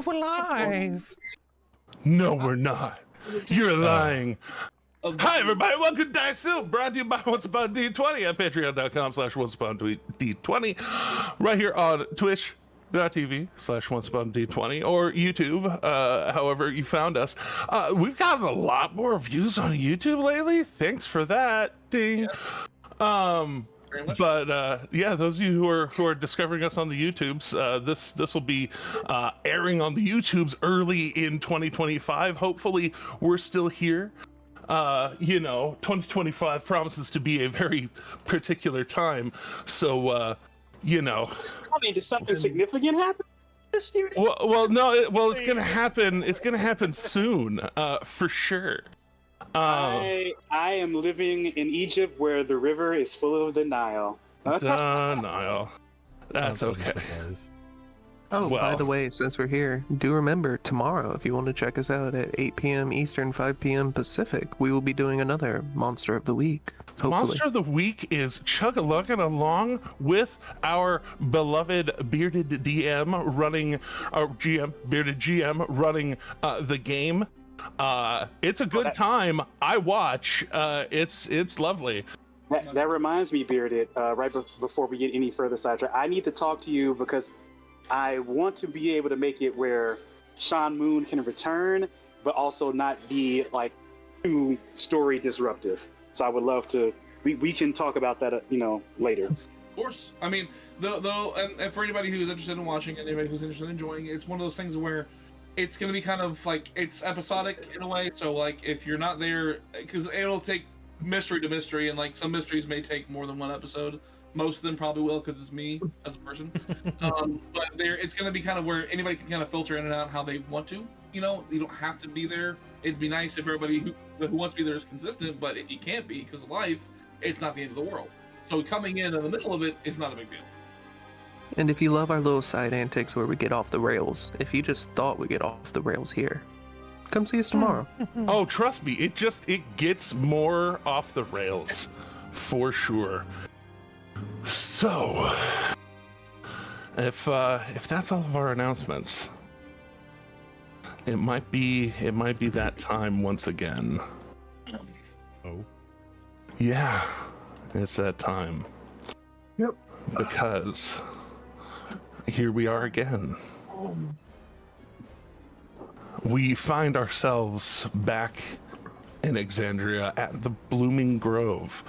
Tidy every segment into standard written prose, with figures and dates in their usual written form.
And we're live. No, we're not. You're lying. Hi, everybody. Welcome to Dice Soup, brought to you by Once Upon D20 at patreon.com/OnceUponD20. Right here on twitch.tv/OnceUponD20 or YouTube, however you found us. We've gotten a lot more views on YouTube lately. Thanks for that. Ding. Yeah. But yeah, those of you who are discovering us on the YouTubes, this will be airing on the YouTubes early in 2025. Hopefully, we're still here. 2025 promises to be a very particular time. So, Does something significant happen this year? Well, it's gonna happen. It's gonna happen soon, for sure. I am living in Egypt where the river is full of denial. Denial. That's okay. Oh, by the way, since we're here, do remember tomorrow, if you want to check us out at 8 p.m. Eastern, 5 p.m. Pacific, we will be doing another Monster of the Week. Hopefully. Monster of the Week is chug-a-lugging along with our beloved Bearded DM running, our GM, Bearded GM running the game. It's a good time. I watch. It's lovely. That reminds me, Bearded, right before we get any further sidetracked, I need to talk to you because I want to be able to make it where Sean Moon can return, but also not be like too story disruptive. So I would love to. We can talk about that, later. Of course. I mean, though, and for anybody who's interested in watching and anybody who's interested in enjoying it, it's one of those things where it's going to be kind of like it's episodic in a way. So like if you're not there, because it'll take mystery to mystery, and like some mysteries may take more than one episode. Most of them probably will because it's me as a person. But it's going to be kind of where anybody can kind of filter in and out how they want to. You don't have to be there. It'd be nice if everybody who wants to be there is consistent, but if you can't be because of life, it's not the end of the world. So coming in the middle of it is not a big deal. And if you love our little side antics where we get off the rails, if you just thought we get off the rails here, come see us tomorrow. Oh, trust me, it gets more off the rails, for sure. So, if that's all of our announcements, it might be that time once again. Oh. Yeah, it's that time. Yep. Because here we are again. We find ourselves back in Exandria at the Blooming Grove,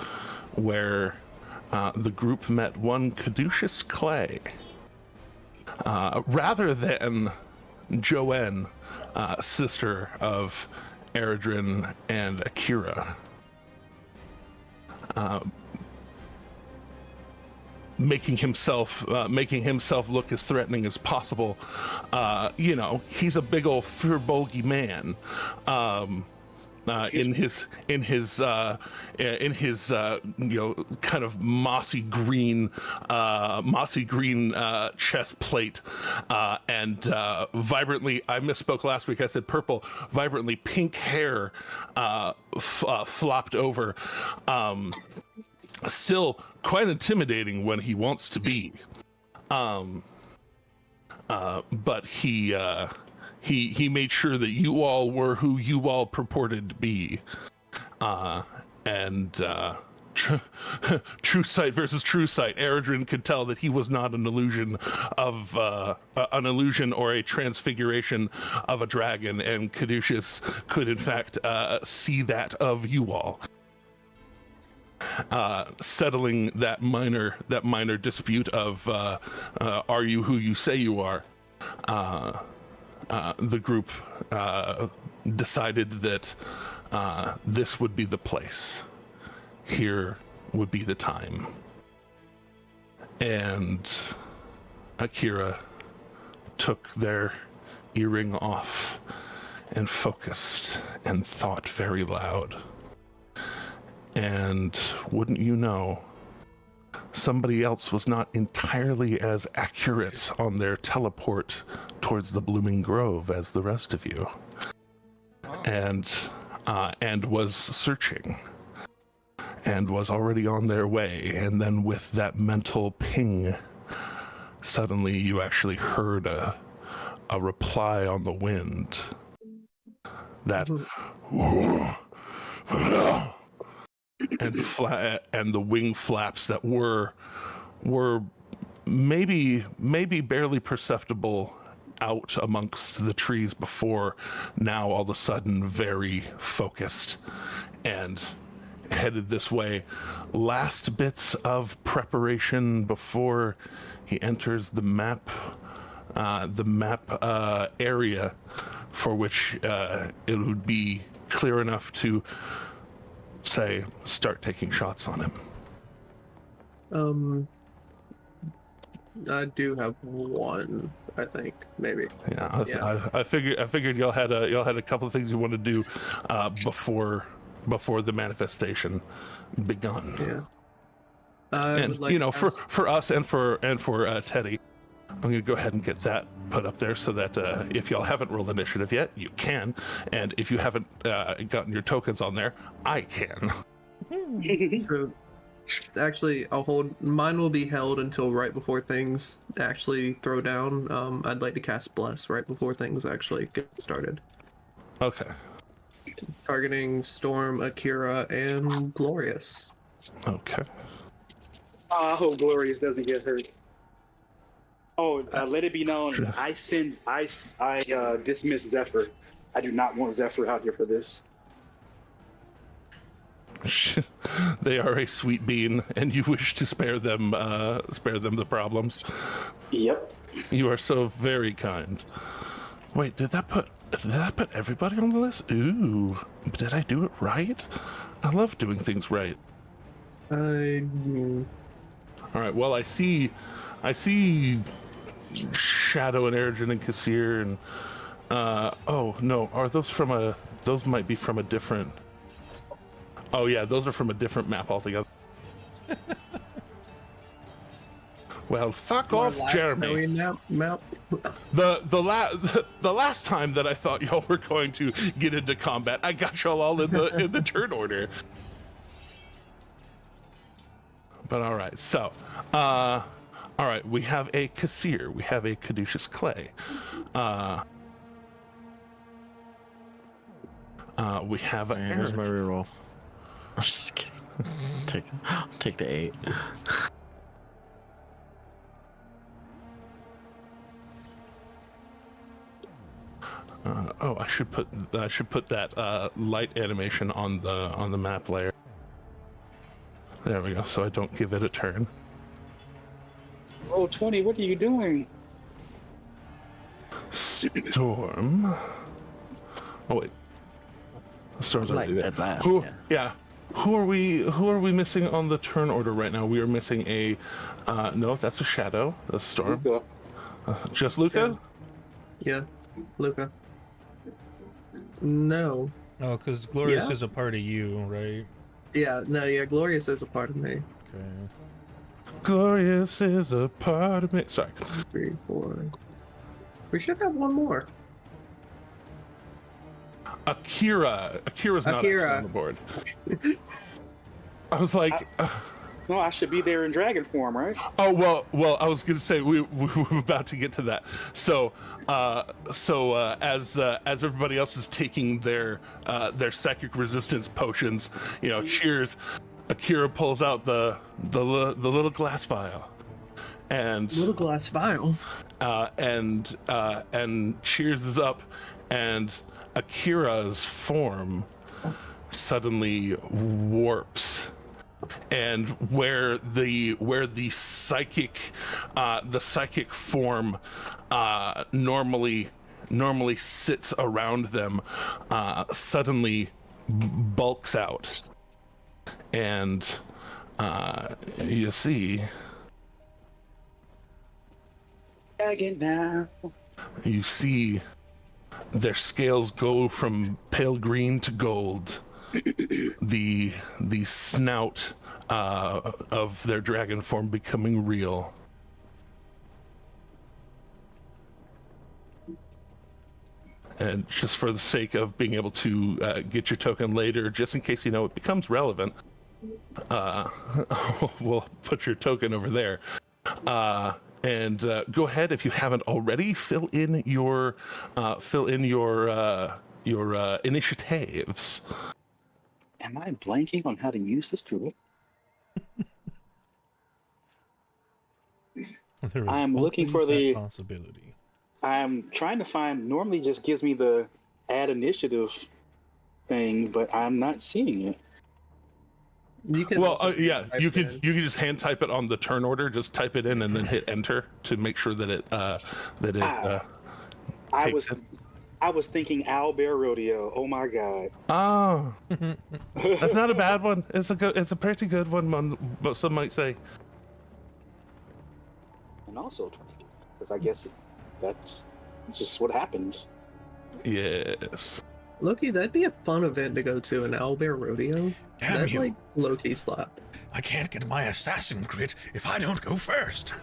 where the group met one Caduceus Clay, rather than Joanne, sister of Eredrin and Akira. Making himself look as threatening as possible. He's a big old furbolgy man. In his kind of mossy green chest plate, and vibrantly, I misspoke last week, I said purple, vibrantly pink hair flopped over, still quite intimidating when he wants to be, but he made sure that you all were who you all purported to be. True sight versus true sight. Eredrin could tell that he was not an illusion or a transfiguration of a dragon, and Caduceus could in fact see that of you all. Settling that minor dispute of are you who you say you are. The group decided that this would be the place. Here would be the time. And Akira took their earring off and focused and thought very loud. And wouldn't you know, somebody else was not entirely as accurate on their teleport towards the Blooming Grove as the rest of you. Oh. And was searching and was already on their way. And then with that mental ping, suddenly you actually heard a a reply on the wind. That and the wing flaps that were maybe barely perceptible out amongst the trees before, now all of a sudden very focused and headed this way. Last bits of preparation before he enters the map area, for which it would be clear enough to say start taking shots on him. I do have one, I think, maybe. Yeah. I figured y'all had a couple of things you want to do before the manifestation begun. Yeah. And for us and for Teddy, I'm gonna go ahead and get that put up there so that if y'all haven't rolled initiative yet, you can, and if you haven't gotten your tokens on there, I can. So, actually, mine will be held until right before things actually throw down. I'd like to cast Bless right before things actually get started. Okay. Targeting Storm, Akira, and Glorious. Okay. I hope Glorious doesn't get hurt. Oh, let it be known, I dismiss Zephyr. I do not want Zephyr out here for this. They are a sweet bean, and you wish to spare them the problems. Yep. You are so very kind. Wait, did that put everybody on the list? Ooh, did I do it right? I love doing things right. All right. Well, I see Shadow and Ergen and Kassir and oh no, are those those might be from a different. Oh yeah, those are from a different map altogether. Well, fuck off, Jeremy. Map. The last time that I thought y'all were going to get into combat, I got y'all all in the turn order. But all right, so all right, we have a Kassir, we have a Caduceus Clay. We have a. Here's my reroll. I'm just kidding. Take the 8. I should put that light animation on the map layer. There we go. So I don't give it a turn. Oh, 20, what are you doing? Storm. Oh wait. Storm's already there. At last. Yeah. Who are we missing on the turn order right now? We are missing a no, that's a Shadow. That's Storm. Luca. Just Luca? Yeah, Luca. No. Oh, because Glorious is a part of you, right? Yeah, Glorious is a part of me. Okay. Glorious is a part of me. Sorry. 3, 4. We should have one more. Akira's not on the board. I was like, No, I should be there in dragon form, right? oh well. I was gonna say we were about to get to that. So as everybody else is taking their psychic resistance potions, cheers. Akira pulls out the little glass vial, and Little glass vial. and cheers is up, and Akira's form suddenly warps, and where the psychic form normally sits around them suddenly bulks out, and you see their scales go from pale green to gold. The snout of their dragon form becoming real. And just for the sake of being able to get your token later, just in case it becomes relevant, we'll put your token over there. And go ahead, if you haven't already, fill in your initiatives. Am I blanking on how to use this tool? There is I'm looking for always that the- possibility. I'm trying to find. Normally, it just gives me the add initiative thing, but I'm not seeing it. You can Well, also yeah, type you it could in. just hand type it on the turn order. Just type it in and then hit enter to make sure that it I takes was it. I was thinking Owl Bear Rodeo. Oh my god. Oh, that's not a bad one. It's a pretty good one. Some might say. And also, because I guess it's just what happens. Yes. Loki, that'd be a fun event to go to, an owlbear rodeo. Damn That'd you. like Loki slap. I can't get my assassin crit if I don't go first.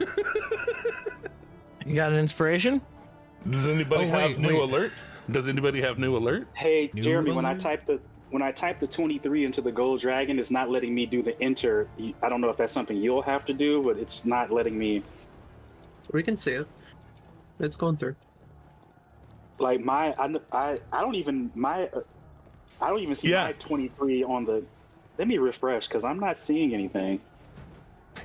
You got an inspiration? Does anybody Oh, have wait, new wait. alert? Does anybody have new alert? Hey, New Jeremy, when I alert? type the 23 into the gold dragon, it's not letting me do the enter. I don't know if that's something you'll have to do, but it's not letting me. We can see it. It's going through. Like I don't even see Yeah. my 23 on the. Let me refresh because I'm not seeing anything.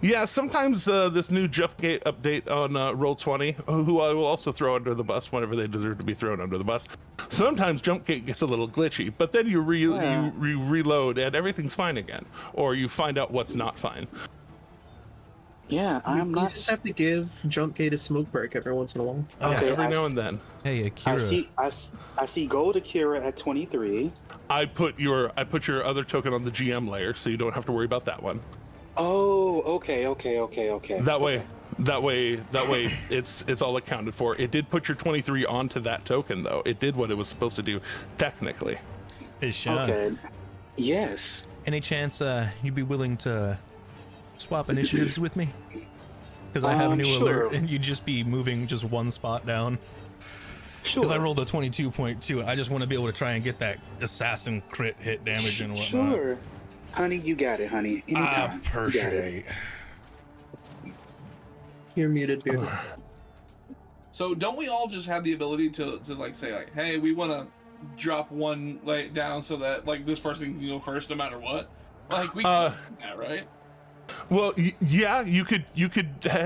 Yeah, sometimes this new Jumpgate update on Roll20, who I will also throw under the bus whenever they deserve to be thrown under the bus. Sometimes Jumpgate gets a little glitchy, but then you reload and everything's fine again, or you find out what's not fine. Yeah, I'm You not. just have to give Jumpgate a smoke break every once in a while. Okay, Every I now s- and then. Hey, Akira. I see Gold Akira at 23. I put your other token on the GM layer, so you don't have to worry about that one. Oh, okay. That way, it's all accounted for. It did put your 23 onto that token, though. It did what it was supposed to do, technically. Hey, Sean. Okay. Yes. Any chance you'd be willing to swap initiatives with me? Because I have a new Sure. alert, and you'd just be moving just one spot down. Sure. Because I rolled a 22.2. I just want to be able to try and get that assassin crit hit damage and whatnot. Sure. Honey, you got it, honey. Anytime. You got it. Perfect. You're muted, Beard. So don't we all just have the ability to like say like, hey, we want to drop one like down so that like this person can go first no matter what? Like we can do that, right? Well, yeah, you could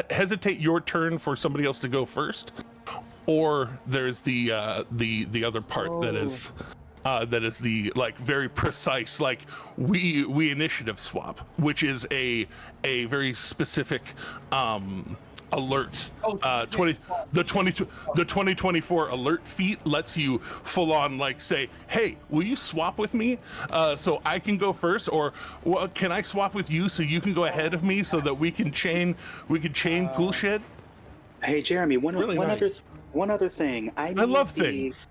hesitate your turn for somebody else to go first, or there's the other part that is the like very precise like we initiative swap, which is a very specific alert. The 2024 alert feat lets you full on like say, hey, will you swap with me so I can go first, or can I swap with you so you can go ahead of me so that we can chain cool shit. Hey, Jeremy, one nice. other thing. I love things.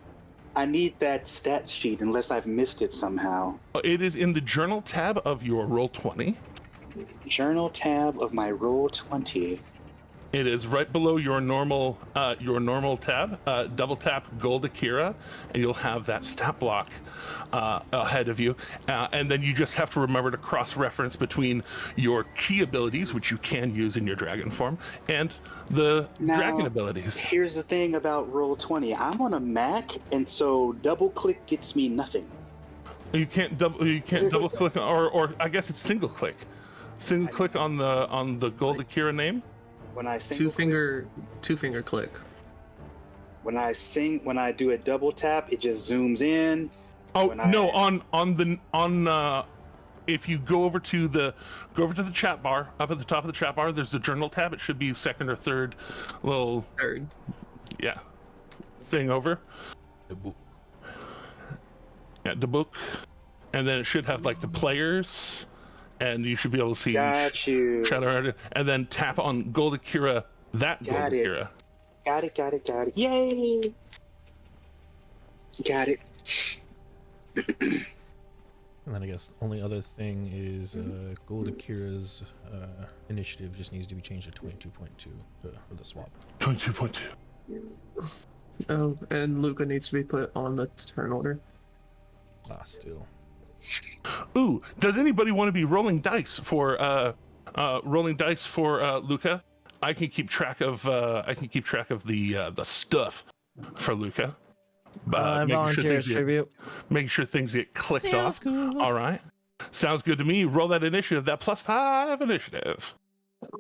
I need that stat sheet unless I've missed it somehow. It is in the journal tab of your Roll20. Journal tab of my Roll20. It is right below your normal tab. Double tap Gold Akira, and you'll have that stat block ahead of you. And then you just have to remember to cross-reference between your key abilities, which you can use in your dragon form, and the dragon abilities. Here's the thing about Roll20. I'm on a Mac, and so double click gets me nothing. You can't double click, or I guess it's single click. Single click on the Gold Akira name. When I Two finger click. When I do a double tap, it just zooms in. Oh no! On if you go over to the chat bar, up at the top of the chat bar, there's the journal tab. It should be second or third little thing over. The book. Yeah, the book, and then it should have like the players, and you should be able to see Got you. Shadow, and then tap on Gold Akira. Gold Akira. Got it. Yay! Got it. And then I guess the only other thing is Gold Akira's initiative just needs to be changed to 22.2 for the swap. 22.2. Oh, and Luca needs to be put on the turn order. Still. Ooh, does anybody want to be rolling dice for Luca? I can keep track of the stuff for Luca. I volunteer as tribute. Making sure things get clicked Sounds off. good. All right. Sounds good to me. Roll that initiative, that +5 initiative.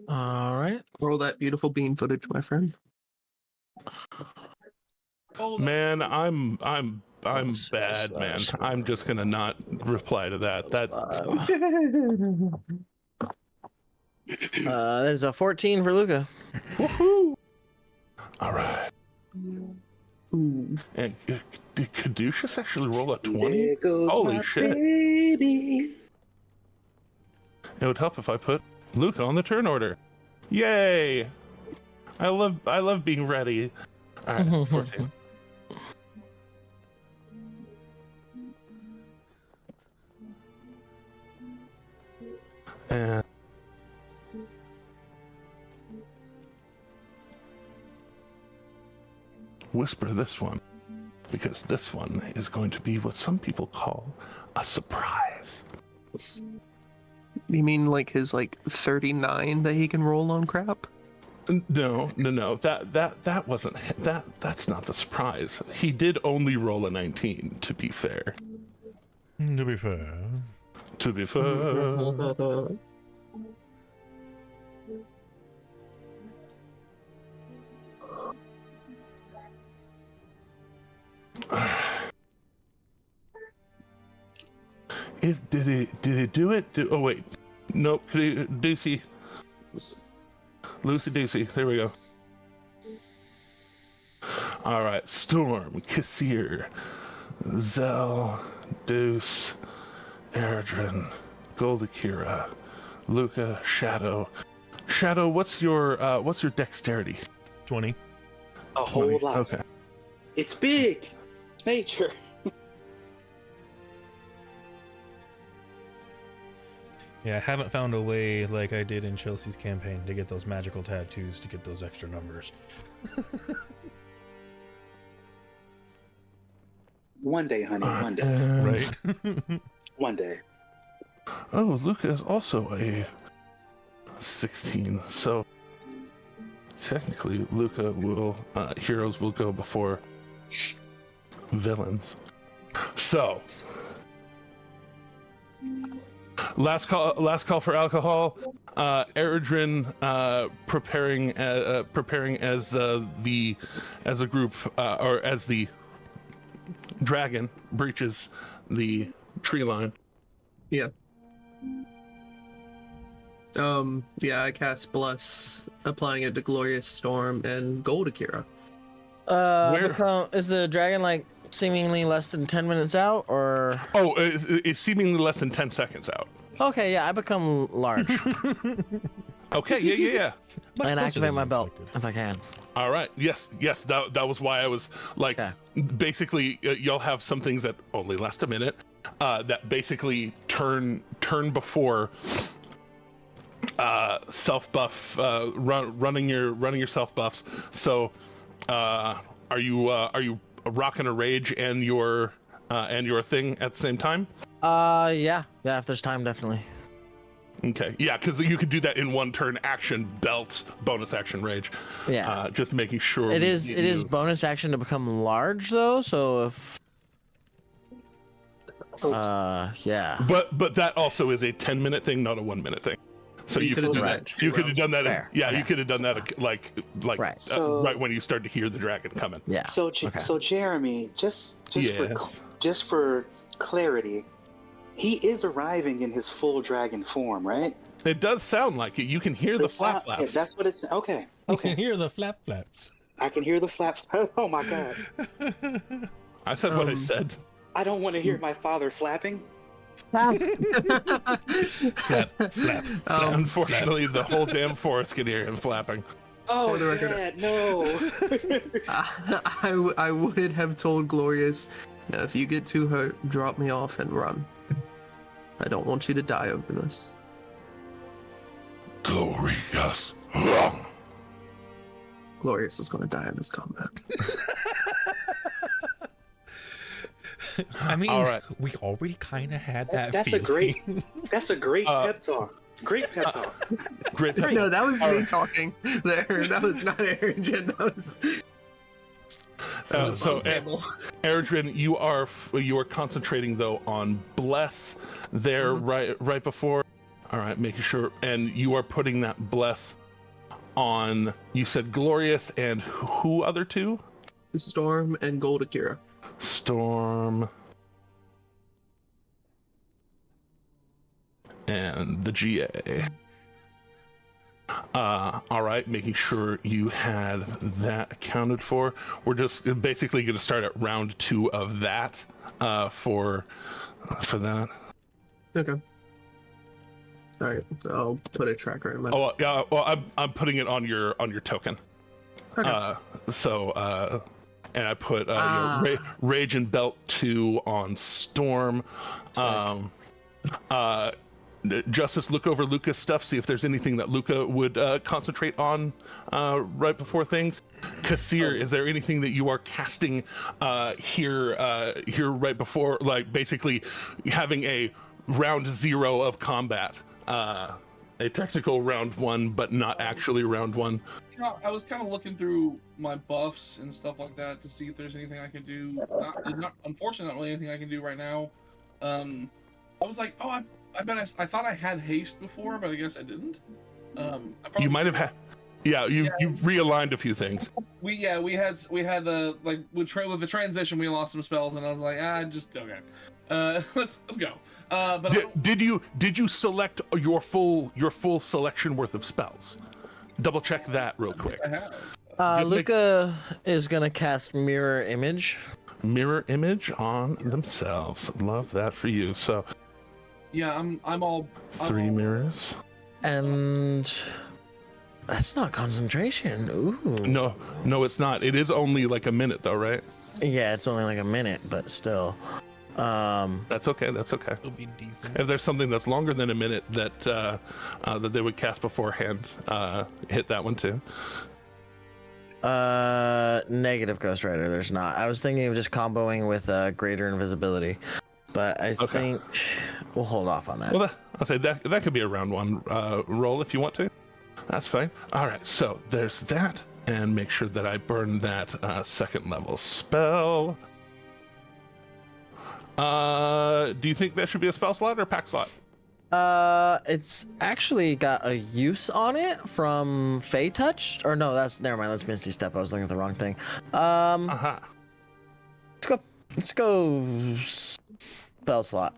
All right. Roll that beautiful bean footage, my friend. Man, I'm bad, man. I'm just gonna not reply to that. There's a 14 for Luca. Woohoo! All right. Ooh. And did Caduceus actually roll a 20? There goes Holy my shit. baby. It would help if I put Luca on the turn order. Yay! I love being ready. All right, 14. And whisper this one, because this one is going to be what some people call a surprise. You mean like his 39 that he can roll on crap? No. That wasn't that's not the surprise. He did only roll a 19, to be fair. To be fair. To be fair. Did it do it? Oh wait, nope. Lucy Deucey. There we go. All right, Storm, Kassir, Zell, Deuce, Eredrin, Goldakira, Luca, Shadow. Shadow, what's your dexterity? 20. A whole 20. lot. Okay. It's big. It's nature. Yeah, I haven't found a way like I did in Chelsea's campaign to get those magical tattoos to get those extra numbers. One day, honey. One day. Right? One day. Oh, Luca is also a 16. So technically, Luca will heroes will go before villains. So last call for alcohol. Eredrin preparing as a group or as the dragon breaches the tree line. Yeah. Yeah, I cast Bless, applying it to Glorious Storm and Gold Akira. Is the dragon seemingly less than 10 minutes out, or? Oh, it's seemingly less than 10 seconds out. Okay, yeah, I become large. Okay, yeah. Much And closer activate than my I belt expected. if I can. All right. Yes. That was why I was like, Okay. basically, y'all have some things that only last a minute, that basically turn before self buff, running your self buffs. So, are you rocking a rage and your thing at the same time? Yeah, if there's time, definitely. Okay, yeah, because you could do that in one turn. Action, belt, bonus action, rage. Yeah. Just making sure. It is bonus action to become large though, so if yeah. But that also is a 10-minute thing, not a 1-minute thing. So You you could have could done right. that. you could have done that. Fair. Yeah, Okay. you could have done that like Right. So- right when you start to hear the dragon coming. Yeah. So, Okay. so Jeremy, just Yes. for clarity, he is arriving in his full dragon form, right? It does sound like it. You can hear the flap Yeah, flaps. that's what it's. Okay. You can Okay. hear the flap flaps. I can hear the flap. Oh my god. I said what I said. I don't want to hear my father flapping. Flap, flap. Unfortunately, the whole damn forest can hear him flapping. Oh, For the record- Dad, no. I would have told Glorious, "Now, if you get too hurt, drop me off and run. I don't want you to die over this." Glorious. Glorious is going to die in this combat. I mean, All right. we already kind of had that That's a feeling. great. That's a great pep talk. Great pep talk. Great. No, that was All me right. talking there. That was not Aaron. That was So, table. Eridrin, you are concentrating though on bless there right before. All right, making sure, and you are putting that bless on. You said glorious and who other two? Storm and Gold Akira. Storm and the GA. All right, making sure you had that accounted for. We're just basically going to start at round 2 of that for that. Okay. All right, I'll put a tracker in my. Oh yeah, well I'm putting it on your token. Okay. And I put your Rage and Belt 2 on Storm. Justice, look over Luca's stuff, see if there's anything that Luca would concentrate on right before things. Kathir, is there anything that you are casting here right before, like basically having a round 0 of combat? A technical round 1, but not actually round 1. You know, I was kind of looking through my buffs and stuff like that to see if there's anything I could do. Unfortunately, not really anything I can do right now. I was like, oh, I thought I had haste before, but I guess I didn't. You might have had. Yeah, you realigned a few things. We had the like with the transition, we lost some spells, and I was like, just okay. Let's go. But did you select your full selection worth of spells? Double check that real quick. I have. Luca is gonna cast Mirror Image. Mirror image on themselves. Love that for you. So Yeah, I'm all 3 mirrors. And that's not concentration. Ooh. No, it's not. It is only like a minute though, right? Yeah, it's only like a minute, but still. That's okay. It'll be decent. If there's something that's longer than a minute that that they would cast beforehand, hit that one too. Negative Ghost Rider. There's not. I was thinking of just comboing with greater invisibility, but I think we'll hold off on that. Well, I'll say that could be a round 1 roll if you want to. That's fine. All right, so there's that, and make sure that I burn that 2nd level spell. Do you think that should be a spell slot or a pack slot? It's actually got a use on it from Fey Touch, or no, never mind. That's Misty Step. I was looking at the wrong thing. Let's go spell slot,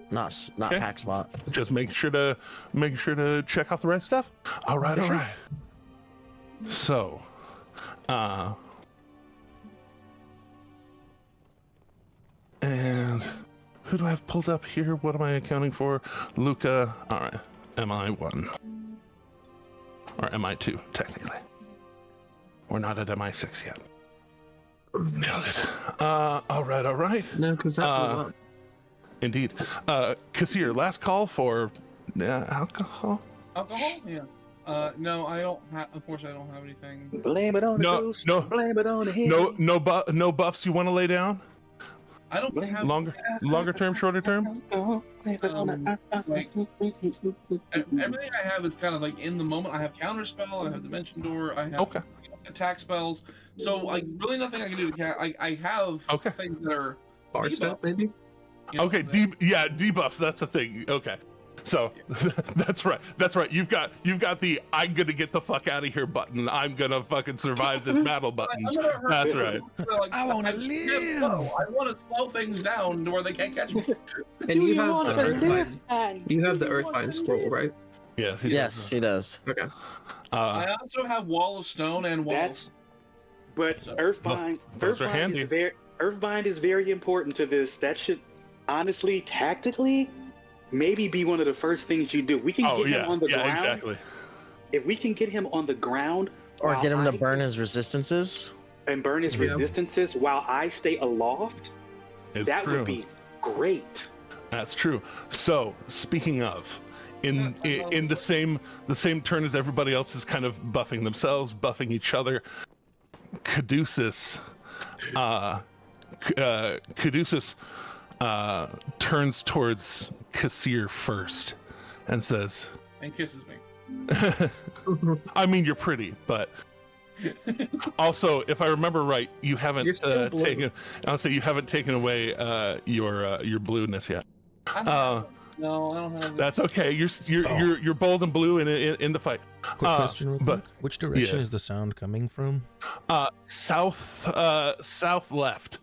not pack slot. Just make sure to check off the right stuff. All right. So, and who do I have pulled up here? What am I accounting for? Luca. All right. MI1 or MI2 technically. We're not at MI6 yet. Nailed it. All right. No, because that blew up. Indeed. Kassir, last call for alcohol? Alcohol? Yeah. No, I don't have. Unfortunately, I don't have anything. Blame it on the goose. Blame it on the head. No buffs you want to lay down? I don't have Longer term, shorter term? Like, everything I have is kind of like in the moment. I have counter spell. I have dimension door. I have attack spells. So like really nothing I can do to I have things that are Bar step maybe. You know, debuffs. That's a thing. Okay. So that's right. You've got the I'm gonna get the fuck out of here button. I'm gonna fucking survive this battle button. That's right. Like, I want to live. I want to slow things down to where they can't catch me. And you have the Earthbind. You have the Earthbind scroll, right? Yeah. Yes, he does. Okay. I also have Wall of Stone and Wall. Earthbind. Earthbind is very important to this. That should honestly, tactically, maybe be one of the first things you do. We can get him on the ground. Exactly. If we can get him on the ground, or get him to burn his resistances, while I stay aloft, would be great. That's true. So speaking of, in the same turn as everybody else is kind of buffing themselves, buffing each other, Caduceus turns towards Kassir first and says, and kisses me. I mean, you're pretty, but also, if I remember right, you haven't taken. I'll say you haven't taken away your blueness yet. No, I don't have. That's okay. You're bold and blue in the fight. Quick question, real quick. But which direction is the sound coming from? South left.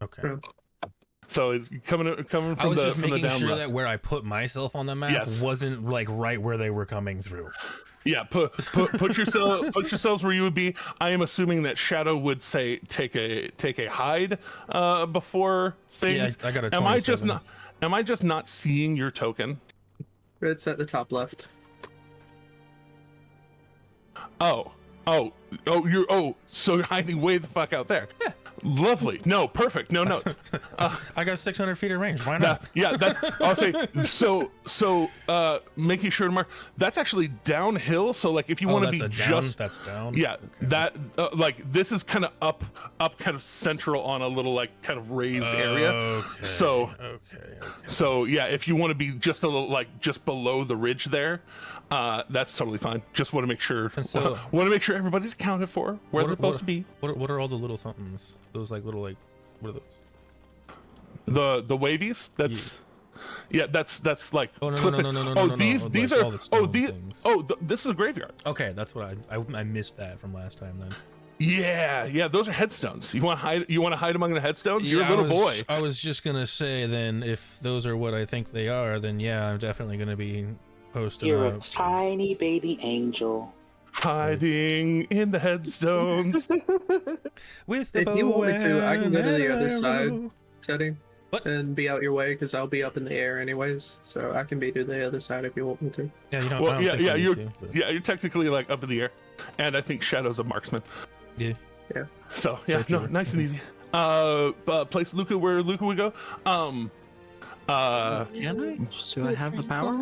Okay. So it's coming from I was the just from the making down sure left. that where I put myself on the map wasn't like right where they were coming through. Yeah, put yourselves where you would be. I am assuming that Shadow would say take a hide before things. Yeah, I got a 27. Am I just not seeing your token? It's at the top left. So you're hiding way the fuck out there. Yeah. Lovely. No, perfect. No. I got 600 feet of range. Why not? I'll say so. Making sure to mark. That's actually downhill. So like, if you want to be that's down. Yeah, okay. that like this is kind of up, kind of central on a little like kind of raised area. Okay. So yeah, if you want to be just a little like just below the ridge there, that's totally fine. Just want to make sure. So, want to make sure everybody's accounted for where they're supposed to be. What are all the little somethings? Those like little like what are those? The wavies. That's that's like. Oh no. These like, are this is a graveyard. Okay, that's what I missed that from last time then. Yeah, those are headstones. You want to hide among the headstones? You're a little boy. I was just gonna say then, if those are what I think they are, then yeah, I'm definitely gonna be posting. You're a tiny baby angel. Hiding in the headstones. With the if you want me to, I can go to the other side, Teddy, and be out your way because I'll be up in the air anyways. So I can be to the other side if you want me to. Yeah, you don't. You're technically like up in the air, and I think Shadow's a marksman. Yeah. So yeah, nice and easy. Place Luca where Luca would go. Can I? Do I have the power?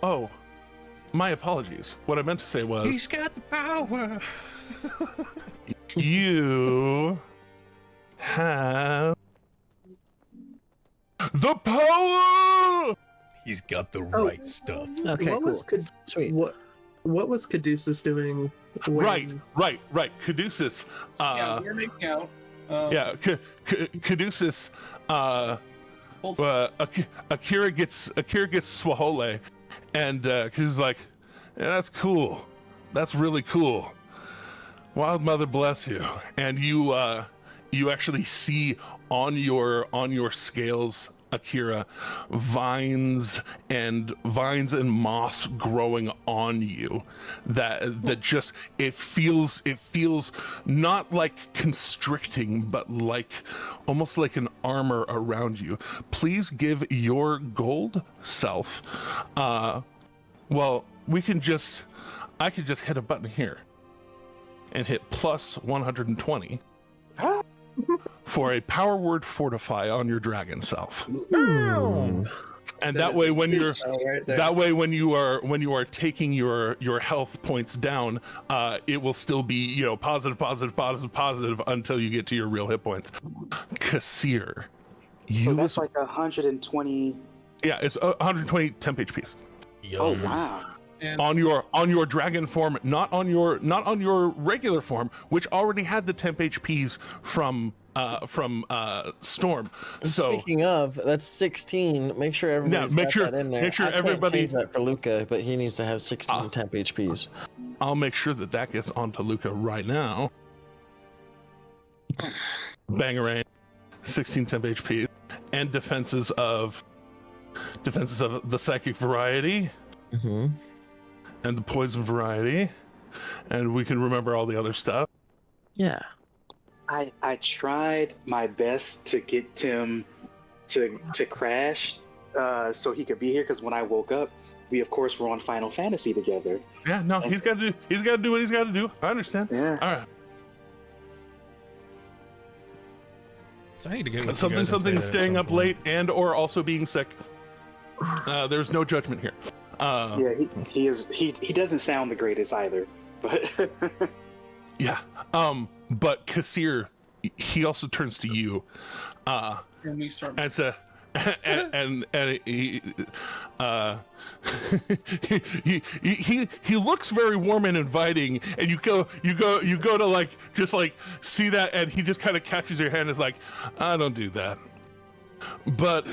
Oh. My apologies. What I meant to say was... He's got the power! You... have... the power! He's got the right stuff. Okay, what cool. Sweet. What was Caduceus doing? When... Right. Caduceus. We're making out. Caduceus. Akira gets Swahole, and he's like, yeah, that's cool. That's really cool. Wild Mother bless you. And you actually see on your scales, Akira, vines and moss growing on you that just it feels not like constricting, but like almost like an armor around you. Please give your gold self I could just hit a button here and hit plus 120 for a power word fortify on your dragon self. And that way when you are taking your health points down, it will still be, positive until you get to your real hit points. Kassir, So that's like 120. Yeah, it's 120 temp HPs. Oh wow. And on your dragon form, not on your regular form, which already had the temp HPs from Storm. So speaking of, that's 16. Make sure everybody's got that in there. Make sure I can't everybody change that for Luca, but he needs to have 16 temp HPs. I'll make sure that gets onto Luca right now. Bangarang, 16 temp HP, and defenses of the psychic variety. Mm-hmm. And the poison variety, and we can remember all the other stuff. Yeah. I tried my best to get Tim to crash so he could be here, because when I woke up, we of course were on Final Fantasy together. Yeah, no, he's got to do what he's got to do. I understand. Yeah. All right. So I need to get with Something staying up late and or also being sick. There's no judgment here. Yeah, he doesn't sound the greatest either, but yeah. But Kassir, he also turns to you, can we start? and and he, he looks very warm and inviting, and you go to like just like see that, and he just kind of catches your hand and is like, I don't do that, but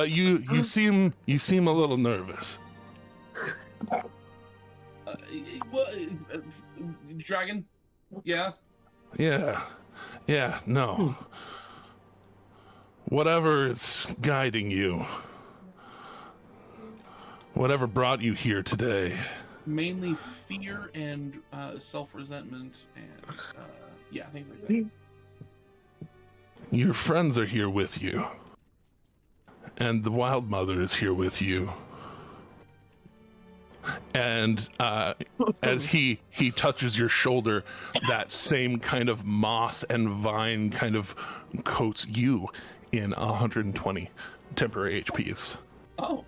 you seem a little nervous. Dragon? Yeah. No. Whatever is guiding you, whatever brought you here today. Mainly fear and self-resentment and things like that. Your friends are here with you, and the Wild Mother is here with you. And as he touches your shoulder, that same kind of moss and vine kind of coats you in 120 temporary HPs. Oh,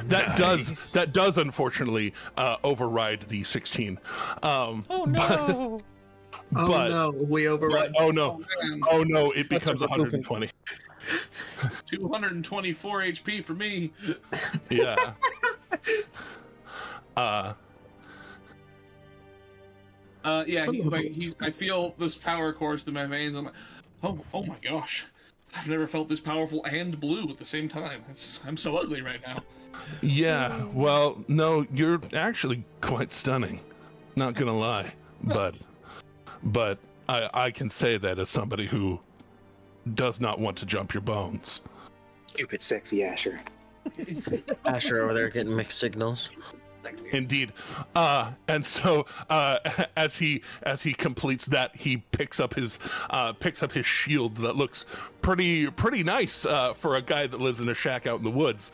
that does unfortunately override the 16. Oh no! But no, we override. Oh no! It becomes 120. 224 HP for me. Yeah. I feel this power course through my veins. I'm like, oh my gosh, I've never felt this powerful and blue at the same time. I'm so ugly right now. Yeah, well, no, you're actually quite stunning. Not gonna lie, but I can say that as somebody who does not want to jump your bones. Stupid, sexy Asher. Asher over there getting mixed signals. Indeed, and so as he completes that, he picks up his shield that looks pretty nice for a guy that lives in a shack out in the woods,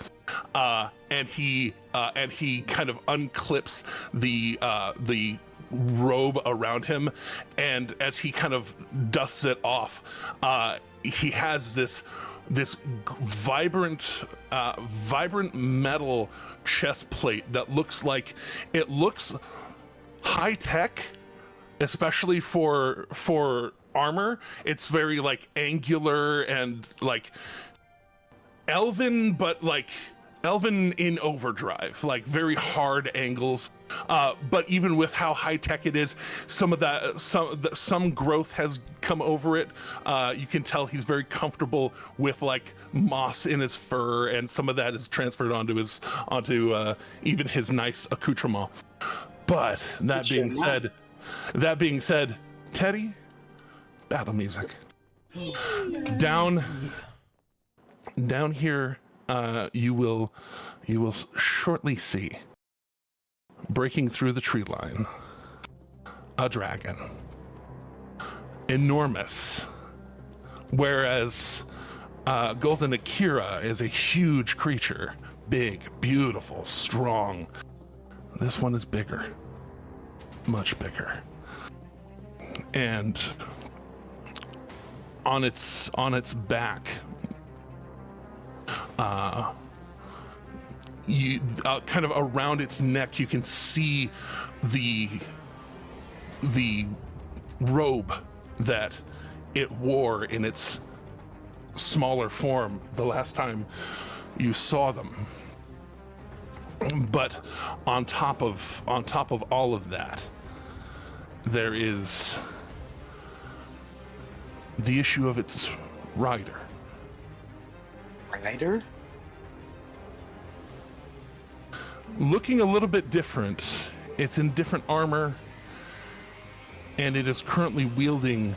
and he kind of unclips the robe around him, and as he kind of dusts it off, he has this vibrant metal chest plate that looks high tech, especially for armor. It's very like angular and like elven, but like elven in overdrive, like very hard angles. But even with how high tech it is, some growth has come over it. You can tell he's very comfortable with like moss in his fur, and some of that is transferred onto even his nice accoutrement. But that being said, Teddy, battle music. Down here, you will shortly see, breaking through the tree line, a dragon. Enormous. Whereas Golden Akira is a huge creature. Big, beautiful, strong. This one is bigger. Much bigger. And on its back, you kind of around its neck, you can see the robe that it wore in its smaller form the last time you saw them. But on top of all of that, there is the issue of its rider. Rider? Looking a little bit different. It's in different armor, and it is currently wielding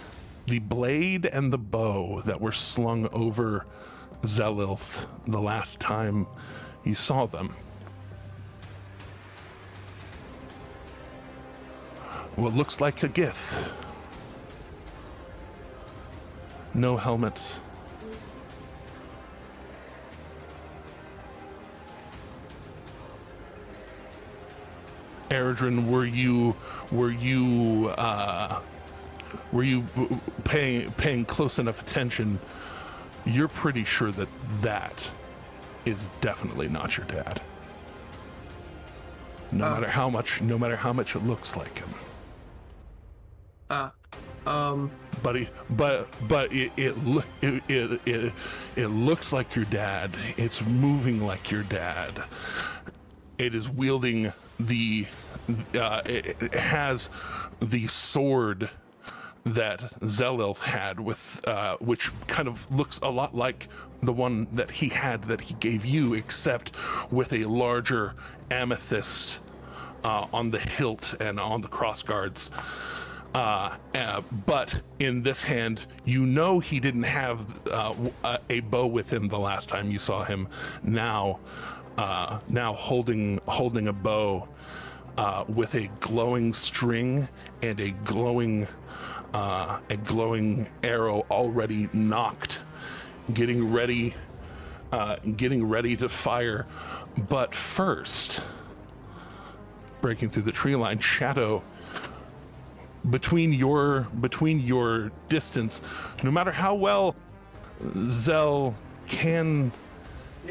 the blade and the bow that were slung over Zell'ylth the last time you saw them. What looks like a Gith. No helmet. Eredrin, were you paying close enough attention? You're pretty sure that is definitely not your dad. No matter how much it looks like him. Buddy, but it looks like your dad. It's moving like your dad. It is wielding it has the sword that Zell'ylth had with which kind of looks a lot like the one that he had that he gave you, except with a larger amethyst on the hilt and on the cross guards. But in this hand, you know he didn't have a bow with him the last time you saw him. Now holding a bow with a glowing string and a glowing arrow already knocked, getting ready to fire. But first, breaking through the tree line, Shadow. Between your distance, no matter how well Zell can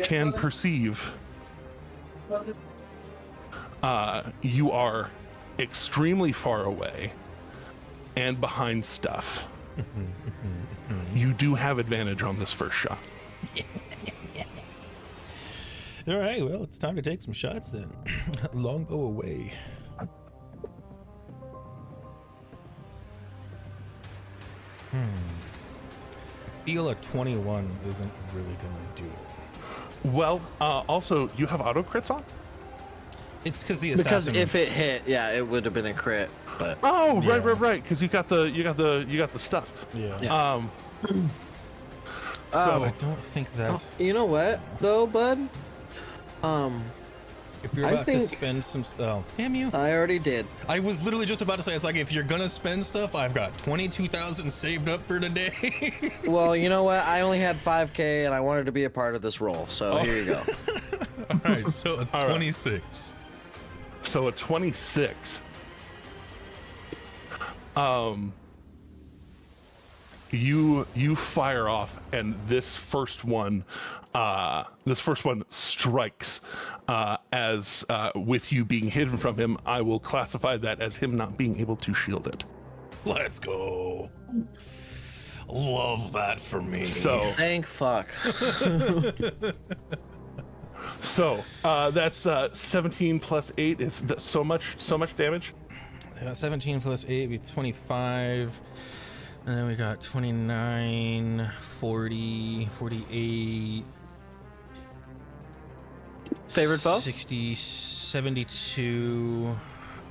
perceive, you are extremely far away and behind stuff. You do have advantage on this first shot. All right, well, it's time to take some shots then. Longbow away. I feel a 21 isn't really gonna do it. Well, also, you have auto crits on? It's because the assassin. Because if it hit, yeah, it would have been a crit. But oh, yeah. right. Because you got the stuff. Yeah. So I don't think that's. you know what, though, bud? If you're about to spend some stuff, damn you! I already did. I was literally just about to say, it's like if you're gonna spend stuff, I've got 22,000 saved up for today. Well, you know what? I only had 5K, and I wanted to be a part of this roll. So here you go. All right, so a All right. 26. So a 26. You fire off, and this first one strikes. As with you being hidden from him, I will classify that as him not being able to shield it. Let's go. Love that for me. So Thank fuck. So that's 17 plus 8 is so much damage. 17 plus 8 would be 25. And then we got 29, 40, 48. Favorite foe? 60, 72.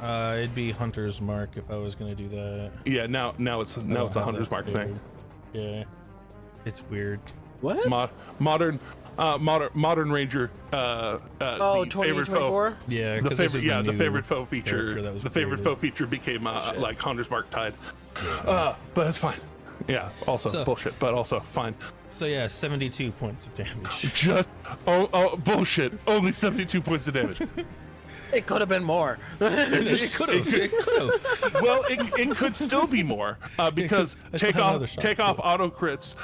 It'd be Hunter's Mark if I was gonna do that. Yeah, now it's a Hunter's Mark thing. Yeah, it's weird. What? Modern Ranger. Oh, The favorite foe. 2024? Yeah, The 'cause this favorite, is the yeah, the new favorite foe feature. character that was The favorite created. foe feature became like Hunter's Mark tied. Yeah. But that's fine. Yeah, also So- bullshit, but also fine. So yeah, 72 points of damage. Just bullshit. Only 72 points of damage. It could have been more. It could have. Well, it could still be more because I still take have another off shot, auto crits,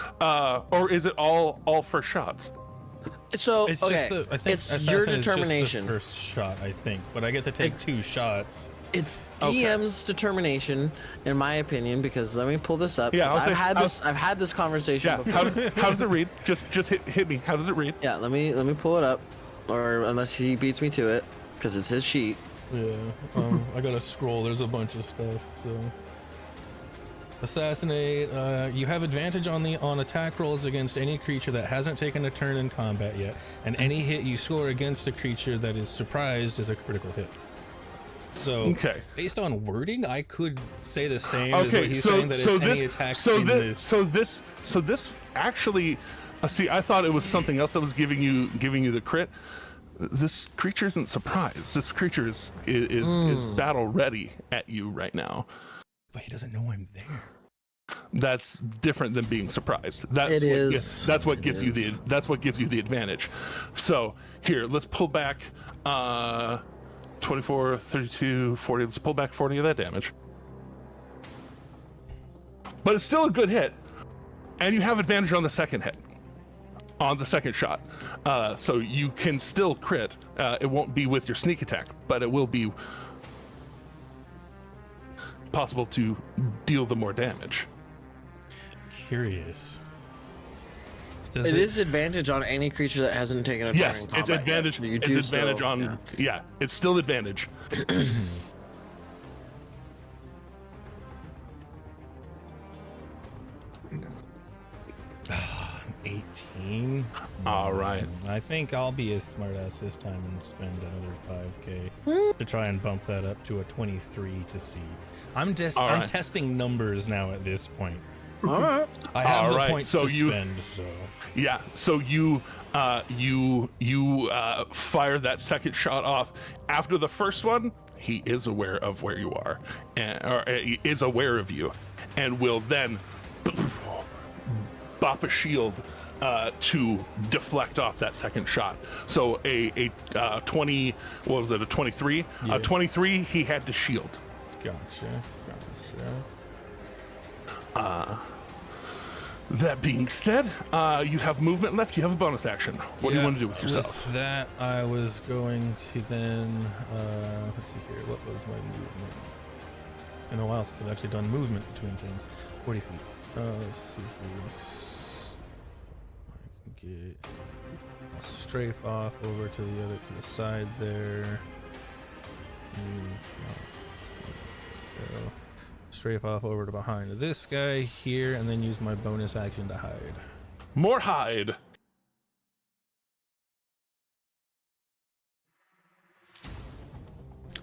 or is it all for shots? So It's okay, just the, I think it's assassin your is just the determination. first shot, I think, but I get to take 2 shots. It's Okay. DM's determination, in my opinion, because let me pull this up. Yeah, 'cause I'll I've had this conversation Yeah. before. How does it read? Just hit me. How does it read? Yeah, let me pull it up, or unless he beats me to it, because it's his sheet. Yeah, I gotta scroll. There's a bunch of stuff. So, assassinate. You have advantage on attack rolls against any creature that hasn't taken a turn in combat yet, and any hit you score against a creature that is surprised is a critical hit. So, Okay. based on wording, I could say the same as what Okay, he's so saying, that so it's any this attacks so in this this. so this actually, see, I thought it was something else that was giving you the crit. This creature isn't surprised. This creature is battle ready at you right now. But he doesn't know I'm there. That's different than being surprised. That's It what is. That's what It gives you is. that's what gives you the advantage. So here, let's pull back 24, 32, 40. Let's pull back 40 of that damage. But it's still a good hit, and you have advantage on the second hit, on the second shot. So you can still crit. It won't be with your sneak attack, but it will be possible to deal the more damage. Curious. It is advantage on any creature that hasn't taken a turn Yes, in it's combat advantage. yet. You It's do advantage still, on. Yeah, it's still advantage. 18. All right. I think I'll be a smartass this time and spend another 5k to try and bump that up to a 23 to see. I'm testing numbers now at this point. All right. I have All the right, points so to you- spend, so Yeah. So you fire that second shot off. After the first one, he is aware of where you are, or he is aware of you, and will then bop a shield to deflect off that second shot. So a 20, what was it? A 23. Yeah. A 23. He had to shield. gotcha. That being said, you have movement left. You have a bonus action. What do you want to do with yourself? With that, I was going to then, let's see here, what was my movement? In a while since I've actually done movement between things. 40 feet. Let's see here. I can get, I'll strafe off over to the side there. Go. Strafe off over to behind this guy here, and then use my bonus action to hide. More hide.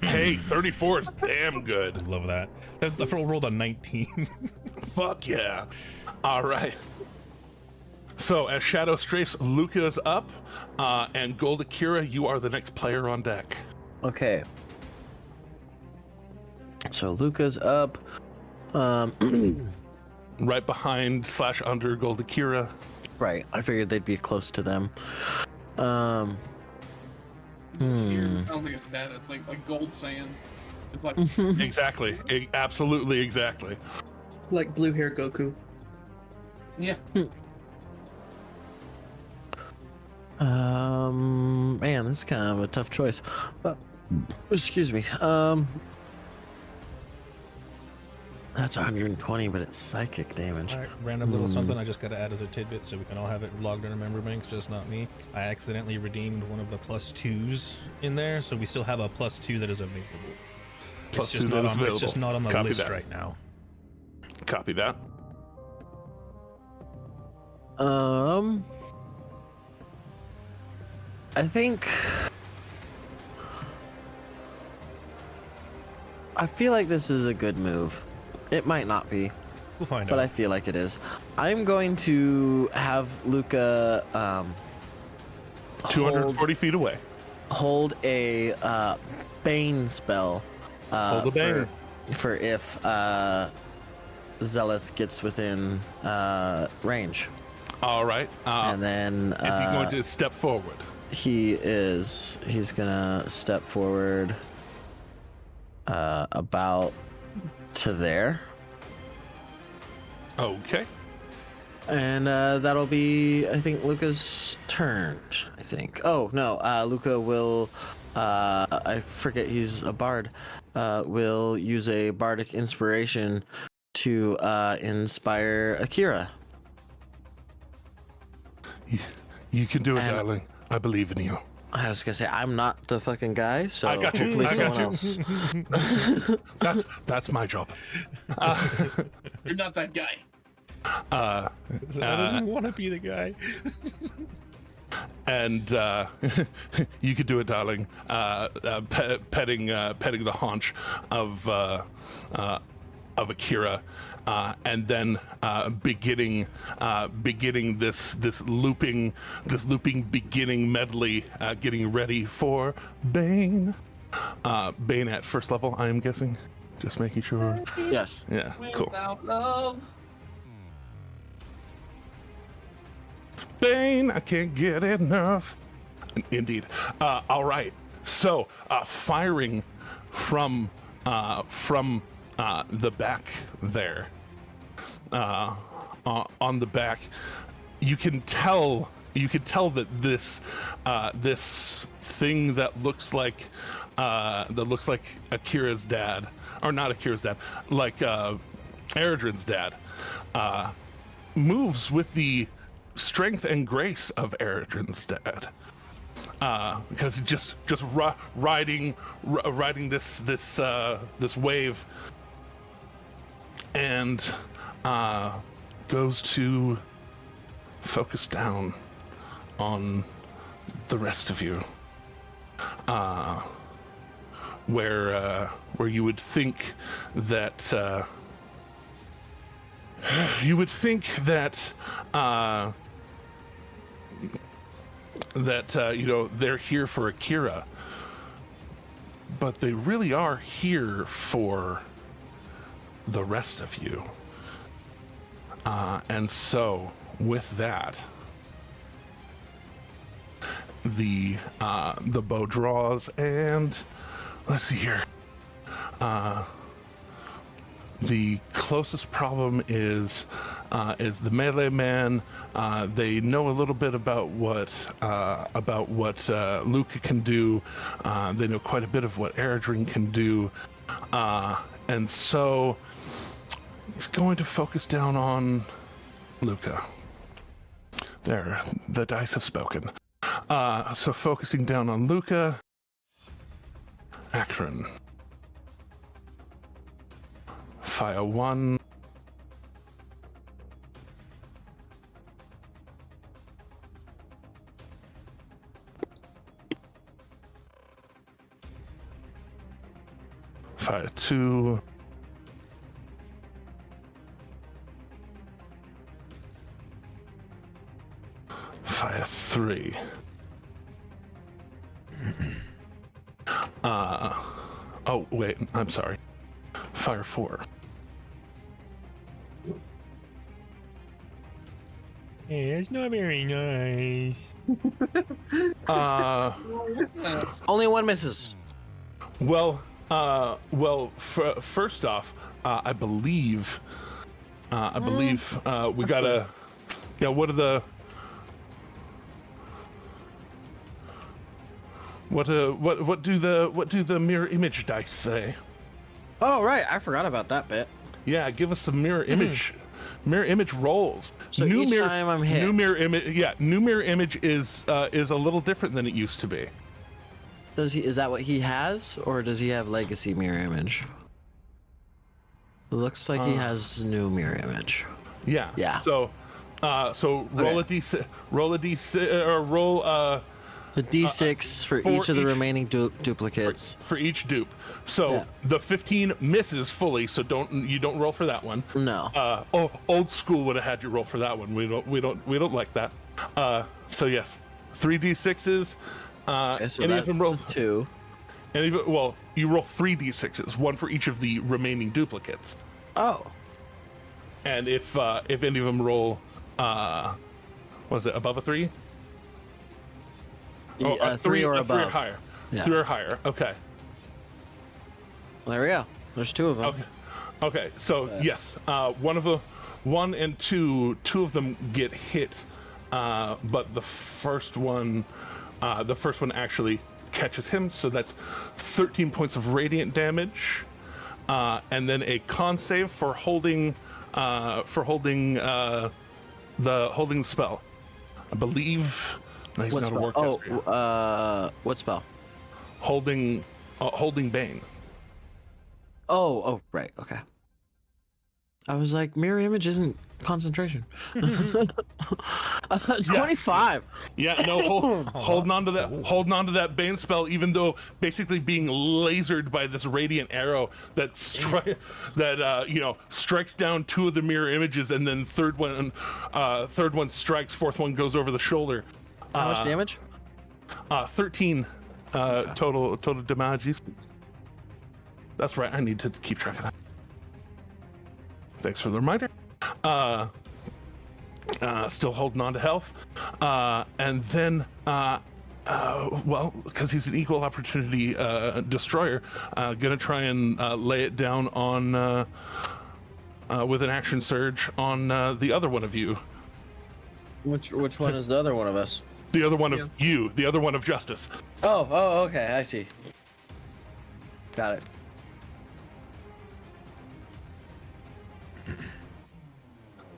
Hey, 34 is damn good. Love that. The rolled a 19. Fuck yeah. All right. So as Shadow strafes, Luca is up, and Gold Akira, you are the next player on deck. Okay. So Luca's up. Right behind / under Gold Akira. Right. I figured they'd be close to them. I don't think it's that. It's like gold sand. It's like Exactly. Absolutely exactly. Like blue hair Goku. yeah. Man, this is kind of a tough choice. Excuse me. That's 120, but it's psychic damage. All right, random little something I just got to add as a tidbit so we can all have it logged in our member banks, just not me. I accidentally redeemed one of the +2s in there, so we still have a +2 that is available. Plus It's just two not that is on. It's just available. not on the Copy list that. right now. Copy that. I think I feel like this is a good move. It might not be, We'll find but out. I feel like it is. I'm going to have Luca 240 feet away. hold a Bane spell. Hold a Bane. For if Zell'ylth gets within range. All right. And then is he going to step forward? he's gonna step forward about to there. Okay. And that'll be, I think, Luca's turn. I think. Oh no, Luca will. I forget he's a bard. Will use a bardic inspiration to inspire Akira. You can do it, And- darling. I believe in you. I was gonna say I'm not the fucking guy, so I got you. hopefully I got someone you. else. That's my job. You're not that guy. I don't want to be the guy. And you could do it, darling. Petting the haunch of Akira, and then beginning this looping beginning medley, getting ready for Bane. Bane at first level, I am guessing. Just making sure. Yes. Yeah, cool. Without love. Bane, I can't get enough. Indeed. All right. So, firing from the back there, on the back, you can tell that this thing that looks like Akira's dad or not Akira's dad, like Eredrin's dad, moves with the strength and grace of Eredrin's dad. Because he just riding this wave, and goes to focus down on the rest of you, where you would think that they're here for Akira, but they really are here for the rest of you. And so with that, the bow draws, and let's see here. The closest problem is the melee man. They know a little bit about what Luca can do. They know quite a bit of what Eredrin can do, and so he's going to focus down on Luca. There, the dice have spoken. So focusing down on Luca, Akron. Fire 1. Fire 2. Fire 3. Oh wait, I'm sorry. Fire 4. Hey, it's not very nice. Only one misses. First off, I believe we gotta. Yeah, what do the mirror image dice say? Oh right, I forgot about that bit. Yeah, give us some mirror image rolls. So each time I'm hit. New mirror image is a little different than it used to be. Is that what he has, or does he have legacy mirror image? It looks like he has new mirror image. Yeah. Yeah. So roll Okay. roll a d6 for each of the remaining duplicates. for each dupe. So Yeah. the 15 misses fully. So you don't roll for that one. No. Old school would have had you roll for that one. We don't like that. So yes, 3d6s. Okay, so any that's of them roll 2. you roll 3d6s, one for each of the remaining duplicates. Oh. And if any of them roll, was it above a 3? Yeah, 3 or above. 3 or higher. Yeah. 3 or higher. Okay. Well, there we go. There's 2 of them. Okay. So yes, 1 and 2 of them get hit, but the first one actually catches him. So that's 13 points of radiant damage, and then a con save for holding the spell. I believe. No, he's What not a spell? warcaster. What spell? Holding Bane. Oh, right. Okay. I was like, mirror image isn't concentration. 25. Yeah, no, holding on to that Bane spell, even though basically being lasered by this radiant arrow that strikes down 2 of the mirror images, and then third one strikes, fourth one goes over the shoulder. How much damage? 13 total damages. That's right. I need to keep track of that. Thanks for the reminder. Still holding on to health, and then because he's an equal opportunity destroyer, gonna try and lay it down on with an action surge on the other one of you. Which one is the other one of us? The other one of you. The other one of Justice. Oh, okay. I see. Got it.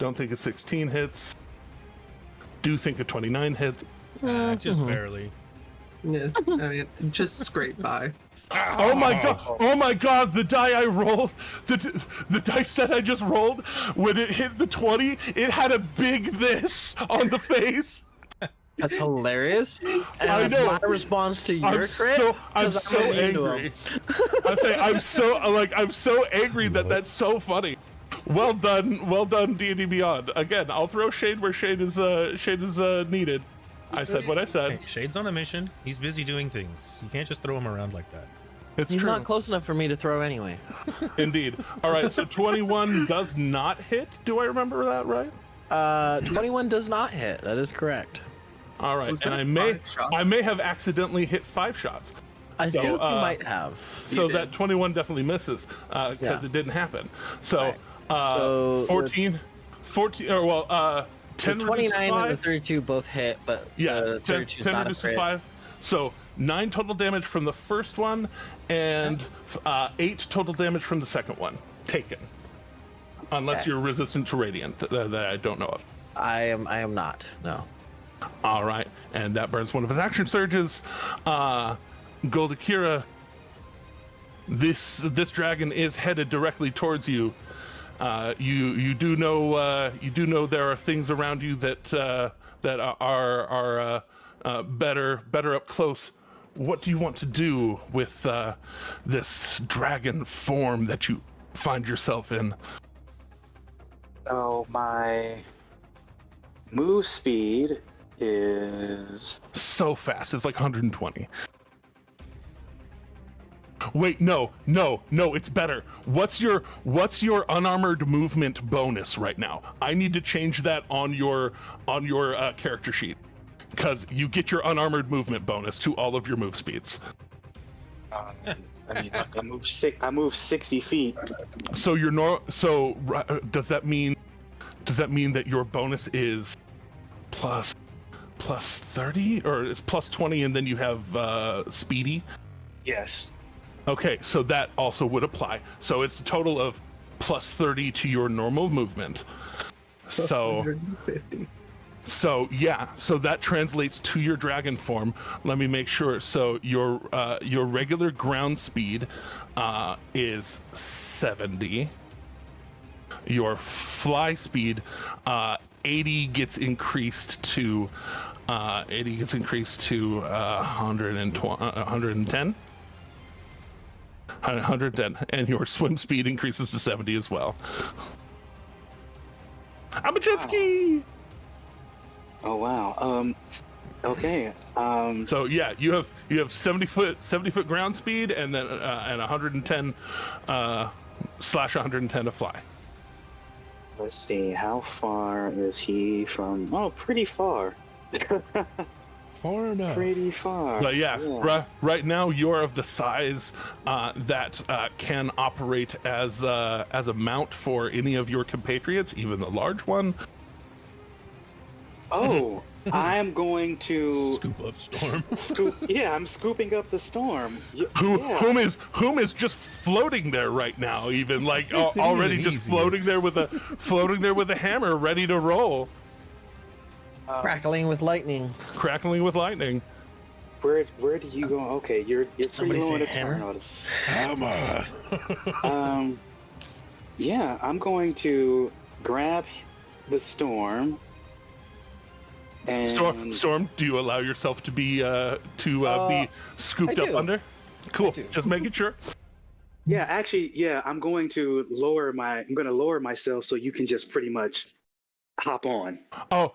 Don't think a 16 hits. Do think a 29 hits. Just barely. Yeah, I mean, just scrape by. Oh my god! Oh my god! The die I rolled, the dice set I just rolled, when it hit the 20, it had a big this on the face. That's hilarious. And I that's know. my response to your crit. I'm so angry. I'm so angry that that's so funny. Well done, D&D Beyond. Again, I'll throw shade where shade is needed. I said what I said. Hey, Shade's on a mission. He's busy doing things. You can't just throw him around like that. It's He's true. not close enough for me to throw anyway. Indeed. All right, so 21 does not hit. Do I remember that right? 21 does not hit. That is correct. All right, Was and that I may 5 shots? have accidentally hit 5 shots. I So, think you uh, might have. So did. that 21 definitely misses because Yeah. it didn't happen. So, Right. So 14, or well, 10 The 29 reduces and the 5. 32 both hit, but Yeah, the 10, 32 is 10 not a reduces crit. 5. So 9 total damage from the first one, and 8 total damage from the second one. Taken. Unless Okay. you're resistant to radiant, that I don't know of. I am not. No. All right, and that burns one of his action surges. Goldakira, this dragon is headed directly towards you. You do know there are things around you that are better up close. What do you want to do with this dragon form that you find yourself in? Oh, my move speed is So fast, it's like 120. Wait, no, it's better. What's your unarmored movement bonus right now? I need to change that on your character sheet, because you get your unarmored movement bonus to all of your move speeds. I mean, I move 60 feet. So does that mean that your bonus is plus 30, or it's plus 20, and then you have speedy? Yes. Okay, so that also would apply. So it's a total of plus 30 to your normal movement. So 150. so that translates to your dragon form. Let me make sure. So your regular ground speed is 70. Your fly speed 80 gets increased to 110. 110, and your swim speed increases to 70 as well. I'm a jet ski. Oh wow. Okay. So yeah, you have 70 foot ground speed, and then and 110 slash 110 to fly. Let's see. How far is he from? Oh, pretty far. Far enough. Pretty far. But yeah, right now you're of the size that can operate as a mount for any of your compatriots, even the large one. Oh, I'm going to Scoop up Storm. scoop. Yeah, I'm scooping up the storm. Whom is just floating there right now, even like It's already even just easier. floating there with a hammer, ready to roll, Crackling with lightning. crackling with lightning. Where do you go? Okay, you're Somebody pretty low say on the hammer? Hammer. Yeah, I'm going to grab the storm. And Storm, do you allow yourself to be be scooped I up do. under? Cool. I do. Just making sure. yeah, actually, yeah, I'm going to lower myself so you can just pretty much hop on. Oh!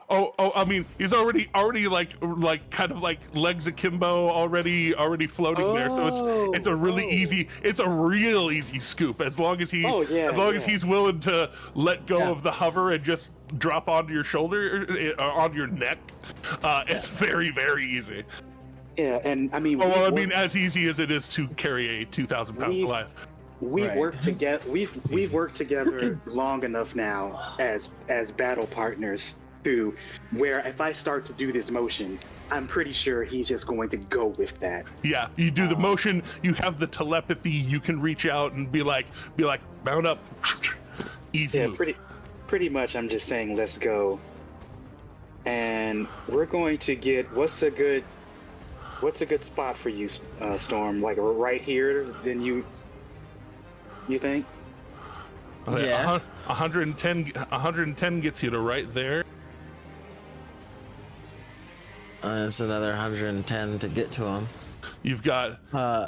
I mean, he's already like kind of like legs akimbo, already floating there. So it's a really easy. It's a real easy scoop as long as he as he's willing to let go of the hover and just drop onto your shoulder or onto your neck. It's very, very easy. Yeah, and I mean, As easy as it is to carry a 2,000-pound Goliath. We've Right. worked together. We've worked together long enough now as battle partners to where if I start to do this motion, I'm pretty sure he's just going to go with that. Yeah, you do the motion. You have the telepathy. You can reach out and be like, mount up. Easy Yeah, move. pretty much I'm just saying let's go. And we're going to get what's a good spot for you, Storm? Like right here? Then you think? Okay, Yeah. 110 gets you to right there. It's another 110 to get to him. You've got Oh,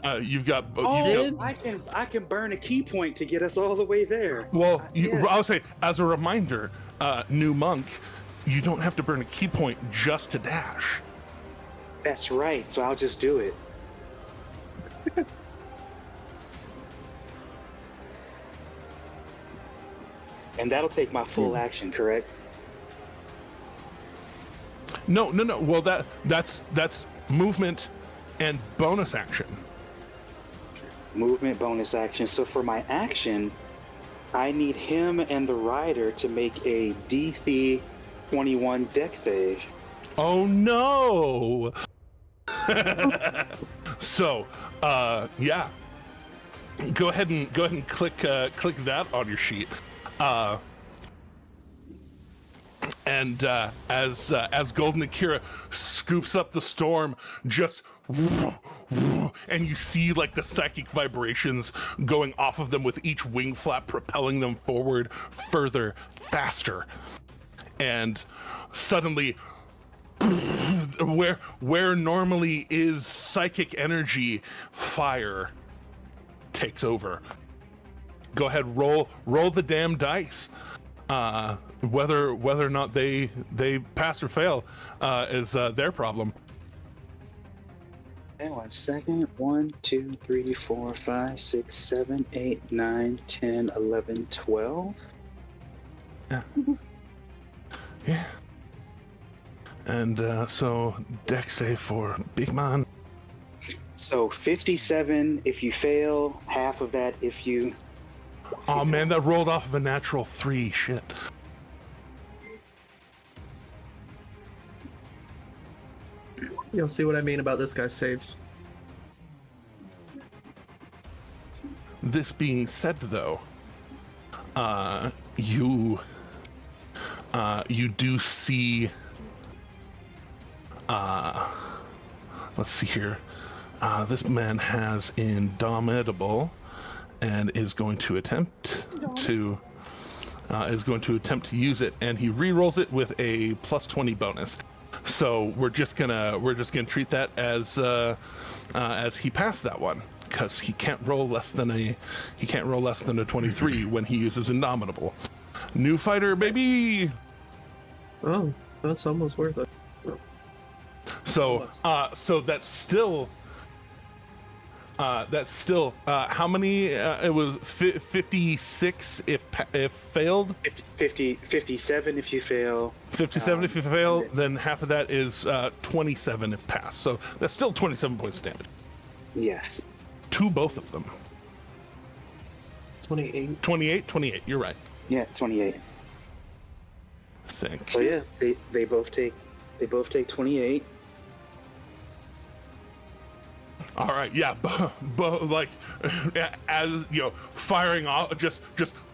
I can burn a key point to get us all the way there. Well, Yeah. I'll say as a reminder, new monk, you don't have to burn a key point just to dash. That's right. So I'll just do it. And that'll take my full action, correct? No. Well, that's movement and bonus action. Movement, bonus action. So for my action, I need him and the rider to make a DC 21 dex save. Oh no! So, yeah. Go ahead and click that on your sheet. And as Golden Akira scoops up the storm, just and you see like the psychic vibrations going off of them with each wing flap propelling them forward further, faster. And suddenly where normally is psychic energy, fire takes over. Go ahead, roll the damn dice. Whether or not they pass or fail is their problem. Hang on 1 second. 1, 2, 3, 4, 5, 6, 7, 8, 9, 10, 11, 12. Yeah. And so dex save for big man. So 57 if you fail, half of that if you... Oh man, that rolled off of a natural 3. Shit. You'll see what I mean about this guy's saves. This being said, though, you do see. Let's see here. This man has Indomitable, and is going to attempt to use it, and he re-rolls it with a +20 bonus. So we're just gonna treat that as he passed that one, because he can't roll less than a 23 when he uses Indomitable. New fighter, baby. Oh, that's almost worth it. So that's still how many? It was 56 if failed. 57 if you fail. 57 if you fail. Then half of that is 27 if passed. So that's still 27 points of damage Yes. to both of them. 28. 28. You're right. Yeah, 28. Thank So you. yeah, they both take 28. All right, yeah, like as you know, firing off, just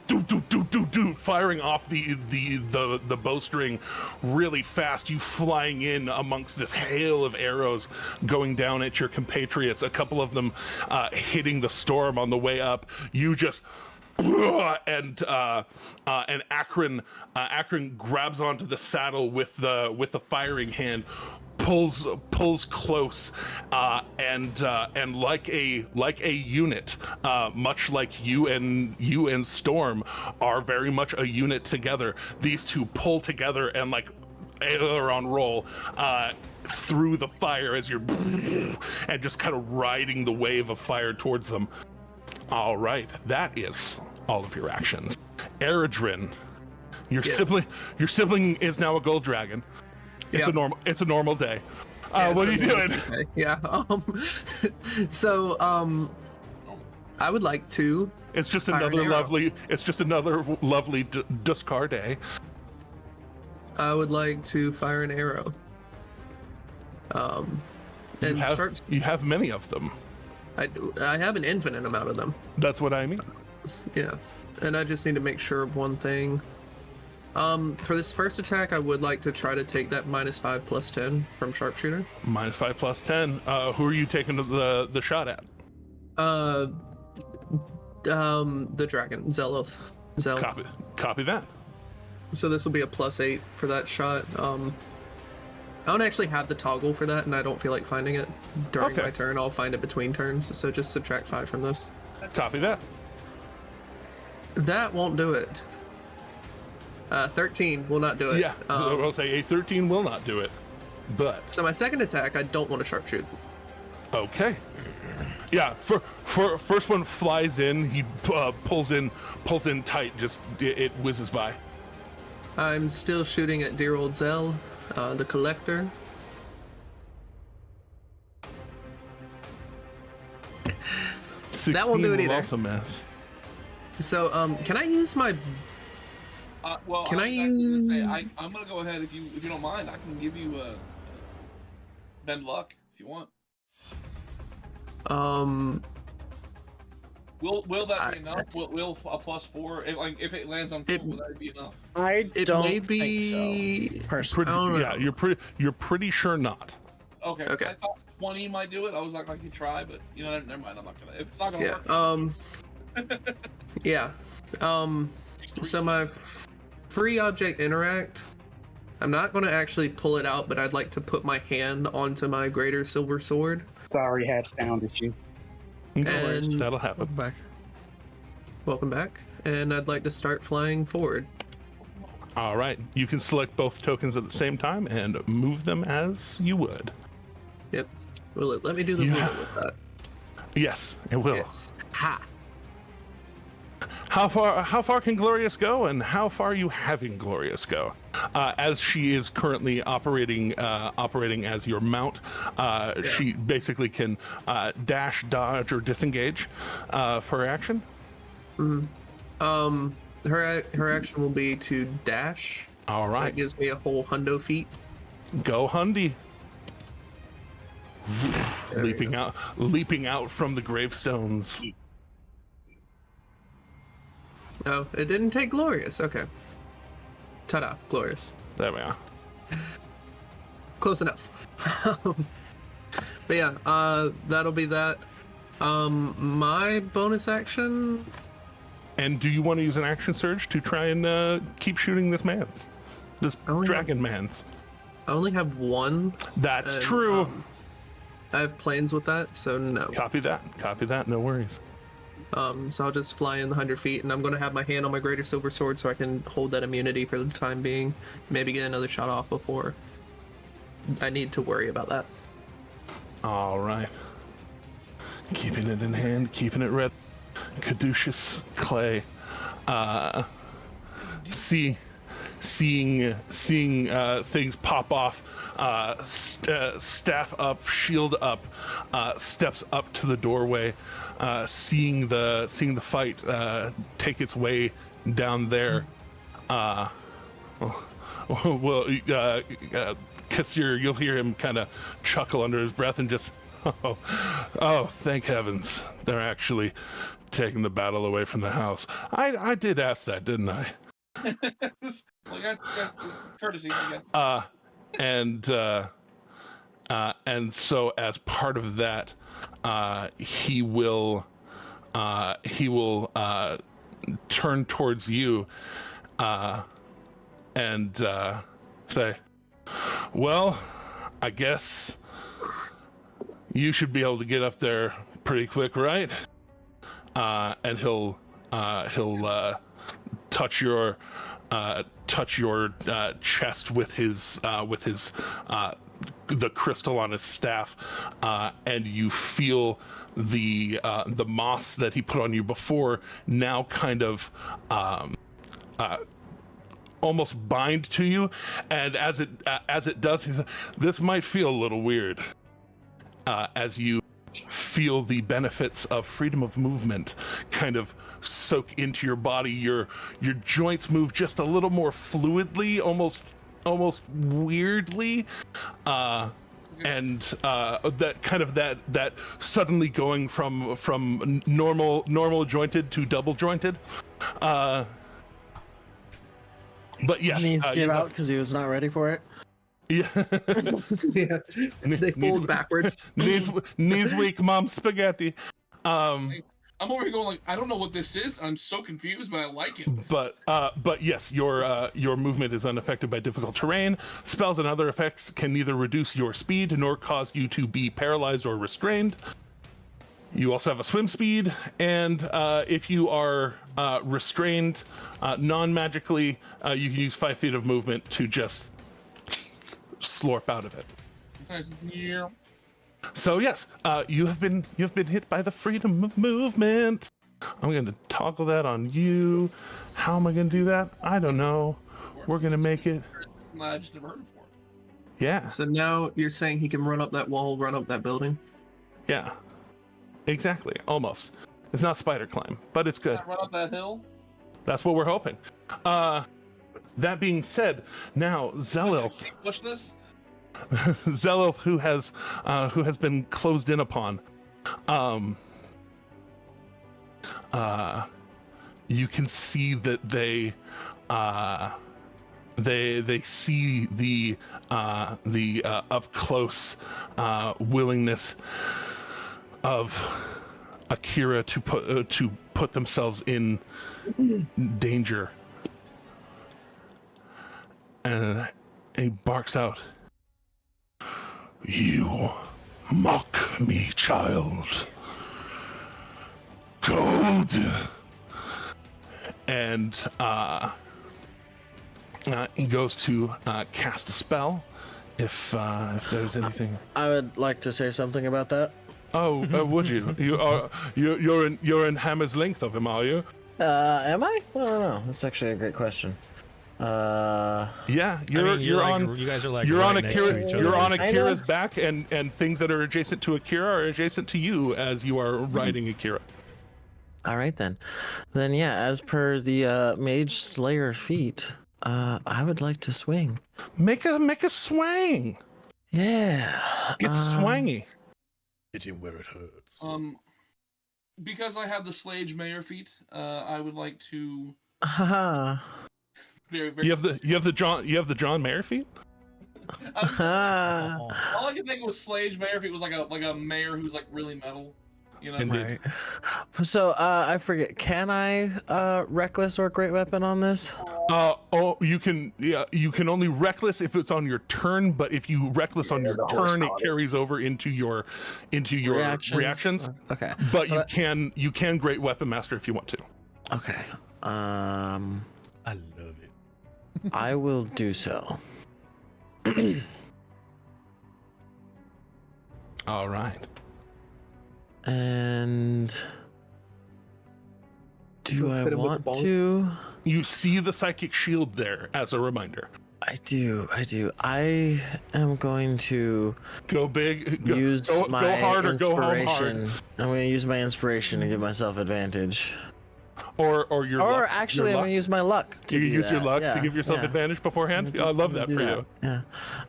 do, firing off the bowstring really fast. You flying in amongst this hail of arrows going down at your compatriots. A couple of them hitting the storm on the way up. You just. And Akron grabs onto the saddle with the firing hand, pulls close, and like a unit, much like you and Storm are very much a unit together. These two pull together and like aileron roll through the fire as you're and just kind of riding the wave of fire towards them. All right, that is all of your actions. Eredrin, your sibling is now a gold dragon. It's a normal day. What are you doing? Yeah. So I would like to. It's just another lovely discard day. I would like to fire an arrow. And you have many of them. I have an infinite amount of them. That's what I mean. Yeah, and I just need to make sure of one thing. For this first attack, I would like to try to take that -5 + 10 from sharpshooter. -5 + 10. Who are you taking the shot at? The dragon, Zell'ylth. Zell. Copy that. So this will be a +8 for that shot. I don't actually have the toggle for that, and I don't feel like finding it during my turn. I'll find it between turns, so just subtract 5 from this. Copy that. That won't do it. 13 will not do it. Yeah, I'll say a 13 will not do it. But so my second attack, I don't want to sharpshoot. Okay. Yeah, for first one flies in, he pulls in tight, just it whizzes by. I'm still shooting at dear old Zell, the collector. That won't do it either. Also miss. So, can I use my? Well, can I I'm use? I'm gonna go ahead if you don't mind. I can give you bend luck if you want. Will that be enough? Will a +4 if it lands on 4, will that be enough? It don't may think be. so. Yeah, you're pretty sure not. Okay. Okay. I thought 20 might do it. I was like, I could try, but never mind. I'm not gonna. If it's not gonna work. Yeah. So my free object interact. I'm not going to actually pull it out, but I'd like to put my hand onto my greater silver sword. Sorry, had sound issues. And That'll happen. welcome back. And I'd like to start flying forward. All right, you can select both tokens at the same time and move them as you would. Yep. Will it let me do the movement with that? Yes, it will. Yes. Ha! How far can Glorious go, and how far are you having Glorious go? As she is currently operating as your mount, she basically can dash, dodge, or disengage for action. Mm-hmm. Her action will be to dash. All right. So that gives me a whole hundo feet. Go Hundy. leaping out from the gravestones. Oh, it didn't take Glorious. Okay. Ta-da, Glorious. There we are. Close enough. But yeah, that'll be that. My bonus action. And do you want to use an action surge to try and keep shooting this dragon man's? I only have one. That's true. I have plans with that, so no. Copy that. No worries. So I'll just fly in the 100 feet, and I'm going to have my hand on my greater silver sword so I can hold that immunity for the time being. Maybe get another shot off before I need to worry about that. All right. Keeping it in hand, keeping it red. Caduceus Clay. Seeing things pop off. Staff up, shield up, steps up to the doorway, seeing the fight take its way down there. Kassir, you'll hear him kind of chuckle under his breath and just, oh, thank heavens, they're actually taking the battle away from the house. I did ask that, didn't I? Well, got courtesy. And so as part of that, he will turn towards you and say, well, I guess you should be able to get up there pretty quick, right? And he'll touch your chest with his the crystal on his staff, and you feel the moss that he put on you before now kind of almost bind to you, and as it does, this might feel a little weird as you feel the benefits of freedom of movement kind of soak into your body. Your joints move just a little more fluidly, almost weirdly, and that kind of that suddenly going from normal jointed to double jointed But yes, Knees you give have- out because he was not ready for it. Yeah. Yeah. They fold backwards. Knees weak, mom spaghetti. I'm over here going like, I don't know what this is. I'm so confused, but I like it. But yes, your movement is unaffected by difficult terrain. Spells and other effects can neither reduce your speed nor cause you to be paralyzed or restrained. You also have a swim speed, and if you are restrained non-magically, you can use 5 feet of movement to just slurp out of it. Yeah. So yes, you have been hit by the freedom of movement. I'm going to toggle that on you. How am I going to do that? I don't know. We're going to make it. I just never heard it before. Yeah. So now you're saying he can run up that wall, run up that building? Yeah. Exactly. Almost. It's not spider climb, but it's good. Can I run up that hill? That's what we're hoping. That being said, now Zell'ylth. Can I push this? Zell'ylth, who has been closed in upon. You can see that they see the up close willingness of Akira to put themselves in danger, and he barks out, "You mock me, child. Gold." And he goes to cast a spell. If there's anything, I would like to say something about that. oh, would you? You're in Hammer's length of him, are you? Am I? I don't know. That's actually a great question. Yeah, you're like, on. you guys are like You're right on next to Akira. each You're other. on I Akira's know. back, and things that are adjacent to Akira are adjacent to you as you are riding Akira. All right then. Then yeah, as per the Mage Slayer feat, I would like to swing. Make a swang. Yeah. Get swangy. Hit him where it hurts. Because I have the Slage Mayor feat, I would like to Haha. very, very. You have the John Mayer feat. Haha. All I could think was Slage Mayor feat was like a mayor who's like really metal, you know. Indeed. Right. So I forget. Can I reckless or great weapon on this? You can only reckless if it's on your turn, but if you reckless on your turn, it carries over into your reactions. Okay. But you can great weapon master if you want to. Okay. I love it. I will do so. All right. And do I Hit him with the want ball. to? You see the psychic shield there as a reminder. I do. I am going to Go big. use my go hard or go home hard. inspiration. I'm going to use my inspiration to give myself advantage. Or your Or luck. actually, Your I'm luck. going to use my luck to You do use that. your luck Yeah, to give yourself yeah. advantage beforehand. I love that Do for that, you. Yeah.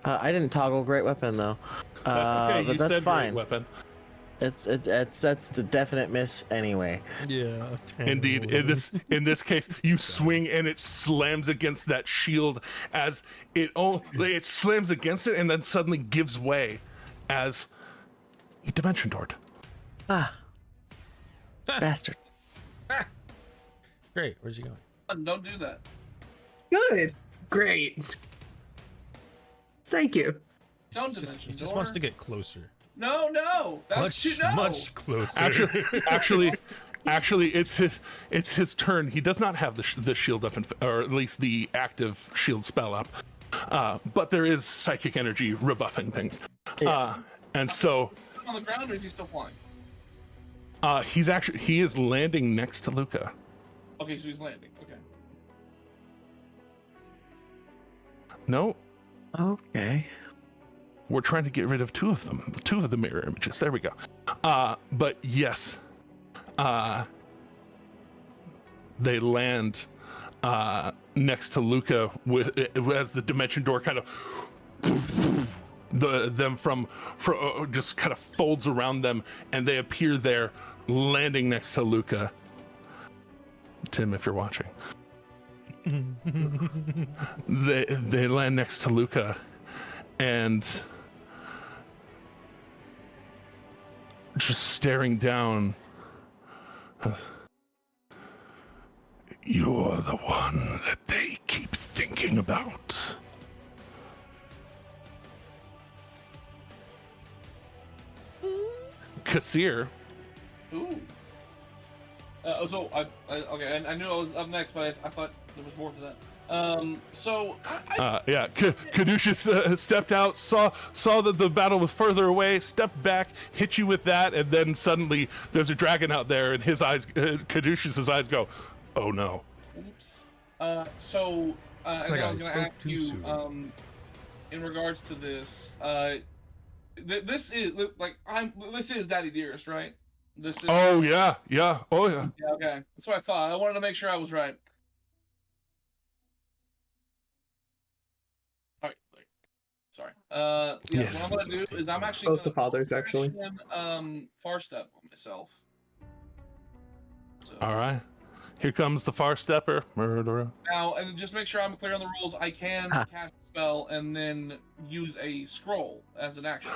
I didn't toggle great weapon though. That's okay. But You that's said fine. great weapon. That's a definite miss anyway. Yeah. Indeed, in this case, you swing and it slams against that shield as it slams against it and then suddenly gives way as a dimension door. Bastard. Great. Where's he going? Don't do that. Good. Great. Thank you. Don't He dimension just door. wants to get closer. No. That's too no. Much closer. Actually, it's his turn. He does not have the shield up, or at least the active shield spell up. But there is psychic energy rebuffing things. And so On the ground, or is he still flying? he is landing next to Luca. Okay, so he's landing. Okay. No, Okay. we're trying to get rid of two of the mirror images. There we go. But yes, they land next to Luca as the dimension door kind of just kind of folds around them, and they appear there, landing next to Luca. Tim, if you're watching. They land next to Luca, and just staring down. You're the one that they keep thinking about. Kassir. Ooh. Okay, I knew I was up next, but I thought there was more to that. Caduceus stepped out, saw that the battle was further away, stepped back, hit you with that, and then suddenly there's a dragon out there, and his eyes, Caduceus's eyes go, oh no. Oops. And then I was gonna ask you, in regards to this, this is Daddy Dearest, right? This is. Oh yeah. Oh yeah. Yeah. Okay, that's what I thought. I wanted to make sure I was right. All right. Sorry. Yes. What I'm gonna do is I'm actually Both the fathers, actually. Far step on myself. So. All right. Here comes the far stepper, murderer. Now, and just make sure I'm clear on the rules. I can cast a spell and then use a scroll as an action,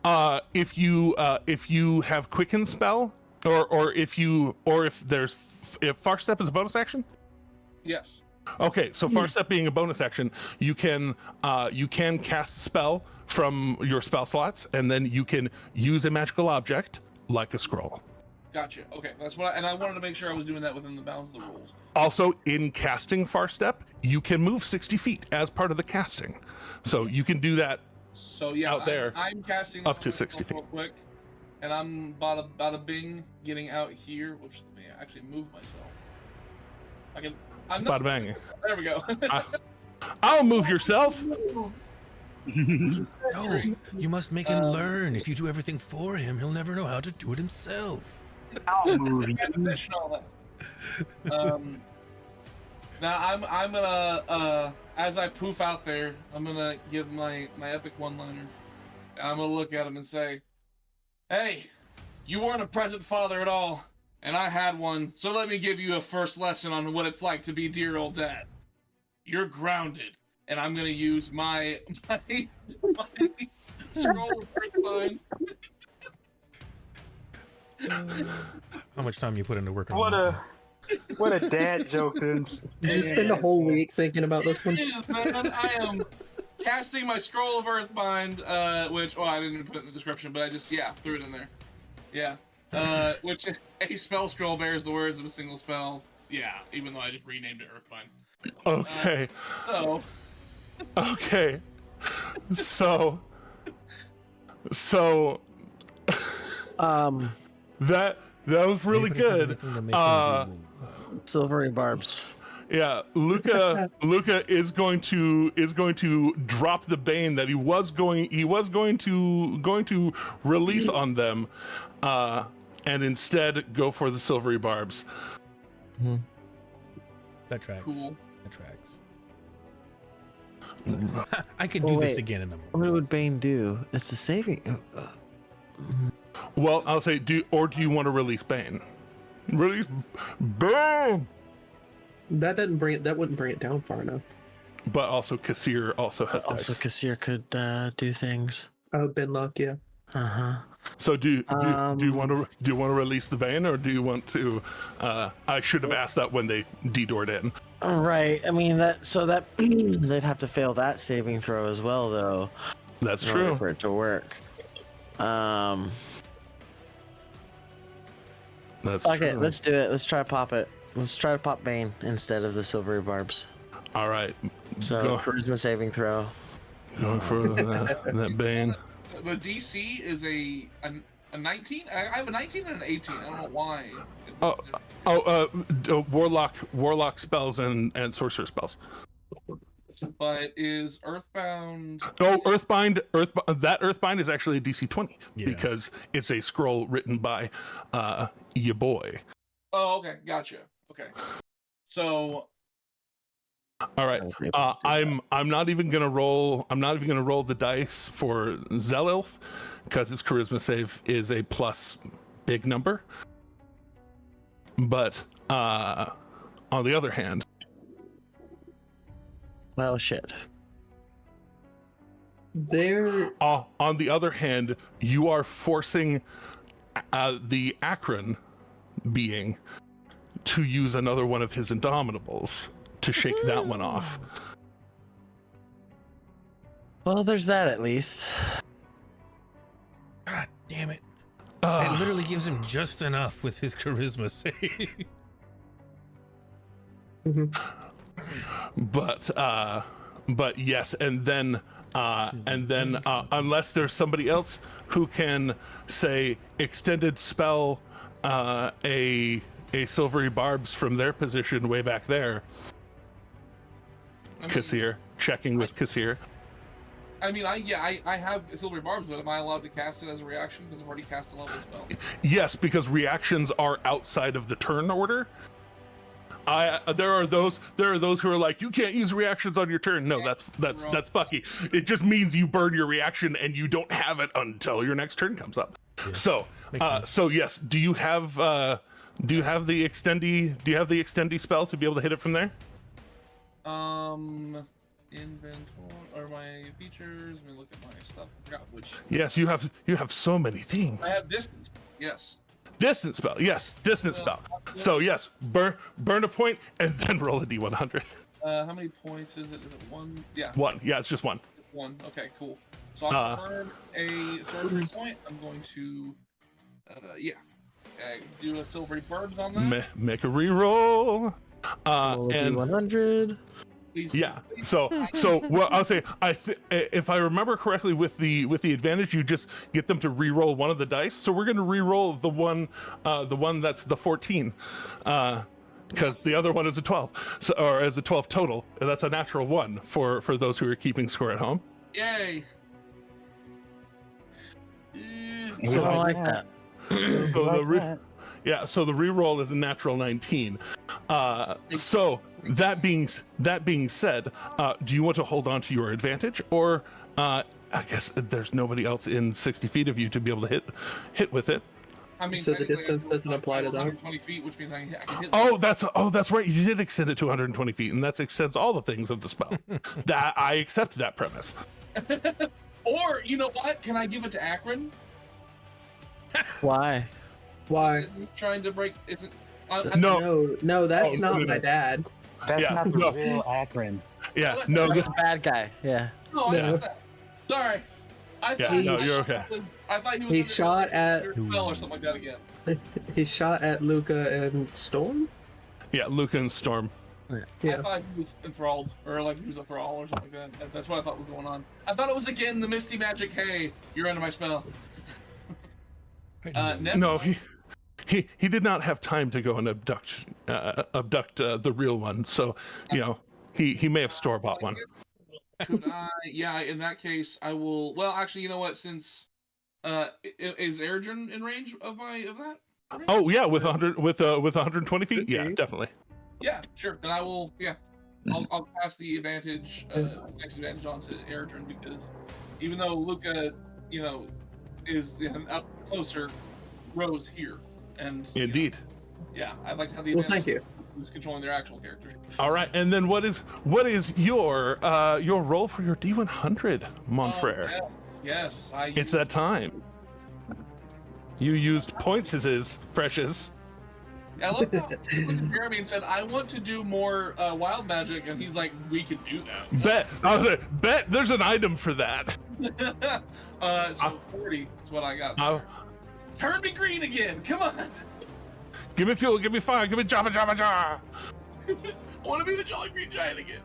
right? If you have quicken spell, or if far step is a bonus action. Yes. Okay, so far step being a bonus action, you can cast a spell from your spell slots, and then you can use a magical object like a scroll. Gotcha. Okay, that's what. I wanted to make sure I was doing that within the bounds of the rules. Also, in casting far step, you can move 60 feet as part of the casting, so you can do that. So yeah, out there, I'm casting up to 60 feet. real quick, and I'm bada bing getting out here. Which let me actually move myself. I can. Bada bang. There we go. I'll move yourself. No, you must make him learn. If you do everything for him, he'll never know how to do it himself. I'll move you. Now I'm gonna as I poof out there, I'm gonna give my epic one-liner. I'm gonna look at him and say, "Hey, you weren't a present father at all, and I had one. So let me give you a first lesson on what it's like to be dear old dad. You're grounded." And I'm gonna use my scroll of Earthbind. How much time you put into working What on what a dad joke, Vince. Did you spend a whole week thinking about this one? It is, man. I am casting my scroll of Earthbind, which I didn't put it in the description, but I just threw it in there. Yeah. Which a spell scroll bears the words of a single spell. Yeah, even though I just renamed it Earthbind. Okay. Okay. So that was really good. Silvery barbs. Yeah, Luca is going to drop the bane that he was going to release on them, and instead go for the silvery barbs. Mm-hmm. That tracks. Cool. That tracks. I can do this again in a moment. What would Bane do? It's a saving. Well, I'll say, do you want to release Bane? Release Bane. That wouldn't bring it down far enough. But also, Kassir also has Also, dice. Kassir could do things. Oh, Ben Luck, yeah. So do you want to release the Bane, or do you want to? I should have asked that when they de-doored in. All right. I mean that they'd have to fail that saving throw as well, though. That's in order true. for it to work. That's okay. true. Let's do it. Let's try to pop it. Let's try to pop Bane instead of the silvery barbs. All right. So charisma saving throw. Going for that Bane. The DC is a 19. I have a 19 and an 18. I don't know why. Warlock spells and sorcerer spells. But is Earthbound? Oh, Earthbind. That Earthbind is actually a DC 20 because it's a scroll written by your boy. Oh, okay, gotcha. Okay, so. All right. I'm not even gonna roll. I'm not even gonna roll the dice for Zell'ylth because his charisma save is a plus big number. But on the other hand, Well, shit. There. On the other hand, you are forcing the Akron being to use another one of his Indomitables to shake that one off. Well, there's that at least. God damn it. It literally gives him just enough with his charisma save. But yes, and then unless there's somebody else who can say extended spell a silvery barbs from their position way back there. Kassir, checking with Kassir. I mean, I have silvery barbs, but am I allowed to cast it as a reaction because I've already cast a level spell? Yes, because reactions are outside of the turn order. There are those who are like, you can't use reactions on your turn. No, that's fucky. It just means you burn your reaction and you don't have it until your next turn comes up. Yeah. So yes, do you have the extendy spell to be able to hit it from there? Inventory or my features. Let me look at my stuff. I forgot which. Yes, you have so many things. I have distance. Yes. Distance spell. Yes, distance spell. So yes, burn a point and then roll a d100. How many points is it? Is it one? Yeah. One. Yeah, it's just one. One. Okay, cool. So I'll burn a sorcery point. I'm going to, do a silvery barbs on that. Make a reroll. Roll a d100. Yeah. So well, I'll say if I remember correctly, with the advantage, you just get them to re-roll one of the dice. So we're going to re-roll the one that's the 14, because the other one is a 12, or as a 12 total. And that's a natural one for those who are keeping score at home. Yay! So I like that. So the reroll is a natural 19. So that being said, do you want to hold on to your advantage, or I guess there's nobody else in 60 feet of you to be able to hit with it? I mean, so the distance doesn't apply to that. 120 feet, which means I can hit. That's right. You did extend it to 120 feet, and that extends all the things of the spell. That I accept that premise. Or you know what? Can I give it to Akron? Why? Why? Trying to break? No, that's not my dad. That's not the real Akron. Yeah, the bad guy. Yeah. No, I missed that. Sorry. You're okay. I thought he was. He shot at spell or something like that again. He shot at Luca and Storm. Yeah, Luca and Storm. Yeah. I thought he was enthralled, or like he was a thrall or something like that. That's what I thought was going on. I thought it was again the Misty Magic. Hey, you're under my spell. No, he did not have time to go and abduct the real one. So he may have store-bought one. Could I? Yeah. In that case, I will. Well, actually, you know what? Since is Erdrin in range of that? Oh yeah, with 120 feet. Yeah, definitely. Yeah, sure. Then I will. Yeah, I'll pass the advantage, next advantage on to Erdrin, because even though Luca, is up closer, Rose here, and indeed. I'd like to have the advantage. Well, thank you. Who's controlling their actual character? All right, and then what is your roll for your D100, Monfrere? Yes, it's that time. You used points as is precious. I love how Jeremy said, "I want to do more wild magic," and he's like, "We can do that." Bet there's an item for that. So 40 is what I got. Turn me green again! Come on! Give me fuel, give me fire, give me jabba jabba jar. I want to be the Jolly Green Giant again.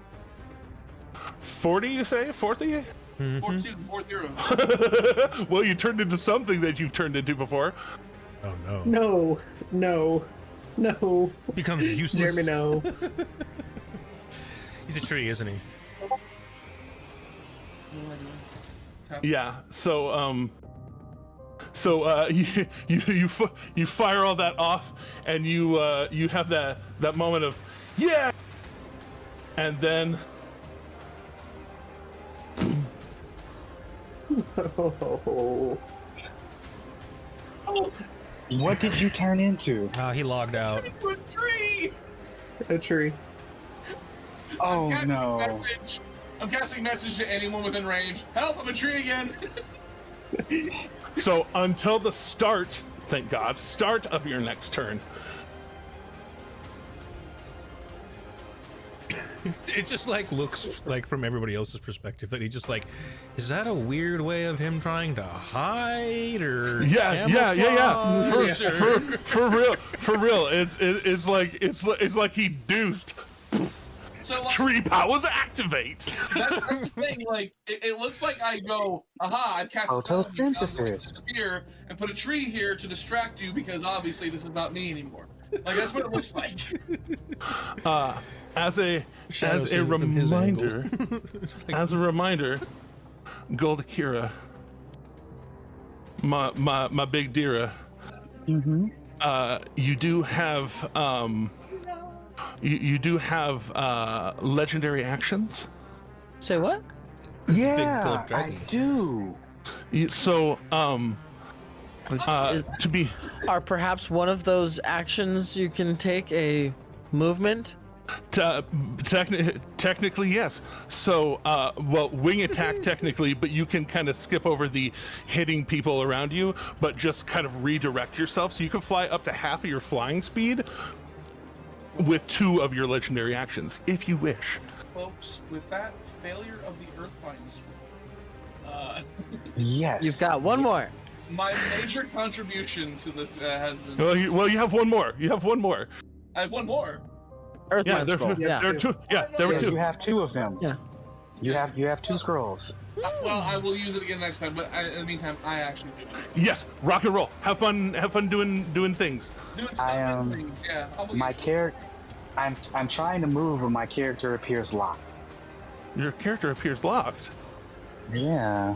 40, you say? 40? 40. Well, you turned into something that you've turned into before. Oh no. No. Becomes useless. Jeremy, no. He's a tree, isn't he? Yeah. So you fire all that off, and you have that moment of yeah, and then What did you turn into? He logged out. A tree. A tree. Oh no. I'm casting message to anyone within range. Help! I'm a tree again. So until the start, thank God, start of your next turn. It just like looks like from everybody else's perspective that he just like, is that a weird way of him trying to hide or Yeah. For real. It's like he deuced. So like, Tree powers activate. that's the thing. Like it looks like I go, aha! I've cast Photosynthesis. a sphere and put a tree here to distract you because obviously this is not me anymore. Like that's what it looks like. As a Shadows him from his reminder, angle. It's like- as a reminder, Gold Akira, my big deera, you do have you do have legendary actions. Say what? This is big Yeah, gold I dragon. do. So to be Are perhaps one of those actions you can take a movement? technically yes. So well, wing attack technically, but you can kind of skip over the hitting people around you, but just kind of redirect yourself, so you can fly up to half of your flying speed with 2 of your legendary actions if you wish. Folks, with that failure of the Earthbind swoop, Yes. You've got one more. my major contribution to this has been. Well, you have one more. You have one more. I have one more. Yeah, Earthbound scroll. there are 2. Yeah, there were Yeah, 2. you have 2 of them. Yeah. You have 2 scrolls. Well, I will use it again next time, but in the meantime, I actually do it. Yes, rock and roll. Have fun doing things. Doing stuff and things, yeah. My character. I'm trying to move, but my character appears locked. Your character appears locked. Yeah.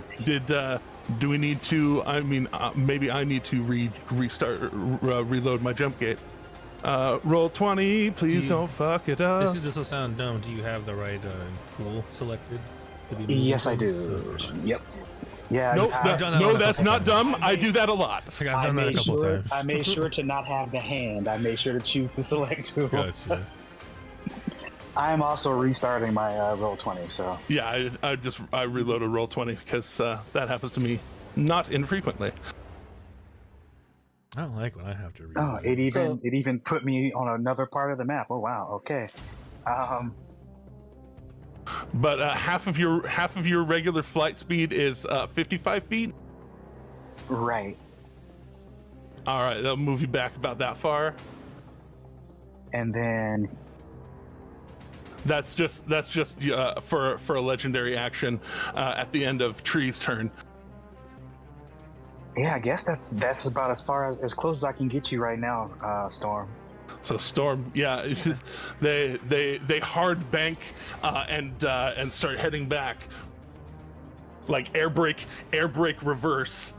Do we need to? I mean, maybe I need to reload my jump gate. Roll 20, please don't fuck it up. This will sound dumb. Do you have the right tool selected? To be moving Yes, I things? do. Okay. Yep. Yeah. Nope, I've done that no, one a that's couple not times. dumb. I do that a lot. I think I've done that a couple times. I made sure to not have the hand. I made sure to choose the select tool. Gotcha. I'm also restarting my roll 20. So Yeah, I reloaded roll 20 because that happens to me not infrequently. I don't like when I have to read. oh, it even put me on another part of the map. Oh wow. Okay. But half of your regular flight speed is 55 feet. Right. All right, that'll move you back about that far. And then That's just for a legendary action at the end of Tree's turn. yeah, I guess that's about as close as I can get you right now, Storm. So Storm, yeah, they hard bank and start heading back, like air brake reverse.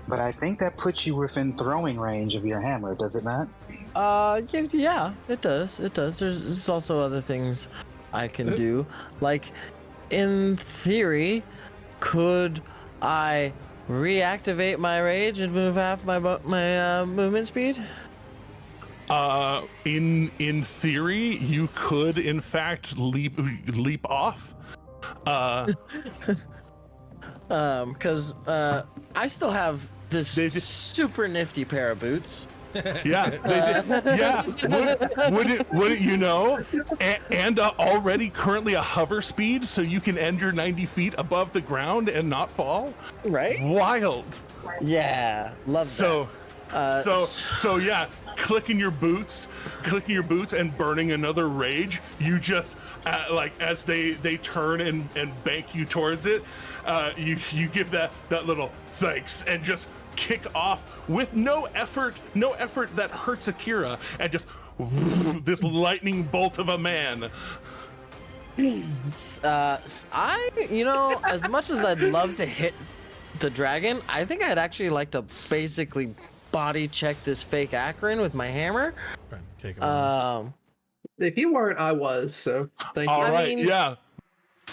But I think that puts you within throwing range of your hammer, does it not? Yeah, it does. It does. There's also other things I can do. Like, in theory, could I reactivate my rage and move half my movement speed? In theory, you could in fact leap off. Because I still have this super nifty pair of boots. Yeah, wouldn't you know? And already currently a hover speed, so you can end your 90 feet above the ground and not fall. Right? Wild. Yeah, love that. So yeah, clicking your boots and burning another rage. You just like as they turn and bank you towards it, you give that little thanks and just kick off with no effort that hurts Akira, and just this lightning bolt of a man. As much as I'd love to hit the dragon, I think I'd actually like to basically body check this fake Akron with my hammer. Try and take him on. If you weren't, I was. So thank you. All right, I mean- yeah.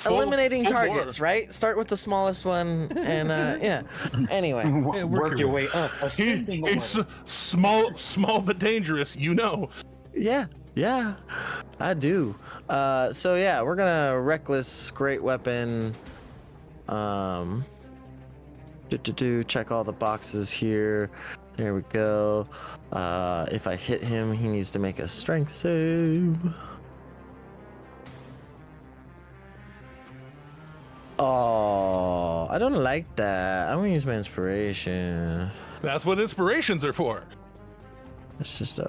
eliminating full targets, bore. right? Start with the smallest one, and yeah. Anyway, Work your way up. Ascending It's order. small but dangerous, you know. yeah, I do. So yeah, we're gonna reckless great weapon. Check all the boxes here. There we go. If I hit him, he needs to make a strength save. Oh, I don't like that. I'm gonna use my inspiration. That's what inspirations are for. It's just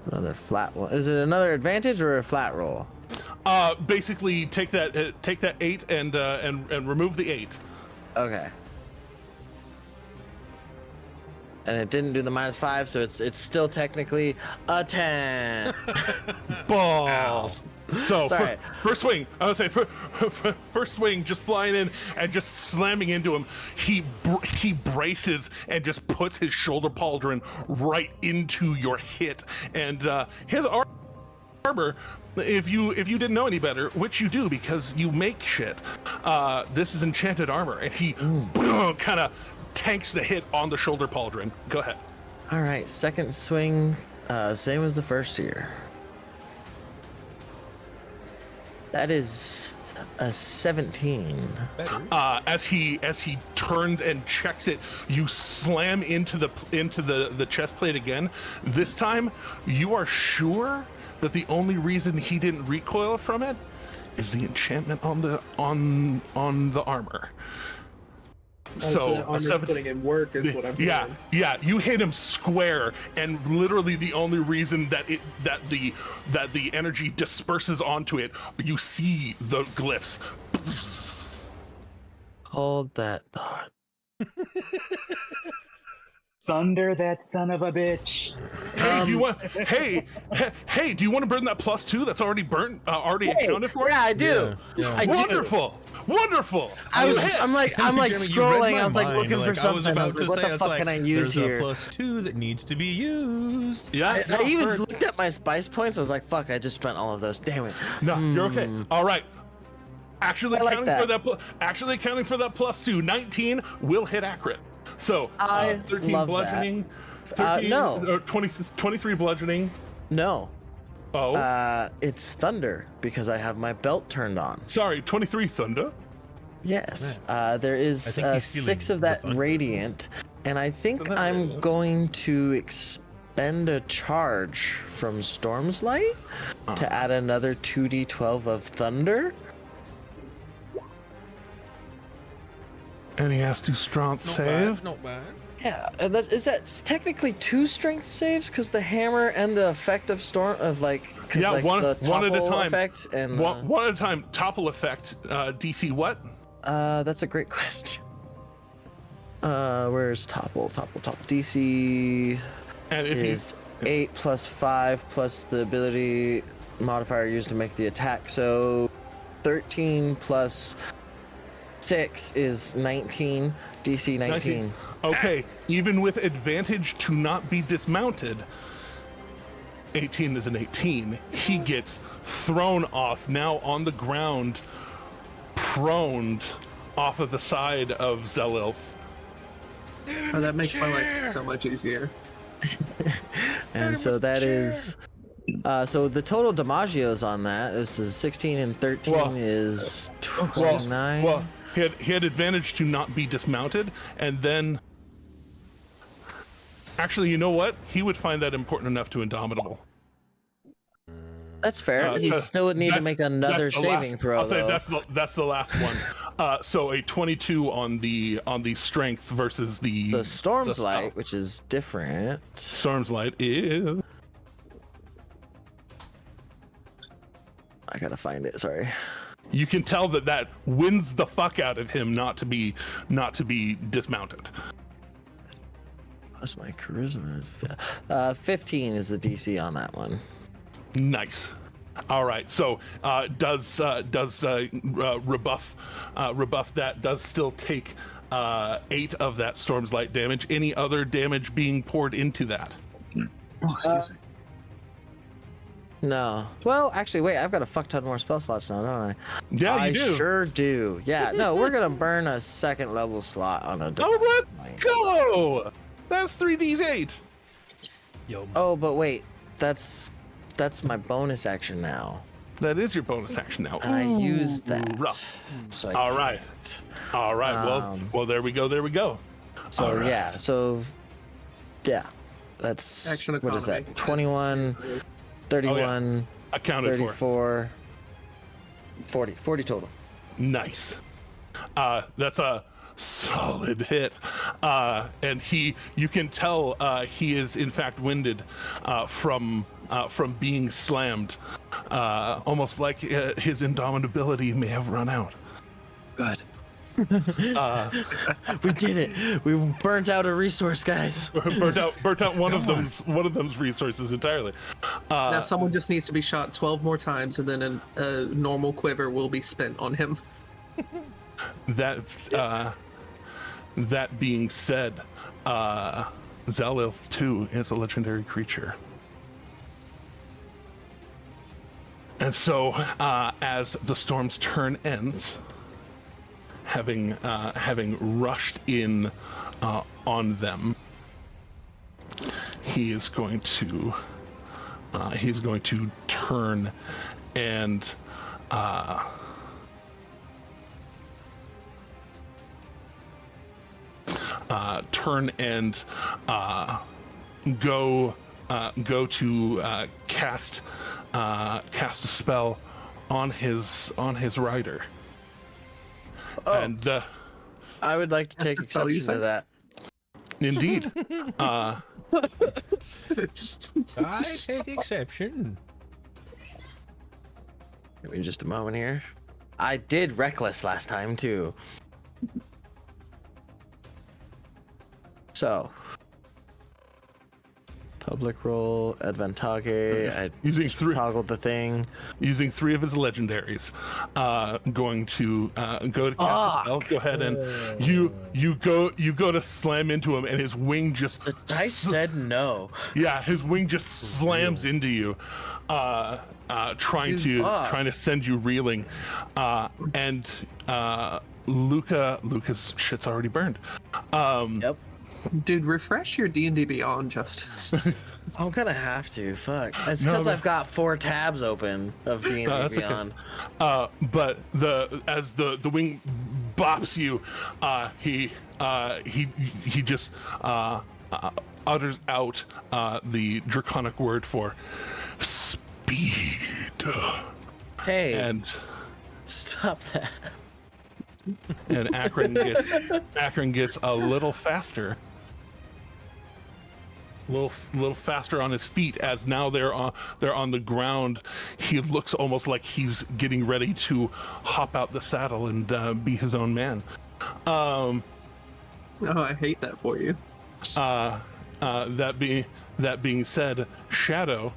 another flat one. Is it another advantage or a flat roll? Basically take that 8 and remove the 8. Okay. And it didn't do the -5, so it's still technically a 10. Balls. So Sorry. first swing, I would say first swing, just flying in and just slamming into him. He braces and just puts his shoulder pauldron right into your hit, and his armor. If you didn't know any better, which you do because you make shit, this is enchanted armor, and he kind of tanks the hit on the shoulder pauldron. Go ahead. All right, second swing, same as the first here. That is a 17. As he turns and checks it, you slam into the chest plate again. This time, you are sure that the only reason he didn't recoil from it is the enchantment on the armor. So putting in work is what I'm hearing. Yeah, you hit him square, and literally the only reason that the energy disperses onto it, you see the glyphs. Hold that thought. Sunder, that son of a bitch. Hey, do you want to burn that +2 that's already burnt, accounted for? Yeah, I do. Yeah. I do. Wonderful. I'm like Jeremy, you read scrolling. my I was like mind. looking for I was something. about to What say, the it's fuck like, can I use there's here? a +2 that needs to be used. Yeah. I even looked at my spice points. I was like, "Fuck! I just spent all of those. Damn it." No, you're okay. All right. Actually, I like counting for that +2, 19 will hit accurate. So I 13 love bludgeoning, that. 13, No. 23 bludgeoning. No. Oh, It's thunder because I have my belt turned on. sorry, 23 thunder. Yes. There is I think he's stealing 6 of that the thunder. radiant, and I think Isn't that I'm radiant? going to expend a charge from Storm's Light to add another 2d12 of thunder. And he has to strength save. Not bad. Yeah, and is that technically 2 strength saves because the hammer and the effect of storm of Yeah, one the at a topple time. effect and One at a time. Topple effect. DC what? that's a great question. Where's topple? DC And if is 8 plus 5 plus the ability modifier used to make the attack, so 13 plus 6 is 19. DC 19. Okay, even with advantage to not be dismounted, 18 is an 18. He gets thrown off, now on the ground, proned off of the side of Zell'ylth. Oh, that makes my life so much easier. And so that is so the total damagios on that. This is 16 and 13 Well, is 29. Well, he had advantage to not be dismounted, and then... Actually, you know what? He would find that important enough to Indomitable. That's fair. He still would need to make another that's the saving last- throw, I'll say though. that's the last one. So a 22 on the strength versus the So Storm's spell. Light, which is different. Storm's Light is... I gotta find it. Sorry. You can tell that wins the fuck out of him not to be dismounted. What's my charisma? 15 is the DC on that one. Nice. All right. So does rebuff that, does still take 8 of that Storm's Light damage. Any other damage being poured into that? Oh, excuse me. No. Well, actually, wait. I've got a fuck ton more spell slots now, don't I? Yeah, I you do. sure do. Yeah. No, we're gonna burn a second level slot on a Divine Oh, Smite. let's go! That's 3d8. Yo. Oh, but wait. That's my bonus action now. That is your bonus action now. And I used that. rough. So I All right. can't. All right. Well, there we go. There we go. So All right. yeah. So yeah. That's Action what is economy. that? 21, 31, Accounted for. 34, 40 total. Nice. That's a solid hit. And you can tell he is in fact winded from being slammed. Almost like his indomitability may have run out. Good. We did it. We burnt out a resource, guys. burnt out one of them's resources entirely. Now someone just needs to be shot 12 more times, and then a normal quiver will be spent on him. That being said, Zell'ylth 2 is a legendary creature. And so, as the storm's turn ends, having rushed in on them, he's going to turn and go to cast a spell on his rider. Oh. And I would like to take That's the spell you exception to said? that. indeed, I take exception. Give me just a moment here. I did reckless last time too. So, public roll, advantage. I using three toggled the thing. using 3 of his legendaries, going to go to cast a spell. Go ahead and you go to slam into him, and his wing just I said no. yeah, his wing just slams into you, trying to send you reeling, and Luca's shit's already burned. Yep. Dude, refresh your D&D Beyond, Justice. I'm gonna have to. Fuck. It's No, because no. I've got 4 tabs open of D&D that's okay. Beyond. But as the wing bops you, he just utters out the draconic word for speed, Hey, and stop that. Akron gets a little faster. Little faster on his feet, as now they're on the ground. He looks almost like he's getting ready to hop out the saddle and be his own man. Oh, I hate that for you. That being said, Shadow,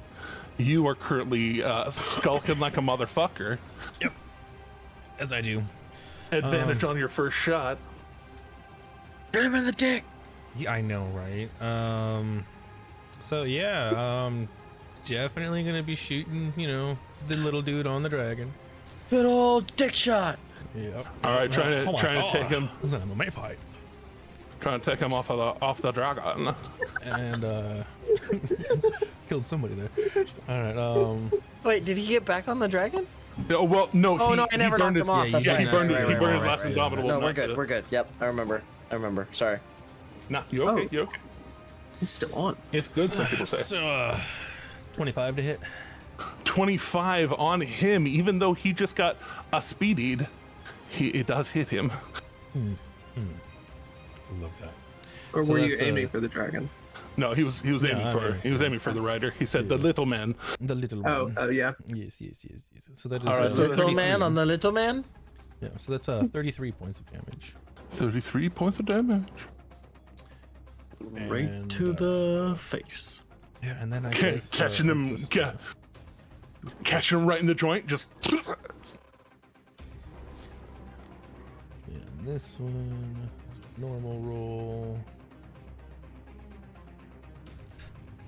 you are currently skulking like a motherfucker. Yep. As I do. Advantage on your first shot. Hit him in the dick. Yeah, I know, right? So yeah, definitely gonna be shooting, the little dude on the dragon. Good old dick shot. Yep. All right, trying to take him. This is a MMA fight. Trying to take him off the dragon. And killed somebody there. All right. Wait, did he get back on the dragon? No, well, no. Oh no, I never knocked burned him off. yeah, That's yeah, right. he burned Right, his right, last right. indomitable. No, we're good. We're good. Yep, I remember. Sorry. Nah, you okay? Oh. You okay? He's still on. It's good, some people say. So 25 to hit. 25 on him, even though he just got a speedied, it does hit him. Love that. Or So were you that's, aiming for the dragon? No, he was aiming for the rider. He said the little man. The little Oh, one. oh yeah. Yes. So that is All right, so Little 33. man on the little man. Yeah, so that's 33 points of damage. 33 points of damage. Right And, to the face. Yeah, and then I guess Catching him, catching him right in the joint. Just yeah, and this one is a normal roll.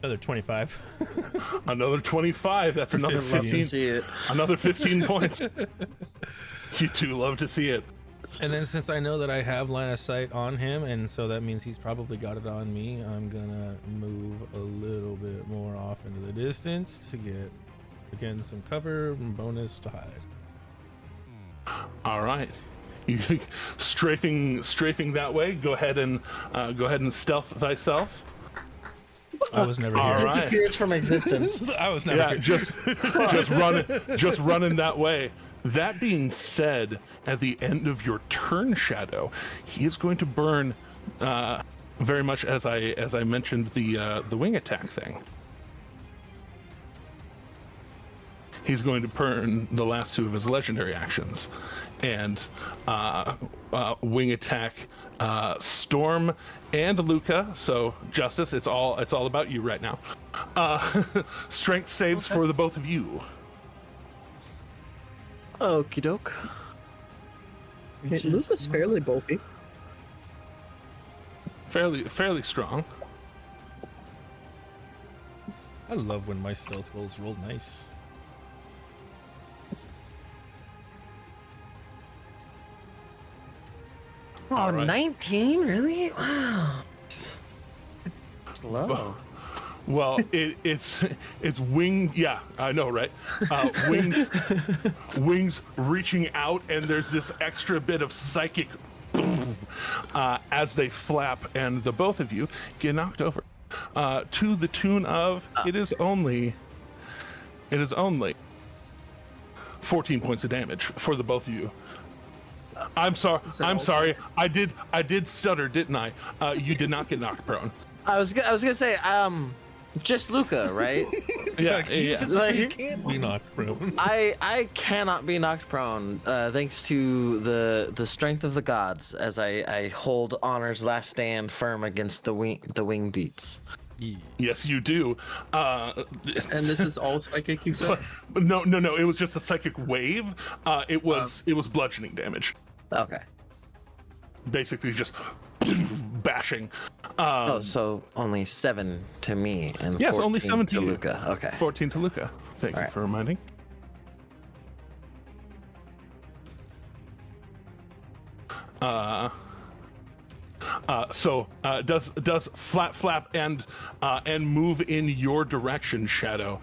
Another 25. Another 25. That's another 15. 15. See it. Another 15 points. You two love to see it. And then since I know that I have line of sight on him, and so that means he's probably got it on me, I'm gonna move a little bit more off into the distance to get, again, some cover and bonus to hide. All right. You strafing that way. Go ahead and stealth thyself. I was never All here. right. Disappears from existence. I was never Yeah, here. just running that way. That being said, at the end of your turn, Shadow, he is going to burn, very much as I mentioned the wing attack thing. He's going to burn the last two of his legendary actions, and wing attack Storm and Luca. So Justice, it's all about you right now. Strength saves for the both of you. Okie doke. Luca's fairly bulky. Fairly strong. I love when my stealth rolls roll nice. Oh, right. 19? Really? Wow. It's low. Well, it's wing. Yeah, I know, right? Wings reaching out, and there's this extra bit of psychic as they flap, and the both of you get knocked over to the tune of it is only 14 points of damage for the both of you. I'm sorry. I did stutter, didn't I? You did not get knocked prone. I was gonna say, just Luca, right? Yeah. He can't be knocked prone. I cannot be knocked prone, thanks to the strength of the gods, as I hold Honor's last stand firm against the wing beats. Yes, you do. And this is all psychic, you said? No. It was just a psychic wave. It was bludgeoning damage. Okay. Basically, just bashing. So only 7 to me and Yes, 14 only 7 to to you. Luca. Okay. 14 to Luca. Thank you All right. for reminding. Does flap and move in your direction, Shadow,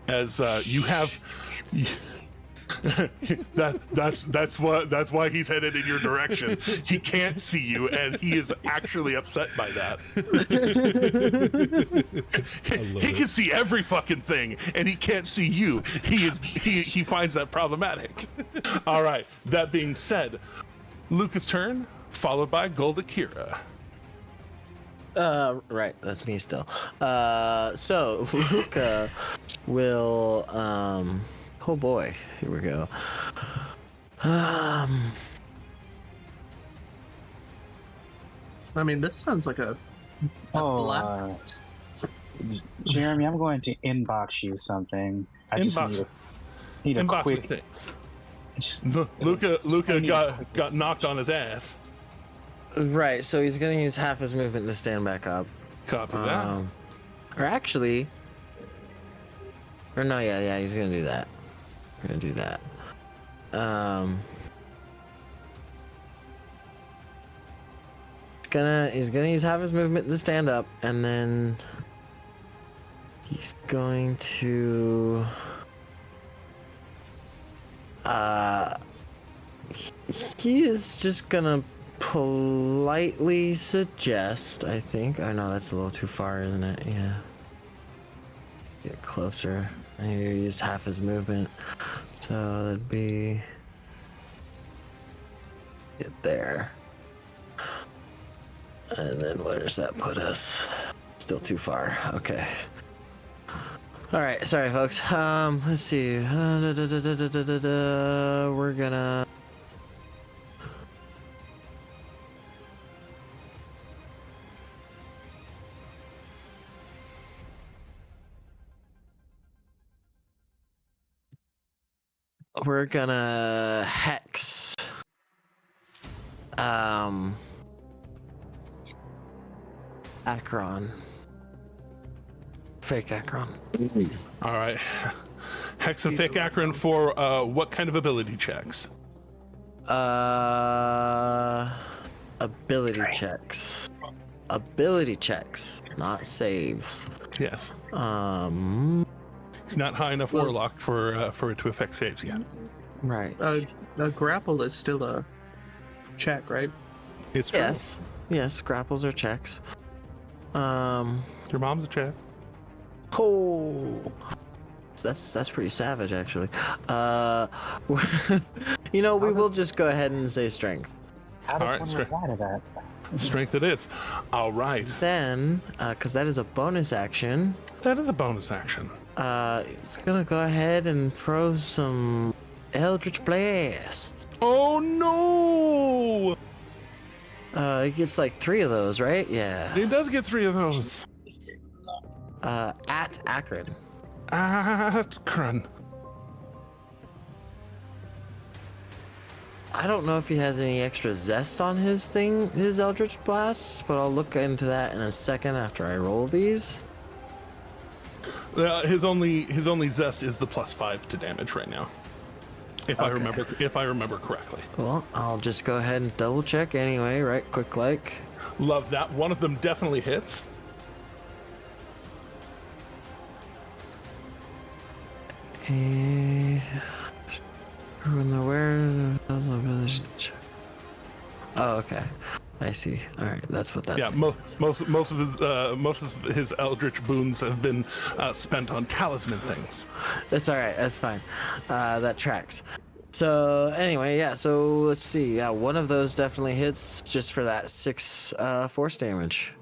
as you have. That's why he's headed in your direction. He can't see you, and he is actually upset by that. He can see every fucking thing, and he can't see you. He finds that problematic. All right. That being said, Luca's turn, followed by Gold Akira. Right, that's me still. So Luca will oh boy, here we go. I mean, this sounds like a blast. Jeremy, I'm going to inbox you something. I just need a Inbox quick. with things. Just, Luca got knocked on his ass. Right, so he's gonna use half his movement to stand back up. Copy that. Or actually, or no, yeah, he's gonna do that. We're gonna do that. He's gonna use half his movement to stand up, and then he's going to he is just gonna politely suggest, I think. Oh no, that's a little too far, isn't it? Yeah. Get closer. And he used half his movement. So that'd be get there. And then where does that put us? Still too far. Okay. Alright, sorry folks. Let's see. We're gonna hex Akron. fake Akron. All right. Hex and fake Akron for what kind of ability checks? Ability checks. Ability checks, not saves. Yes. It's not high enough warlock for it to affect saves yet. Right. A grapple is still a check, right? It's true. Yes, grapples are checks. Your mom's a check. Oh, that's pretty savage, actually. We will just go ahead and say strength. How does one reply to that? Strength it is. All right. Then, because that is a bonus action. That is a bonus action. It's gonna go ahead and throw some Eldritch Blasts. Oh no! It gets like 3 of those, right? Yeah. It does get 3 of those. At Akron. Akron. I don't know if he has any extra zest on his Eldritch Blasts, but I'll look into that in a second after I roll these. His only zest is the +5 to damage right now. If I remember correctly. Well, I'll just go ahead and double check anyway, right? Quick like. Love that. One of them definitely hits. Oh, okay. I see. All right, that's what that. Yeah, most of his Eldritch boons have been spent on talisman things. That's all right. That's fine. That tracks. So anyway, yeah. So let's see. Yeah, one of those definitely hits just for that 6 force damage.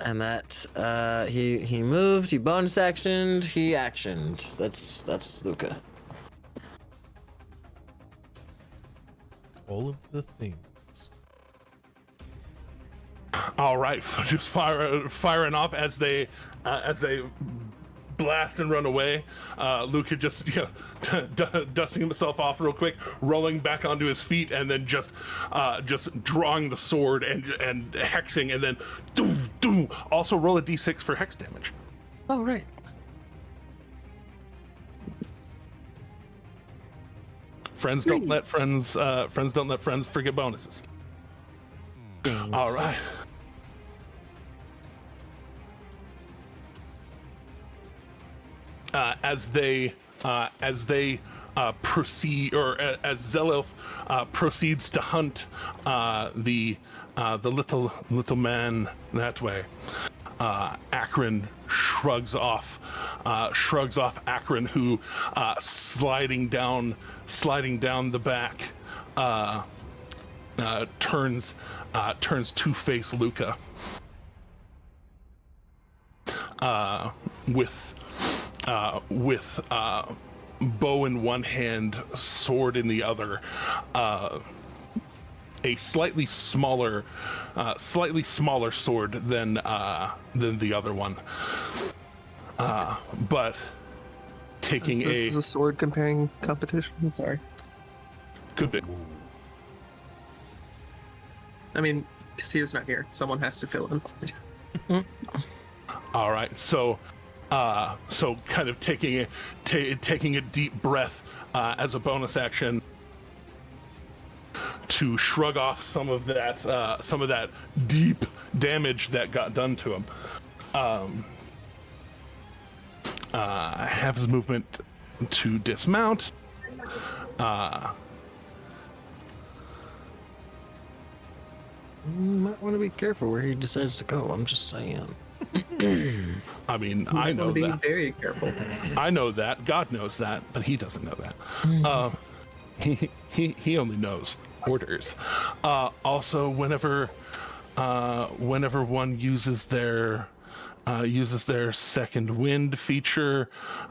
And that he moved, he bonus actioned, he actioned. That's Luca. All of the things. All right, just firing off as they blast and run away. Luca just dusting himself off real quick, rolling back onto his feet, and then just drawing the sword and hexing, and then doom. Also roll a d6 for hex damage. Oh right. Friends don't let friends forget bonuses. Thanks. All right. As they proceed, or as Zell'ylth proceeds to hunt the little man that way, Akron shrugs off Akron, who sliding down the back turns to face Luca with bow in one hand, sword in the other, a slightly smaller sword than the other one, but taking this is a sword comparing competition. Sorry. Could be. I mean, Cassio's not here. Someone has to fill in. All right, so kind of taking a deep breath as a bonus action to shrug off some of that deep damage that got done to him. Have his movement to dismount. Might want to be careful where he decides to go. I'm just saying. I mean, I know be that. Very careful. I know that. God knows that, but he doesn't know that. He only knows orders. Also, whenever one uses their second wind feature,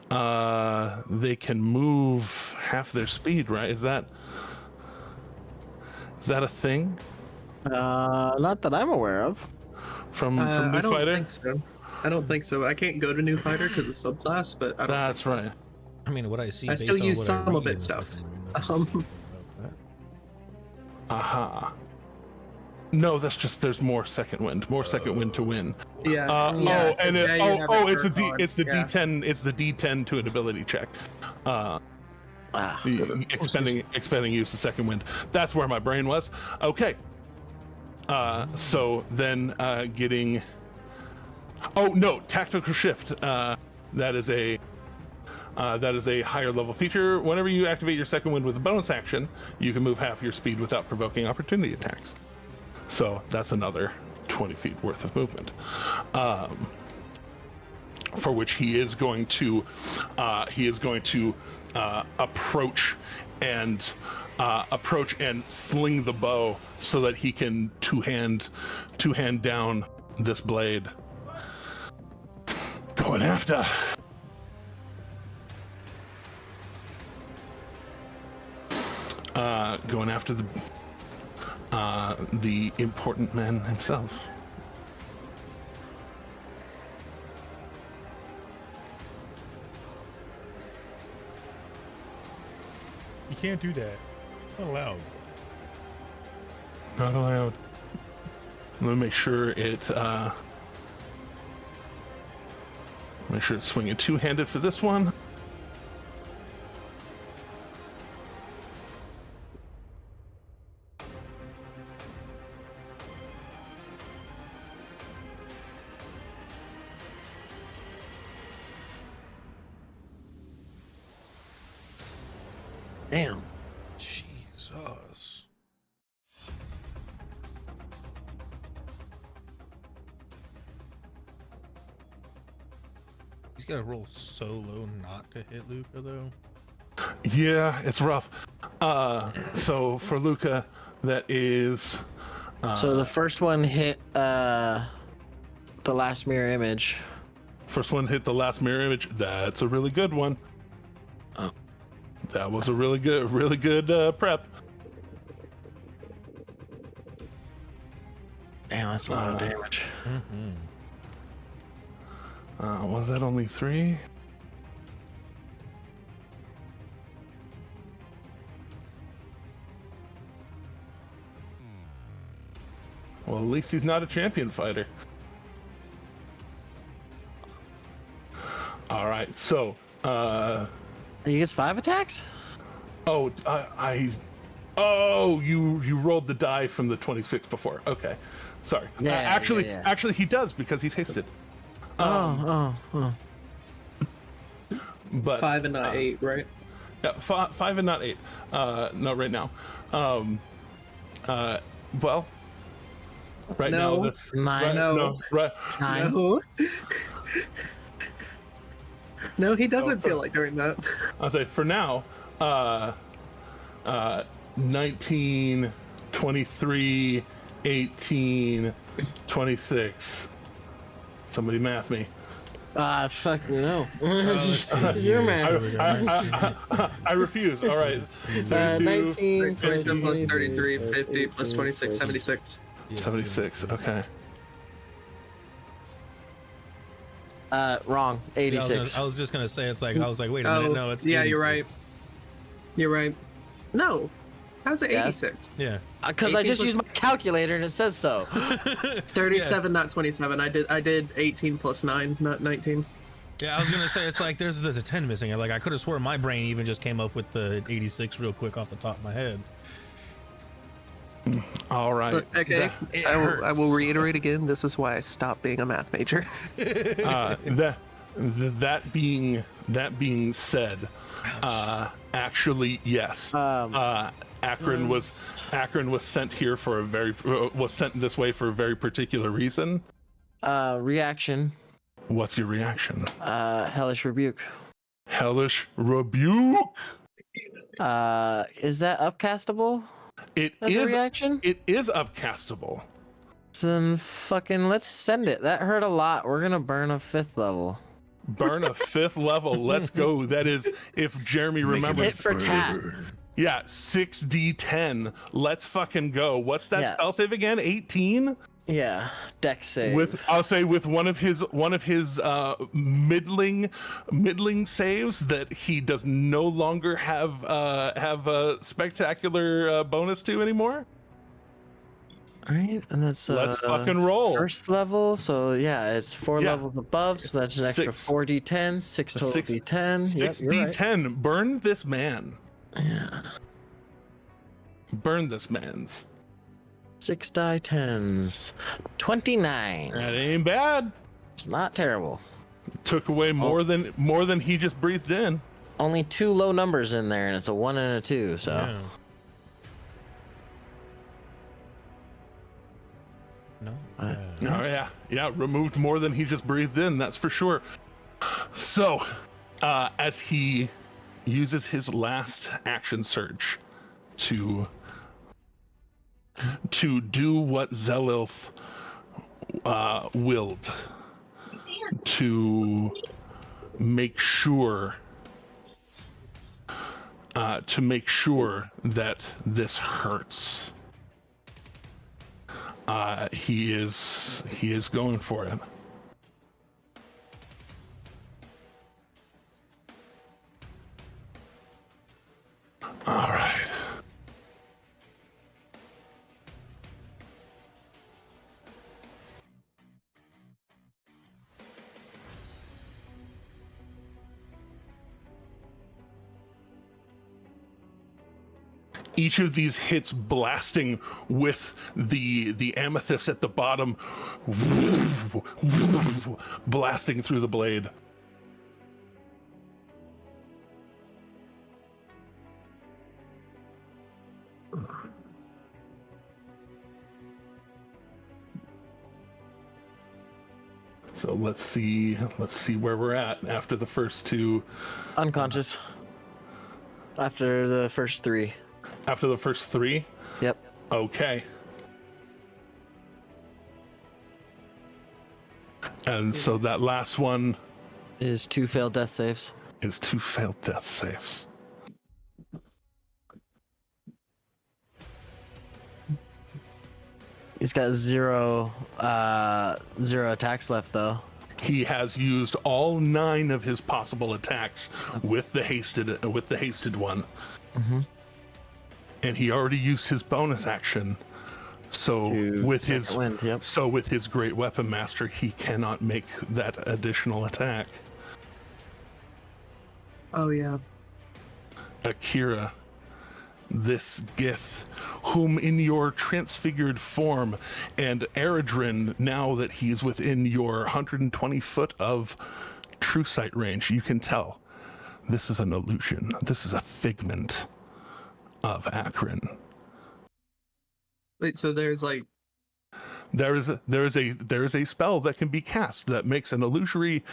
they can move half their speed. Right? Is that a thing? Not that I'm aware of. From New I don't Fighter? think so. I don't think so. I can't go to New Fighter because of subclass, but I don't. That's think so. right. I mean, what I see. I based still on use what some I of read its in the stuff. second room, I don't see anything about that. Aha. No, that's just there's more second wind to win. Yeah. It's the D10. It's the D10 to an ability check. Expending use of second wind. That's where my brain was. Okay. So then getting. Oh no, tactical shift. That is a higher level feature. Whenever you activate your second wind with a bonus action, you can move half your speed without provoking opportunity attacks. So that's another 20 feet worth of movement, for which he is going to approach and sling the bow so that he can two hand down this blade. Going after. Going after the important man himself. You can't do that. Not allowed. Not allowed. Let me make sure it's swinging two-handed for this one. Damn. Jesus. He's got to roll so low not to hit Luca, though. Yeah, it's rough. So for Luca, that is. So the first one hit the last mirror image. First one hit the last mirror image. That's a really good one. Oh. That was a really good prep. Damn, that's a lot of damage. Was that only 3? Well, at least he's not a champion fighter. All right, so He gets 5 attacks? you rolled the die from the 26 before. Okay, sorry. Actually, he does because he's hasted. Oh. But 5 and not 8, right? Yeah, 5 and not 8. Not right now. Well, right No. now. That's, 9. No. Right. 9. No. No, he doesn't feel like doing that. I'll say for now, 19, 23, 18, 26. Somebody math me. Fuck no. Your man. I refuse. All right. 19, 27 plus 33, 50 plus 26, 76. 76. Okay. Wrong. 86. I was just gonna say it's like I was like, wait a minute, no, it's 86. Yeah, you're right. You're right. No. How's it Yes. 86? Yeah. Because I just used my calculator and it says so. 37, not 27. I did 18 plus 9, not 19. Yeah, I was gonna say it's like there's a 10 missing. Like I could have sworn my brain even just came up with the 86 real quick off the top of my head. All right. Okay. I will reiterate again. This is why I stopped being a math major. That being said, actually yes. Akron was sent here for was sent this way for a very particular reason. Reaction. What's your reaction? Hellish Rebuke. Hellish Rebuke. Is that upcastable? It As a reaction? It is upcastable. Then fucking let's send it. That hurt a lot. We're gonna burn a 5th level. Burn a 5th level. Let's go. That is, if Jeremy remembers. Hit for tap. Yeah, 6d10. Let's fucking go. What's that spell save again? 18? Yeah, dex save. I'll say with one of his middling saves that he does no longer have a spectacular bonus to anymore. All right, and that's Let's fucking roll. First level, so yeah, it's 4 Yeah. levels above, so that's an extra 6. 4d10, 6 total Six- d10. 6d10. Burn this man. Yeah. Burn this man's. 6 die 10s. 29. That ain't bad. It's not terrible. Took away more than he just breathed in. Only 2 low numbers in there, and it's a 1 and a 2, so. Yeah. No. Oh yeah. Removed more than he just breathed in. That's for sure. So, as he uses his last action surge to do what Zell'ylth willed, to make sure that this hurts. He is going for it. All right. Each of these hits blasting with the amethyst at the bottom, blasting through the blade. So let's see where we're at after the first 2. Unconscious. After the first 3. After the first 3? Yep. Okay. And so that last one Is 2 failed death saves. is 2 failed death saves. He's got 0 attacks left, though. He has used all 9 of his possible attacks with the hasted one. Mm-hmm. And he already used his bonus action. So with his great weapon master, he cannot make that additional attack. Oh yeah. Akira, this Gith, whom in your transfigured form, and Eredrin, now that he's within your 120 foot of true sight range, you can tell this is an illusion. This is a figment of Akron. Wait, so there's like There is a spell that can be cast that makes an illusory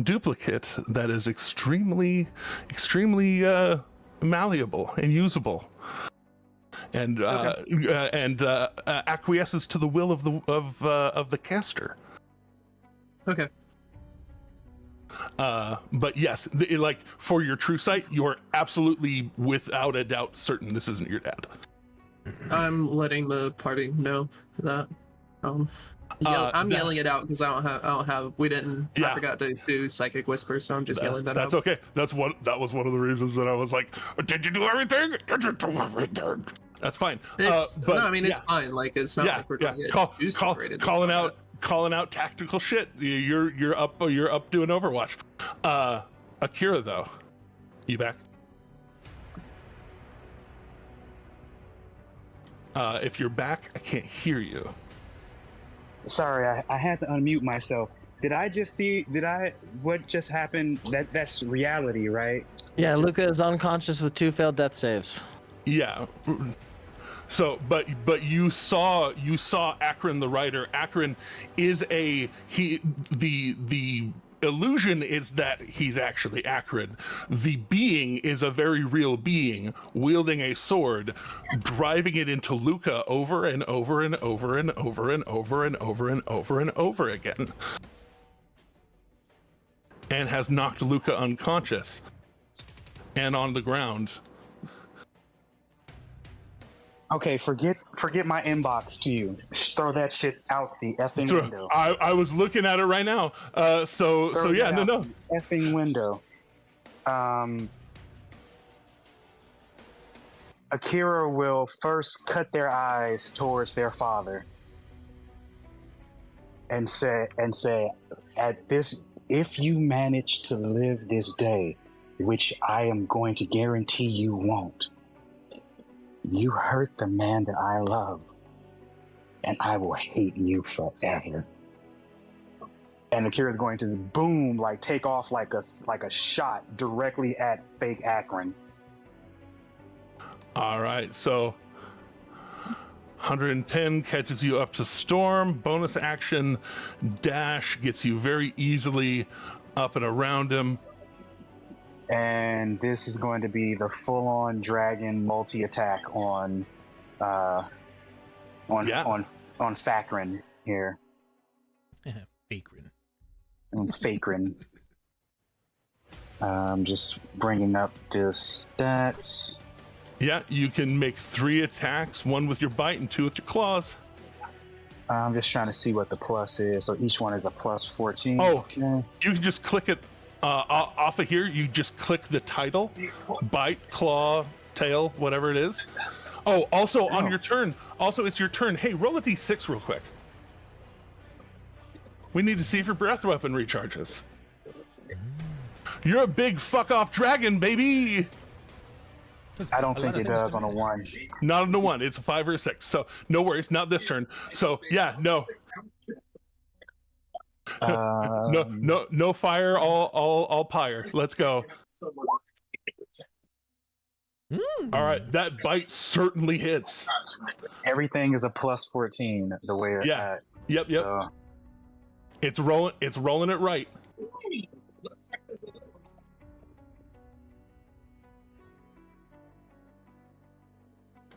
duplicate that is extremely malleable and usable, and acquiesces to the will of the caster. Okay. But yes, like for your true sight, you're absolutely without a doubt certain this isn't your dad. I'm letting the party know that. I'm yelling it out because I don't have. We didn't. Yeah. I forgot to do psychic whisper, so I'm just yelling that out. That's okay. That was one of the reasons that I was like, "Did you do everything? Did you do everything?" That's fine. It's fine. Like it's not like we're going to get too separated. Calling out tactical shit. You're up doing Overwatch. Akira though, you back? If you're back, I can't hear you. Sorry, I had to unmute myself. What just happened? That's reality, right? Yeah, Luca is unconscious with 2 failed death saves. Yeah. So, but you saw Akron the writer. Akron is the illusion is that he's actually Akron. The being is a very real being wielding a sword, driving it into Luca over and over and over and over and over and over and over and over again, and has knocked Luca unconscious and on the ground. Okay, forget my inbox to you. Throw that shit out the effing window. I was looking at it right now. So yeah, no. Effing window. Akira will first cut their eyes towards their father, and say, at this, if you manage to live this day, which I am going to guarantee you won't, you hurt the man that I love, and I will hate you forever. And Akira is going to boom, like take off like a shot directly at fake Akron. All right, so 110 catches you up to Storm. Bonus action dash gets you very easily up and around him. And this is going to be the full-on dragon multi-attack on Fakrin here. Fakrin. On Fakrin. I'm just bringing up the stats. Yeah, you can make 3 attacks, 1 with your bite and 2 with your claws. I'm just trying to see what the plus is. So each one is a plus 14. Oh, okay. You can just click it off of here. You just click the title, bite, claw, tail, whatever it is. Oh, also on your turn. Also, it's your turn. Hey, roll a d6 real quick. We need to see if your breath weapon recharges. You're a big fuck off dragon, baby. I don't think it does on a 1. Not on the 1. It's a 5 or a 6. So no worries. Not this turn. So yeah, no. No fire. All pyre. Let's go. All right, that bite certainly hits. Everything is a plus 14. The way. Yeah. Yep. So. It's rolling. It's rolling it right.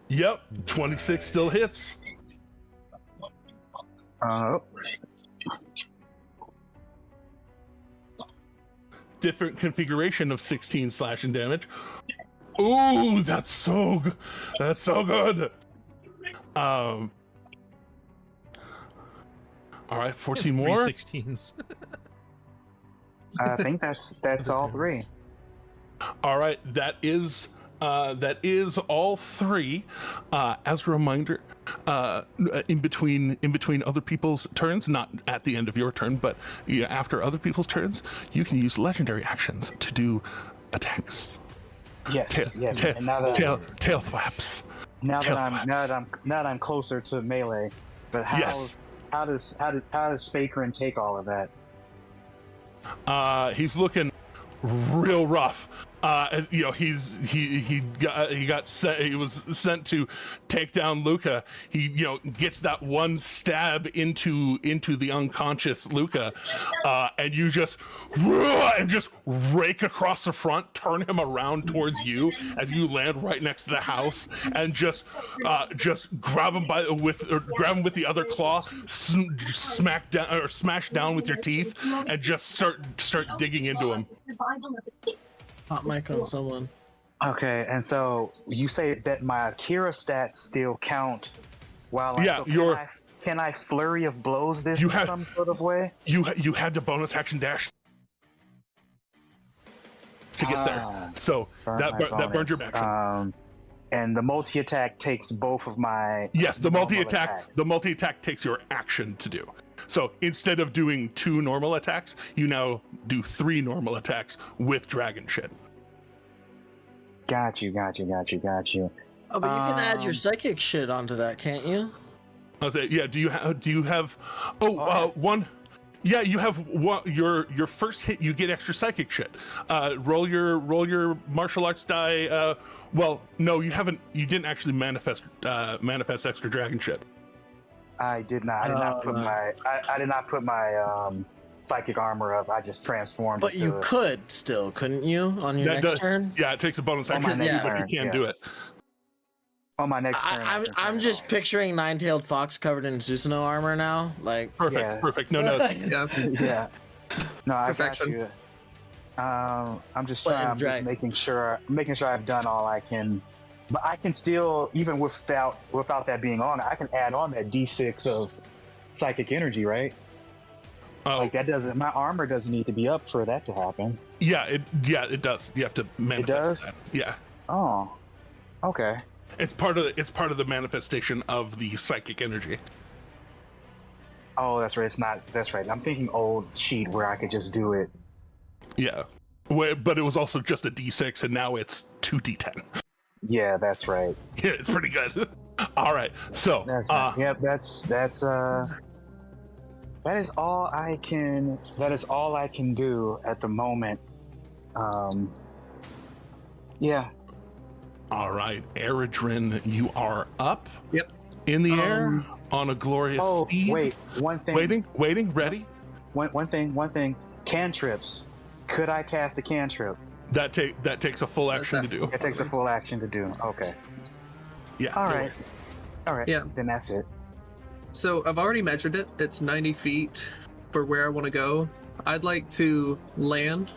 Yep, 26 still hits. Different configuration of 16 slashing damage. Ooh, that's so good. That's so good. All right, 14 more. 16s. I think that's all 3. All right, that is all 3. As a reminder, in between other people's turns, not at the end of your turn, but after other people's turns, you can use legendary actions to do attacks. Yes, yes. And now that tail thwaps. Now that I'm closer to melee, but how does Fakrin take all of that? He's looking real rough. He was sent to take down Luca. He gets that one stab into the unconscious Luca, and you just rake across the front, turn him around towards you as you land right next to the house, and just grab him with the other claw, smash down with your teeth, and just start digging into him. Hot mic on someone. Okay, and so you say that my Akira stats still count while can I flurry of blows this in some sort of way? You had the bonus action dash to get there. So that burned your action. And the multi-attack takes both of my the multi-attack takes your action to do. So instead of doing 2 normal attacks, you now do 3 normal attacks with dragon shit. Got you. Oh, but you can add your psychic shit onto that, can't you? I was yeah. Do you have? One. Yeah, you have one. Your first hit, you get extra psychic shit. Roll your martial arts die. Well, no, you haven't. You didn't actually manifest extra dragon shit. I did not. I did not put my psychic armor up. I just transformed. But you could still, couldn't you, on your next turn? Yeah, it takes a bonus action, but you can't do it. On my next turn. I'm just picturing Nine-Tailed Fox covered in Susanoo armor now. Like perfect. No notes. Yeah. No, I got you. I'm just making sure I've done all I can. But I can still, even without that being on, I can add on that D6 of psychic energy, right? Like that doesn't. My armor doesn't need to be up for that to happen. Yeah, it does. You have to manifest. It does. That. Yeah. Oh. Okay. It's part of the manifestation of the psychic energy. Oh, that's right. It's not. That's right. I'm thinking old cheat where I could just do it. Yeah. But it was also just a D6, and now it's 2D10. Yeah, that's right. Yeah, it's pretty good. All right. So, That's right. Yep. That is all I can. That is all I can do at the moment. Yeah. All right, Eridrin, you are up. Yep. In the air on a glorious steed. Wait. One thing. Waiting. Ready? One thing. Cantrips. Could I cast a cantrip? That takes a full action to do. It takes a full action to do. Okay. Yeah. All right. Yeah. Then that's it. So I've already measured it. It's 90 feet for where I want to go. I'd like to land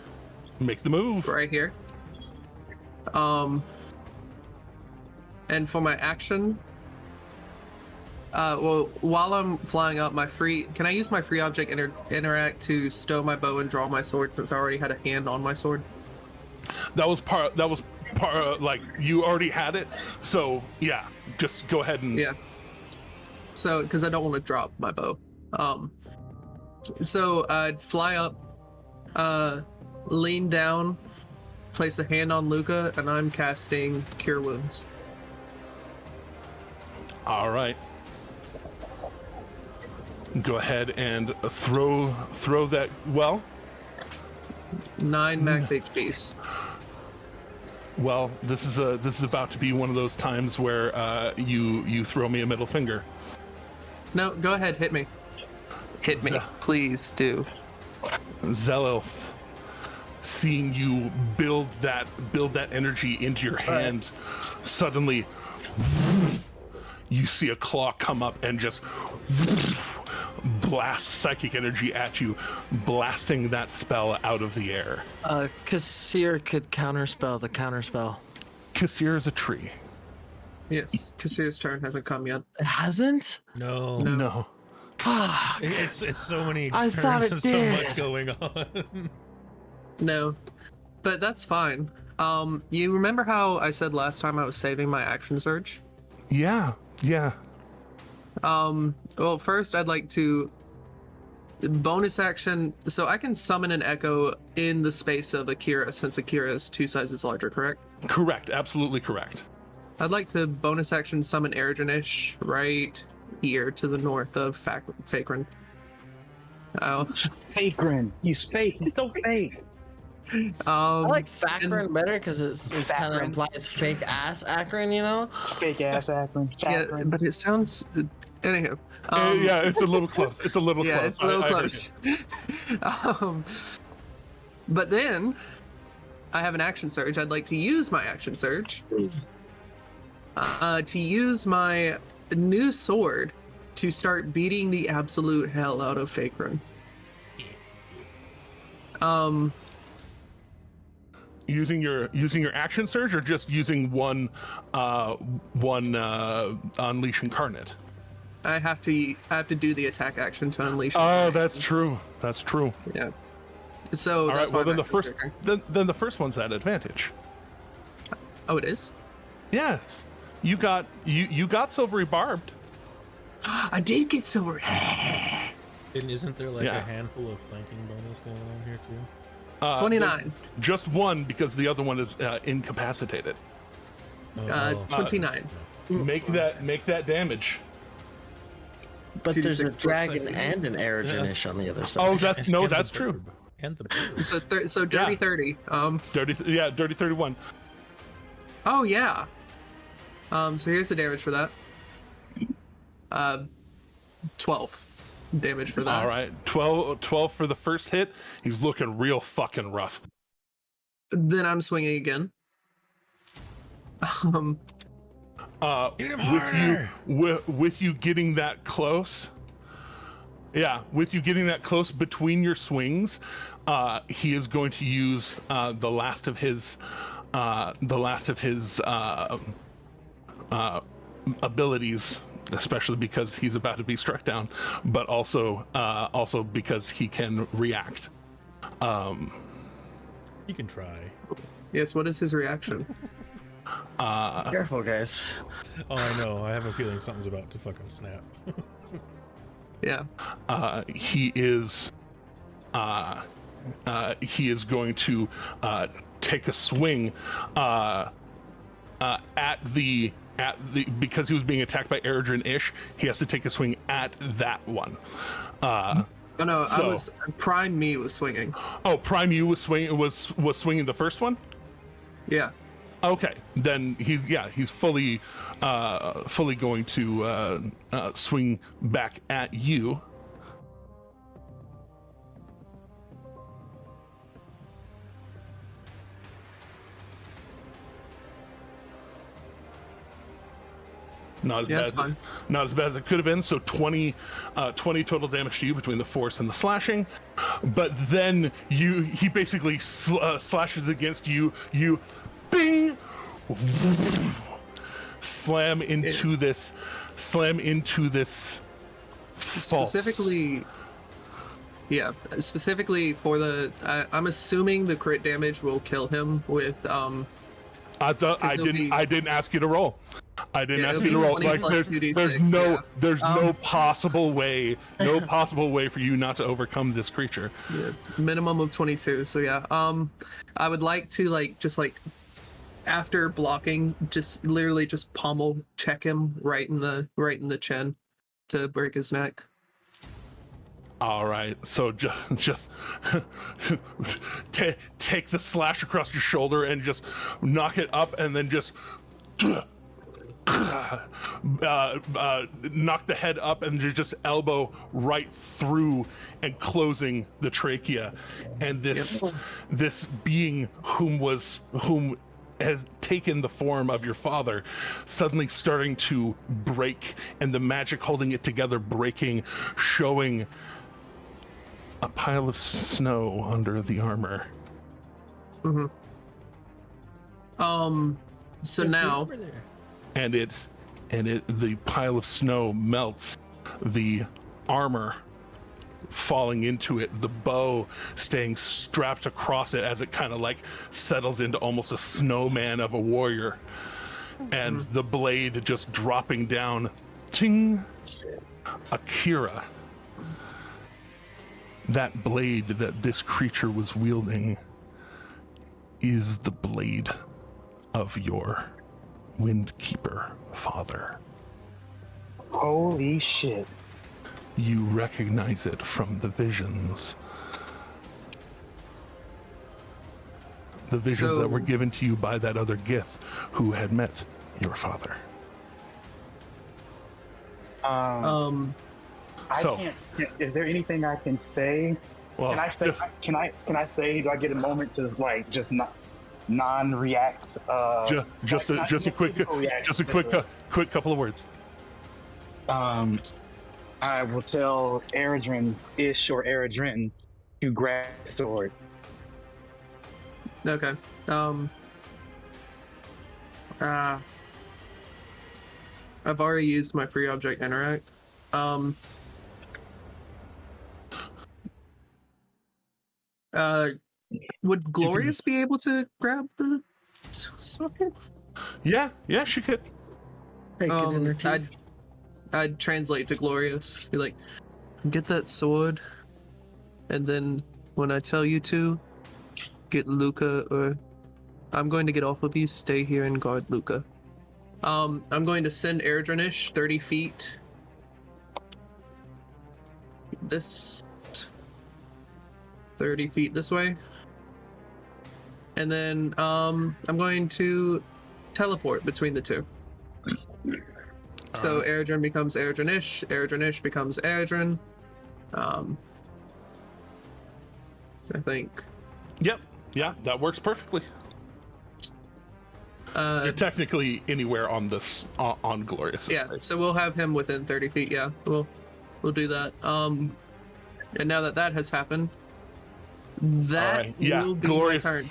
Make the move. right here. And for my action, well, while I'm flying up, can I use my free object interact to stow my bow and draw my sword since I already had a hand on my sword? That was part. Like you already had it. So yeah, just go ahead and. Yeah. So, because I don't want to drop my bow. So I'd fly up, lean down, place a hand on Luca, and I'm casting Cure Wounds. All right. Go ahead and throw that. Well. 9 max HPs. Well, this is about to be one of those times where you throw me a middle finger. No, go ahead, hit me. Hit me, please do. Zell'ylth, seeing you build that energy into your hand, suddenly you see a claw come up and just blast psychic energy at you, blasting that spell out of the air. Kassir could counterspell the counterspell. Kassir is a tree. Yes, Kassir's turn hasn't come yet. It hasn't? No. Fuck. It's so many I thought turns it and so did. much going on. No, but that's fine. You remember how I said last time I was saving my action surge? Yeah. Well, first I'd like to bonus action, so I can summon an echo in the space of Akira, since Akira is 2 sizes larger, correct? Correct. Absolutely correct. I'd like to bonus action summon Eridrin right here to the north of Fakrin. Oh. Fakrin. He's fake. He's so fake. I like Fakrin better because it kind of implies fake ass Akron, you know? Fake ass Akron. Yeah, but it sounds. Anyhow. Yeah, it's a little close. It's a little close. Yeah, it's a little close. But then I have an action surge. I'd like to use my action surge to use my new sword to start beating the absolute hell out of Fakrin. Using your action surge, or just using one unleash incarnate? I have to do the attack action to unleash. Oh, that's true. That's true. Yeah. So all that's right. Well, then the the first one's at advantage. Oh, it is. Yes, you got silvery barbed. I did get silver. And isn't there like a handful of flanking bonus going on here too? 29. Just one, because the other one is incapacitated. 29. Make that damage. But there's a 2d6 dragon and an Eridrin on the other side. Oh, that's true. And the bird. So dirty 30. Dirty 31. Oh yeah. So here's the damage for that. 12 damage for that. All right, 12 for the first hit. He's looking real fucking rough. Then I'm swinging again. With you getting that close. Yeah, with you getting that close between your swings, he is going to use the last of his abilities, especially because he's about to be struck down, but also because he can react. You can try. Yes, what is his reaction? Careful, guys. Oh, I know. I have a feeling something's about to fucking snap. Yeah. He is going to take a swing at the because he was being attacked by Eredrin Ish. He has to take a swing at that one. Oh no, I so- was Prime Me was swinging. Oh, Prime U was swinging the first one. Yeah. Okay, then he's fully going to swing back at you. Not as Yeah, bad. it's fine. Not as bad as it could have been. So 20 total damage to you between the force and the slashing. But then he basically slashes against you. You, bing, slam into this. False. Specifically for the. I'm assuming the crit damage will kill him with. I didn't ask you to roll. I didn't ask you to roll. Like there's no possible way for you not to overcome this creature. Yeah, minimum of 22. So yeah. I would like to after blocking, just literally just pommel check him right in the chin to break his neck. All right, so just take the slash across your shoulder and just knock it up, and then just knock the head up and just elbow right through and closing the trachea. And this being whom has taken the form of your father suddenly starting to break, and the magic holding it together breaking, showing a pile of snow under the armor. Mm-hmm. So now, and the pile of snow melts, the armor falling into it, the bow staying strapped across it as it kind of like settles into almost a snowman of a warrior, and the blade just dropping down. Ting! Akira. That blade that this creature was wielding is the blade of your Windkeeper father. Holy shit. You recognize it from the visions. The visions that were given to you by that other Gith who had met your father. I can't. Is there anything I can say? Well, can I say? Can I say? Do I get a moment to just not non-react? Just a quick couple of words. I will tell Eredrin-ish or Eredrin to grab the sword. okay. I've already used my free object interact. Would Glorious be able to grab the socket? Yeah, she could. I'd translate to Glorious. Be like, get that sword, and then when I tell you to, get Luca, or I'm going to get off of you. Stay here and guard Luca. I'm going to send Eredrin-ish 30 feet. This 30 feet this way. And then I'm going to teleport between the two. So Eredrin becomes Eredrin-ish, Eredrin-ish becomes Eredrin. I think. Yep. Yeah, that works perfectly. You're technically anywhere on this on Glorious. Yeah, so we'll have him within 30 feet. Yeah, we'll do that. And now that has happened, that will be Glorious, my turn.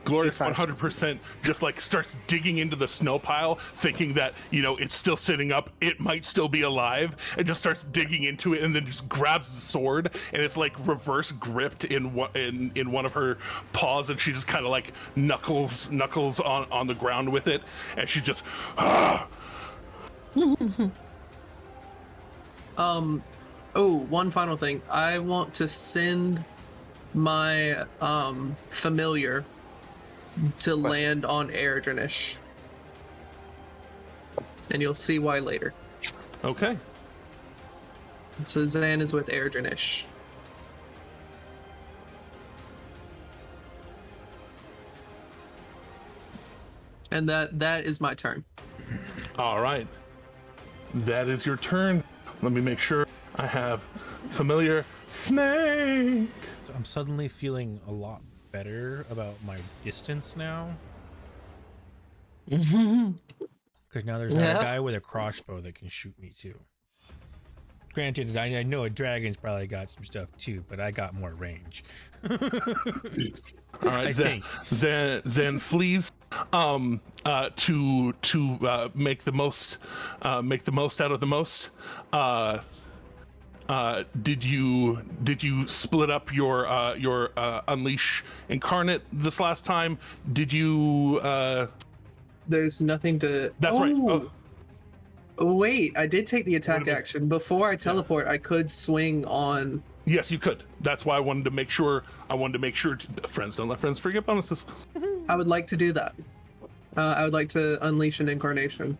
Glorious 100% just like starts digging into the snow pile, thinking that it's still sitting up, it might still be alive, and just starts digging into it, and then just grabs the sword, and it's like reverse gripped in one of her paws, and she just kind of like knuckles on the ground with it, and she just Oh, one final thing. I want to send my familiar to land on Erdrinish. And you'll see why later. Okay. So Zan is with Erdrinish. And that is my turn. All right. That is your turn. Let me make sure I have familiar snake. So I'm suddenly feeling a lot better about my distance now. Mm-hmm. Because now there's not a guy with a crossbow that can shoot me too. Granted, I know a dragon's probably got some stuff too, but I got more range. All right, Zen flees to make the most out of the most. Did you split up your unleash incarnate this last time? Did you There's nothing to. That's right. Oh, wait, I did take the attack action. Before I teleport, I could swing on. Yes, you could. That's why I wanted to make sure. Friends don't let friends forget bonuses. I would like to do that. I would like to unleash an incarnation.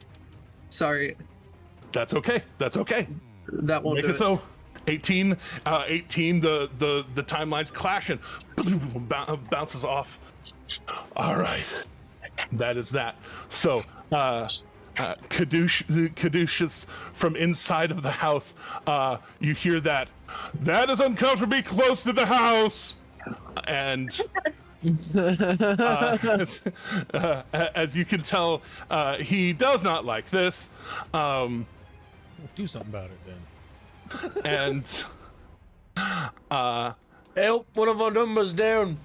Sorry. That's okay. That won't make do it so. 18. The timelines clash and bounces off. All right. That is that. So, Caduceus from inside of the house, you hear that. That is uncomfortably close to the house! And as you can tell, he does not like this. Do something about it then. And help, one of our numbers down.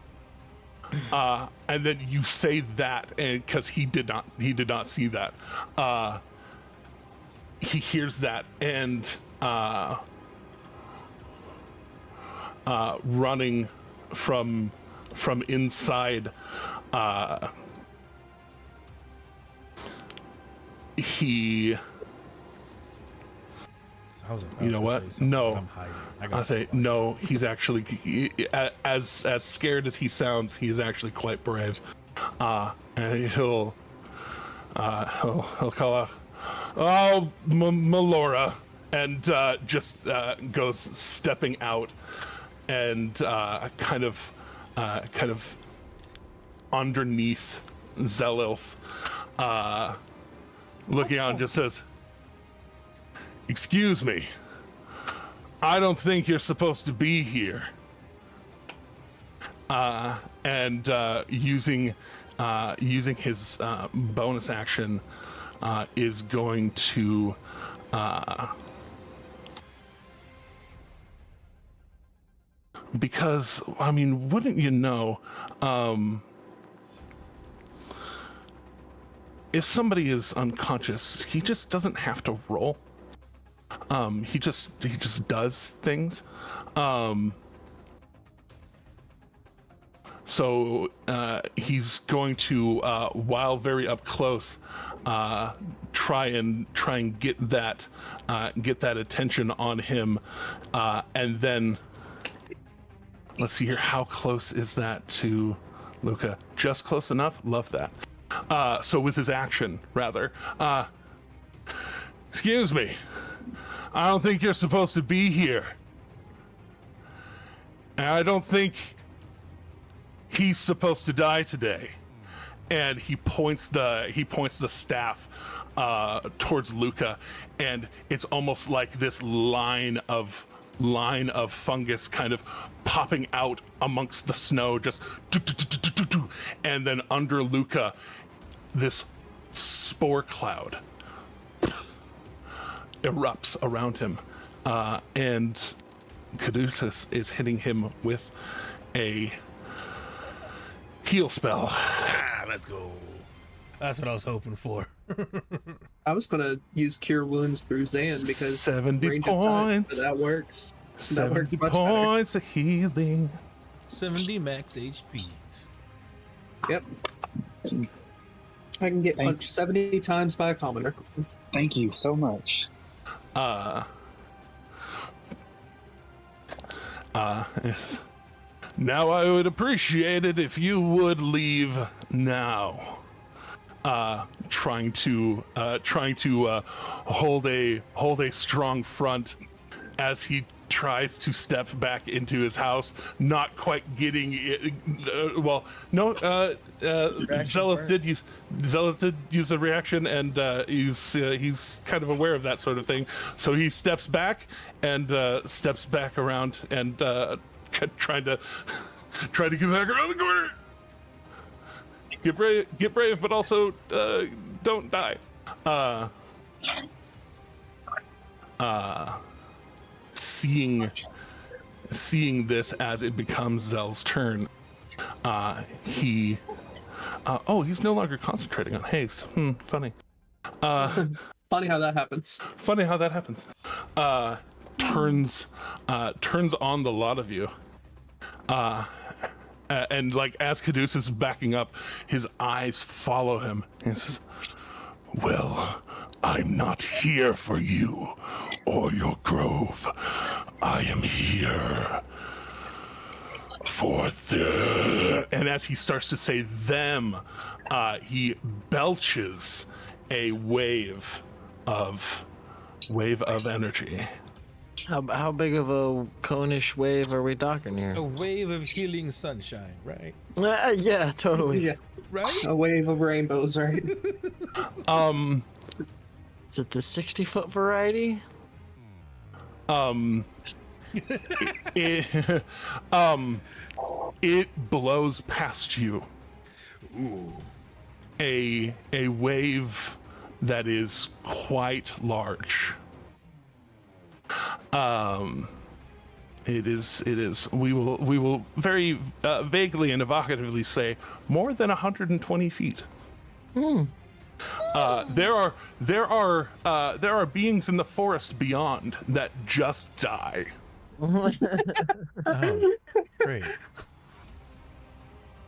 And then you say that, and because he did not see that, he hears that, and running from inside, he. You know what? No, I say no. He's actually, as scared as he sounds, he is actually quite brave. And he'll call out, "Oh, Melora," and just goes stepping out, and kind of underneath Zell'ylth, looking out and just says, "Excuse me, I don't think you're supposed to be here." And using his bonus action, is going to because I mean, wouldn't you know? If somebody is unconscious, he just doesn't have to roll. He just does things. So he's going to, while very up close, try and get that attention on him, and then let's see here. How close is that to Luca? Just close enough. Love that. So with his action, rather, excuse me. I don't think you're supposed to be here. And I don't think he's supposed to die today. And he points the staff towards Luca, and it's almost like this line of fungus kind of popping out amongst the snow, just and then under Luca, this spore cloud erupts around him, and Caduceus is hitting him with a heal spell. Let's go. That's what I was hoping for. I was gonna use Cure Wounds through Zan because 70 range of time, points. but that works. 70 much points of healing. 70 max HPs. Yep. I can get punched 70 times by a commoner. Thank you so much. Now I would appreciate it if you would leave now. Trying to hold a strong front as he tries to step back into his house, not quite getting it. Zell'ylth did use a reaction, and he's kind of aware of that sort of thing. So he steps back and steps back around and trying to get back around the corner. Get brave, but also don't die. Seeing this as it becomes Zell's turn, he's no longer concentrating on haste. Funny. Funny how that happens. Turns on the lot of you. And like as Caduceus is backing up, his eyes follow him. He says, "Well, I'm not here for you or your grove. I am here for them." And as he starts to say them, he belches a wave of energy. How big of a conish wave are we talking here? A wave of healing sunshine, right? Yeah, totally. Yeah. Right? A wave of rainbows, right? Is it the 60-foot variety? It blows past you. Ooh. A wave that is quite large. It is. We will very vaguely and evocatively say more than 120 feet. There are beings in the forest beyond that just die. Oh, great.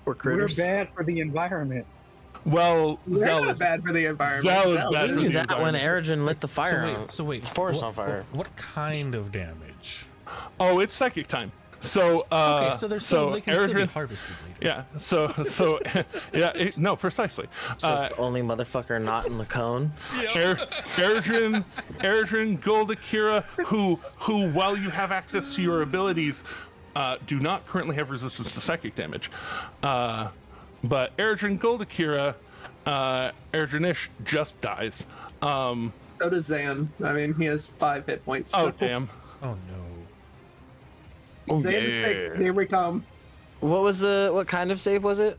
We're bad for the environment. Well, We're Zell not is bad for the environment. Zell is Zell bad is. for We the knew that when environment. Erigen lit the fire So wait, the forest on fire. What kind of damage? Oh, it's psychic time. So Okay, so they're still, they can still be Eredrin- harvested later. Yeah. So yeah. No, precisely. Says the only motherfucker not in the cone. Eredrin Goldakira, who while you have access to your abilities, do not currently have resistance to psychic damage. But Eredrin Goldakira, Eredrinish just dies. So does Zan. I mean, he has 5 hit points. Oh so. damn. Oh no. Oh Zan to 6. Here we come. What kind of save was it?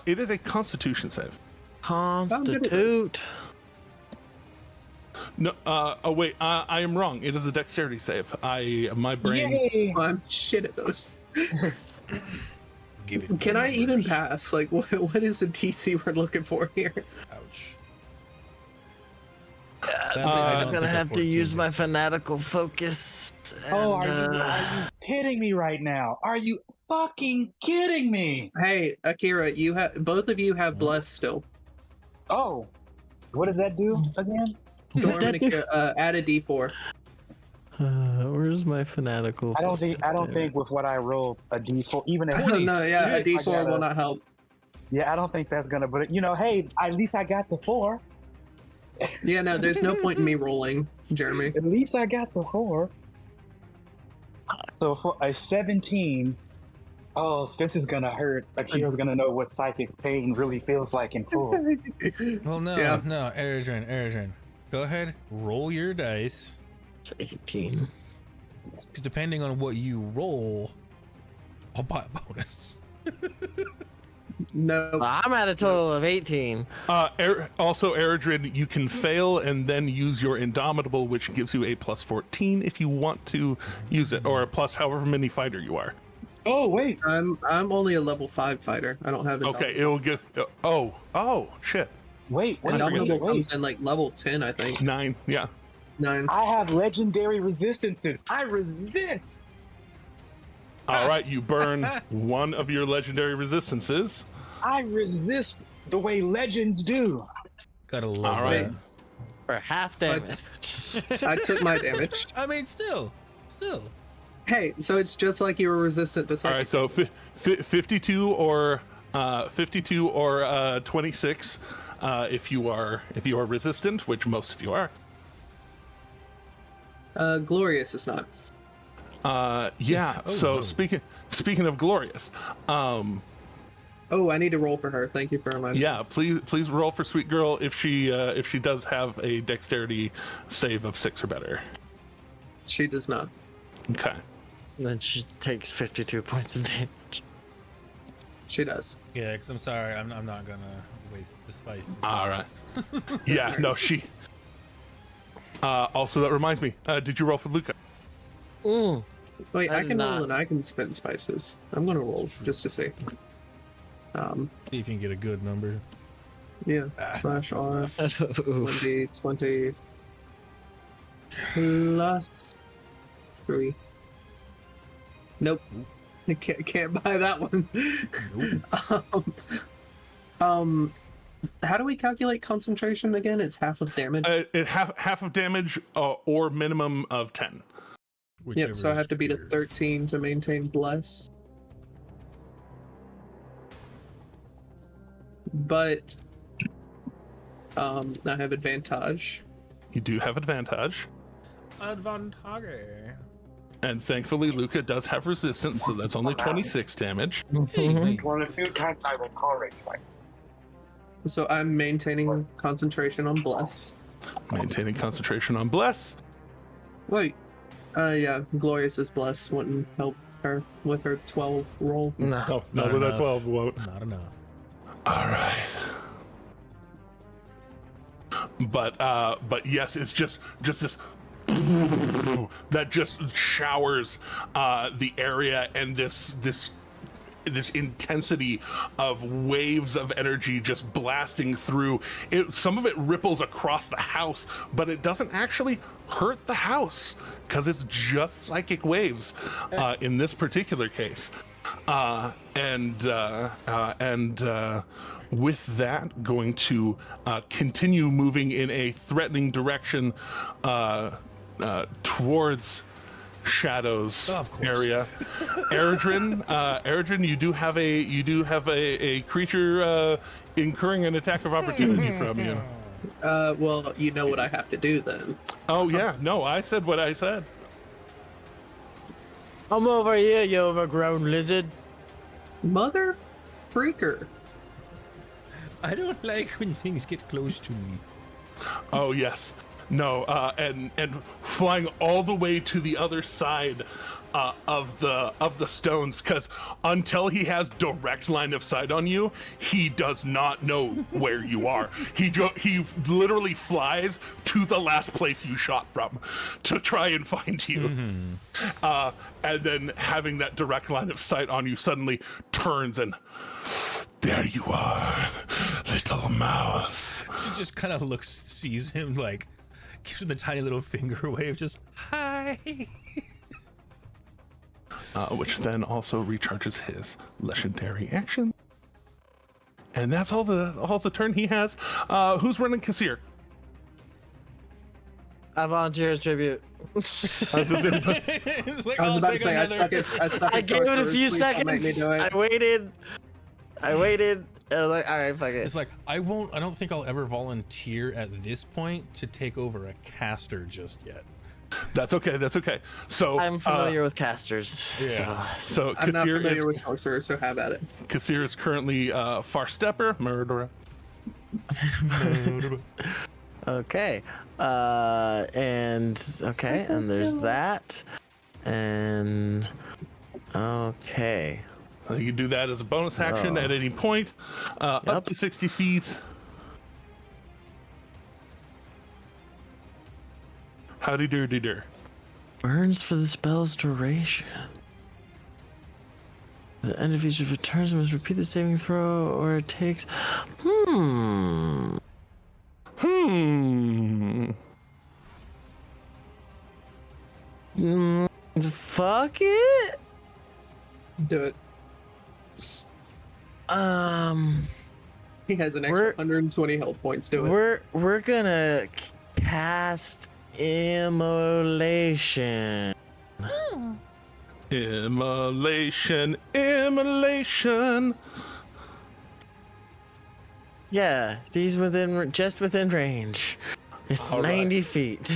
It is a Constitution save. Constitute. No. Oh wait. I am wrong. It is a Dexterity save. My brain. Yay! I'm shit at those. Give it Can I even numbers. pass? Like, what is the DC we're looking for here? Ouch. I'm gonna have to use my fanatical focus. And, Oh, are you kidding me right now? Are you fucking kidding me? Hey, Akira, both of you have bless still. Oh, what does that do again? Storm and Akira, add a D4. Where's my fanatical? I don't think with what I rolled a D4, even if No, yeah, a 26. D4 will not help. yeah, I don't think that's gonna. But hey, at least I got the 4. Yeah, no, there's no point in me rolling, Jeremy. At least I got the 4. So for a 17, oh, this is gonna hurt. Akira's gonna know what psychic pain really feels like in full. Well, no, Yeah. no, Eredrin. Go ahead, roll your dice. It's 18. Because depending on what you roll, I'll buy a bonus. No. I'm at a total of 18. Also, Eredrin, you can fail and then use your Indomitable, which gives you a plus 14 if you want to use it, or a plus however many fighter you are. Oh wait, I'm only a level 5 fighter. I don't have it. Okay, it will give. Oh, shit. wait. Indomitable comes in like level 10, I think. 9, yeah. 9. I have legendary resistances. I resist. All right, you burn one of your legendary resistances. I resist the way legends do. Gotta love All right. that. For half damage. I took my damage. I mean, still. Hey, so it's just like you were resistant to All right, psychic. so 52 or 26 if you are resistant, which most of you are. Glorious is not. Yeah. Oh, so no. speaking of Glorious, Oh, I need to roll for her. Thank you for reminding me. yeah, please roll for Sweet Girl if she does have a dexterity save of 6 or better. She does not. Okay. Then she takes 52 points of damage. She does. Yeah, because I'm sorry, I'm not gonna waste the spices. All right. Yeah. No, she. Also, that reminds me. Did you roll for Luca? Mm. Wait, I I'm can not. roll and I can spend spices. I'm gonna roll just to see. See if you can get a good number. Yeah. Slash R 20 plus 3. Nope. I can't buy that one. Nope. How do we calculate concentration again? It's half of damage. Half of damage or minimum of 10. Yep, so I have to beat a Whichever is 13 to maintain bless. But I have advantage. You do have advantage. bigger. Advantage. And thankfully, Luca does have resistance, so that's only 26 damage. Well, a few times I will tolerate like So I'm maintaining concentration on bless. Maintaining concentration on Bless. Wait. Yeah, Glorious's bless wouldn't help her with her 12 roll. No. Oh, Not no, that enough. 12 won't. Not enough. All right. But yes, it's just this that just showers the area, and this intensity of waves of energy just blasting through it. Some of it ripples across the house, but it doesn't actually hurt the house because it's just psychic waves in this particular case. And with that, going to continue moving in a threatening direction towards Shadow's Of course. area. Eredrin, you do have a creature incurring an attack of opportunity from you. Well, you know what I have to do then. Oh yeah, no, I said what I said. Come over here, you overgrown lizard. Mother freaker. I don't like when things get close to me. Oh yes, no, and flying all the way to the other side of the stones, because until he has direct line of sight on you, he does not know where you are. He literally flies to the last place you shot from to try and find you. And then having that direct line of sight on you, suddenly turns and there you are, little mouse. She just kind of looks, sees him, like, gives him the tiny little finger wave, just, hi. Which then also recharges his legendary action. And that's all the turn he has. Who's running Kassir? I volunteer as tribute. It's like, I was I'll about to take say, I another- suck at I gave it a sorcerers. few Please don't make me seconds. do it. I waited. And I was like, all right, fuck it. It's like, I don't think I'll ever volunteer at this point to take over a caster just yet. That's okay. So I'm familiar with casters. Yeah. So I'm not familiar Kassir with sorcerers, so have at it. is currently far stepper murderer. Okay. And there's that. And okay. You can do that as a bonus action at any point, up to 60 feet. Howdy dir. Burns for the spell's duration. At the end of each of its turns, it must repeat the saving throw, or it takes. Fuck it. Do it. He has an extra We're- 120 health points. Do it. We're gonna cast immolation. Immolation. Yeah, he's just within range. It's All right. 90 feet.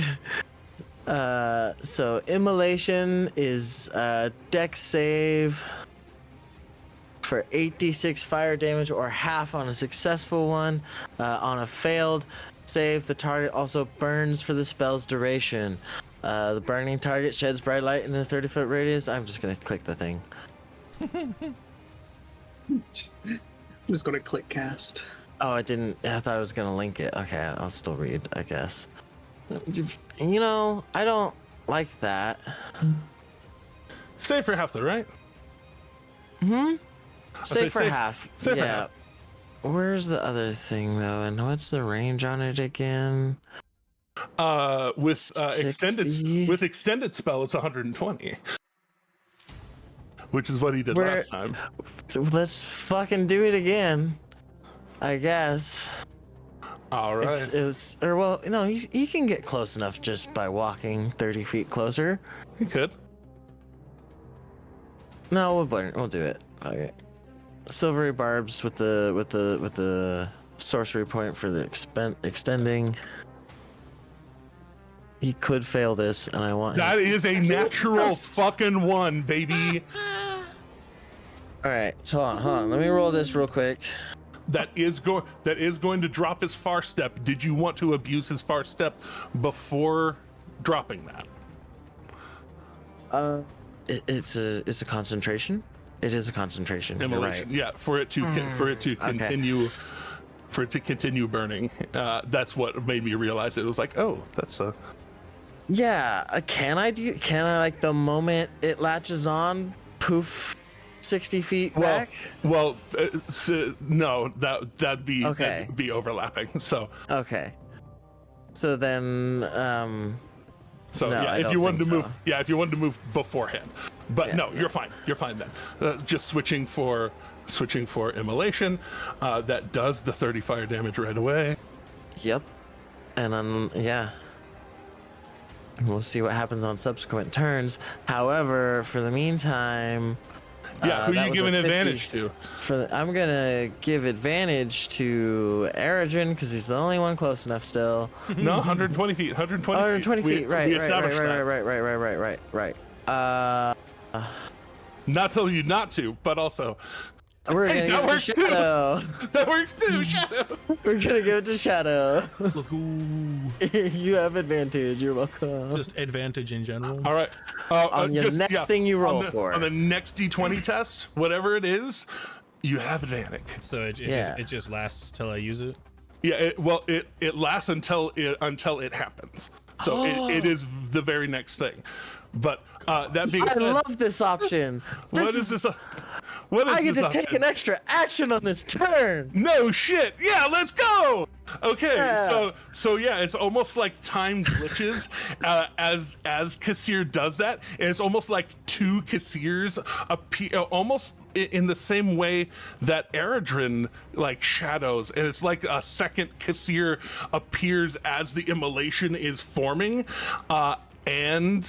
So immolation is dex save for 8d6 fire damage or half on a successful one. On a failed save, the target also burns for the spell's duration. The burning target sheds bright light in a 30-foot radius. I'm just gonna click the thing. I'm just gonna click cast. Oh, it didn't. I thought I was gonna link it. Okay, I'll still read, I guess. You know, I don't like that. Save for half, though, right? Save for half. Save for Yeah. half. Where's the other thing though, and what's the range on it again? With 60. extended spell, it's 120, which is what he did last time. Let's fucking do it again, I guess. All right. He can get close enough just by walking 30 feet closer. He could. No, we'll do it. Okay. Silvery barbs with the sorcery point for the extending. He could fail this, and I want That him. is a natural fucking one, baby. All right, so hold on. Let me roll this real quick. That is going to drop his far step. Did you want to abuse his far step before dropping that? It's a concentration. It is a concentration. You're Immolation. right. Yeah, for it to continue burning. That's what made me realize it was like, oh, that's a. Yeah. Can I like the moment it latches on, poof, 60 feet back? Well, no, that'd be Okay. that'd be overlapping. So. Okay. So then, So no, yeah, I if don't you wanted think to move, so. if you wanted to move beforehand, but Yeah, no, yeah. you're fine. You're fine then. Just switching for immolation, that does the 30 fire damage right away. Yep. And then yeah. We'll see what happens on subsequent turns. However, for the meantime, Yeah, who that you was giving a 50 advantage to? I'm gonna give advantage to Eridrin because he's the only one close enough still. No, 120 feet. 120 120 feet. feet. Right. We established that. Right. Not telling you not to, but also We're gonna that give it to works too. Shadow. that works too. Shadow. We're gonna give it to Shadow. Let's go. You have advantage. You're welcome. Just advantage in general. All right. On your next thing you roll on the, for. on the next D20 test, whatever it is, you have advantage. So it Yeah. just lasts till I use it. Yeah, it lasts until it happens. So it is the very next thing. But that being I said, love this option. what is this? What is I get this to take option? an extra action on this turn. No shit. Yeah, let's go. Okay, Yeah. so yeah, it's almost like time glitches as Kassir does that, and it's almost like two Kassirs appear almost in the same way that Eridrin like shadows, and it's like a second Kassir appears as the immolation is forming. And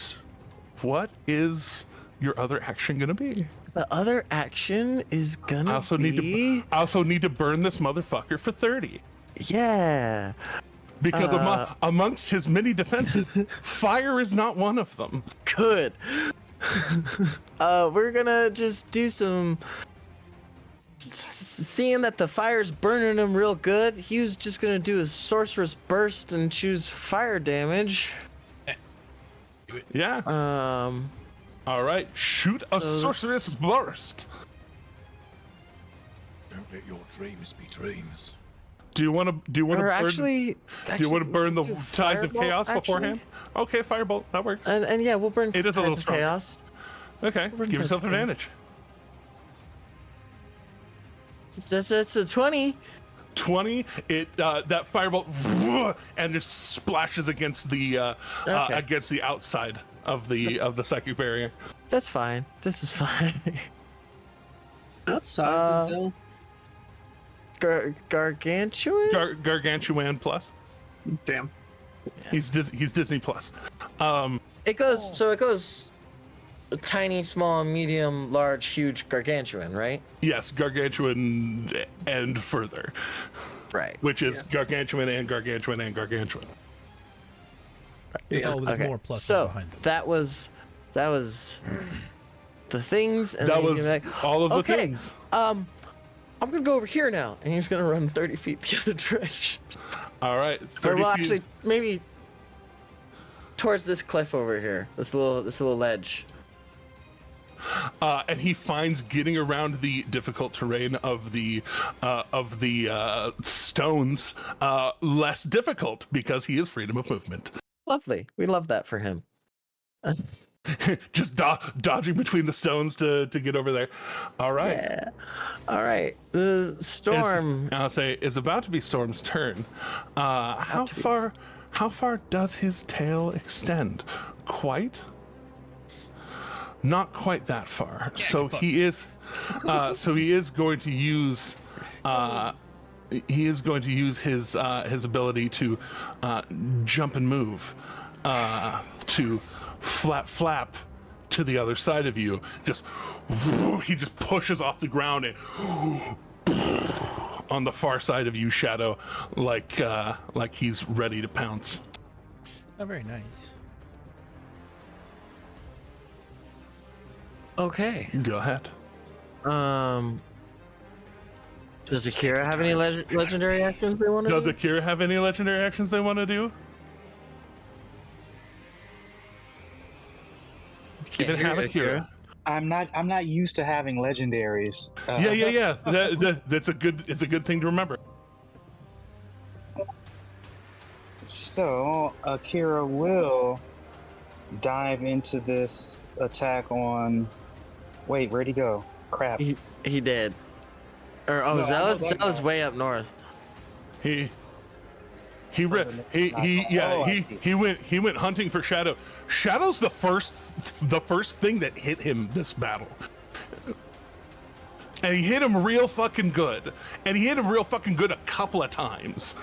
what is your other action gonna be? The other action is gonna I also be... need to burn this motherfucker for 30. Yeah. Because amongst his many defenses, fire is not one of them. Good. We're gonna just do some... Seeing that the fire's burning him real good, he was just gonna do a sorceress burst and choose fire damage. Yeah. All right. Shoot a So sorceress burst. Don't let your dreams be dreams. Do you want to Or burn? actually, do you want to burn the do tides of Firebolt, chaos actually? beforehand? Okay, firebolt. That works. And yeah, we'll burn It is a little Tides of strong. chaos. Okay. burn Give yourself tides of chaos. advantage. It's a 20. 20. That firebolt and just splashes against the outside of the psychic barrier. That's fine. This is fine. What size is Zell? Gargantuan? Gargantuan plus. Damn. He's Disney plus. It goes tiny, small, medium, large, huge, gargantuan, right? Yes, gargantuan and further. Right. Which is gargantuan and gargantuan and gargantuan. Just all with Okay. more pluses So behind them. that was the things, and That then he's was gonna be like, all of the okay, things. I'm gonna go over here now, and he's gonna run 30 feet the other direction. All right. Or 30 well, feet. actually, maybe towards this cliff over here, this little ledge. And he finds getting around the difficult terrain of the stones less difficult because he has freedom of movement. Lovely. We love that for him. Just dodging between the stones to get over there. All right. Yeah. All right. The storm. I'll say it's about to be Storm's turn. How far does his tail extend? Quite? Not quite that far. So he is going to use his ability to jump and move to flap to the other side of you. He just pushes off the ground and on the far side of you, Shadow, like he's ready to pounce. Oh, very nice. Okay. Go ahead. Does Akira have any legendary actions they want to do? Does Akira have any legendary actions they want to do? Can't Even hear have you, Akira. I'm not used to having legendaries. Yeah. That's a good thing to remember. So Akira will dive into this attack on. Wait, where'd he go? Crap. He did. Or No, Zell'ylth's way up north. He went hunting for Shadow. Shadow's the first thing that hit him this battle. And he hit him real fucking good. And he hit him real fucking good a couple of times.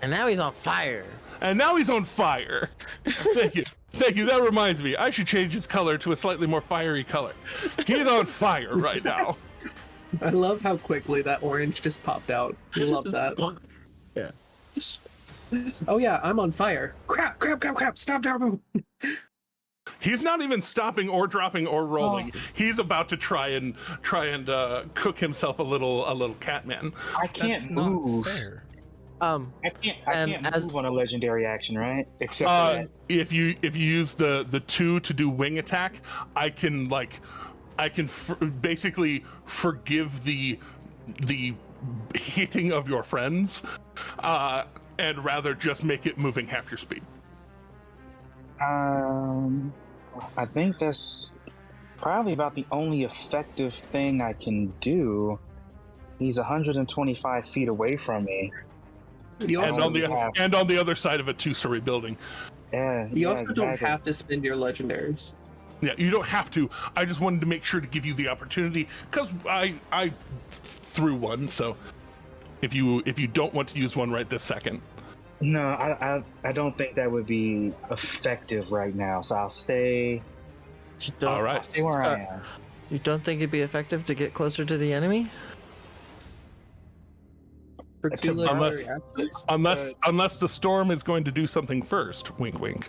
And now he's on fire. Thank you. That reminds me. I should change his color to a slightly more fiery color. He's on fire right now. I love how quickly that orange just popped out. I love that. Yeah. Oh yeah, I'm on fire. Crap, stop, Darbo. He's not even stopping or dropping or rolling. Oh. He's about to try and cook himself a little Catman. I can't That's move. not fair. I can't move on a legendary action, right? Except for that. If you use the 2 to do wing attack, I can basically forgive the hitting of your friends, and rather just make it moving half your speed. I think that's probably about the only effective thing I can do. He's 125 feet away from me. You And also, on the other side of a 2-story building. you also don't exactly. have to spend your legendaries. Yeah, you don't have to. I just wanted to make sure to give you the opportunity because I threw one. So if you don't want to use one right this second, No, I don't think that would be effective right now. So I'll stay. all right. I'll stay where I am. You don't think it'd be effective to get closer to the enemy? For It's two a- legendary actions? Unless the storm is going to do something first. Wink, wink.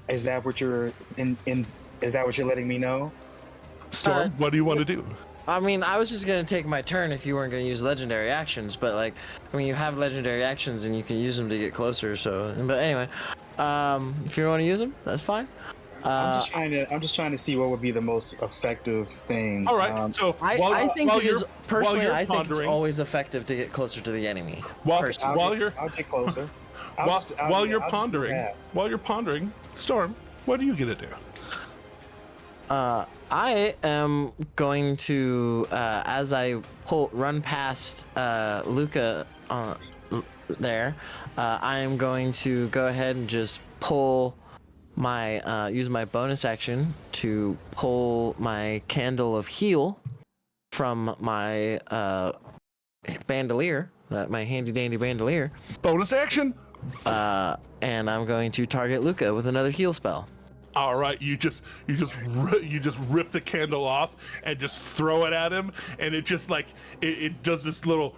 Is that what you're in? Is that what you're letting me know? Storm, what do you want to do? I mean, I was just gonna take my turn if you weren't gonna use legendary actions, but like, I mean, you have legendary actions and you can use them to get closer. So, but anyway, if you want to use them, that's fine. I'm just trying to see what would be the most effective thing. All right. So I think it is personally. you're I think it's pondering- always effective to get closer to the enemy. While I'll get closer. while you're pondering, Storm, what are you gonna do? I am going to, as I run past Luca there, I am going to go ahead and just pull my, use my bonus action to pull my Candle of Heal from my bandolier, my handy dandy bandolier. Bonus action. And I'm going to target Luca with another heal spell. All right, you just rip the candle off and just throw it at him, and it just like it does this little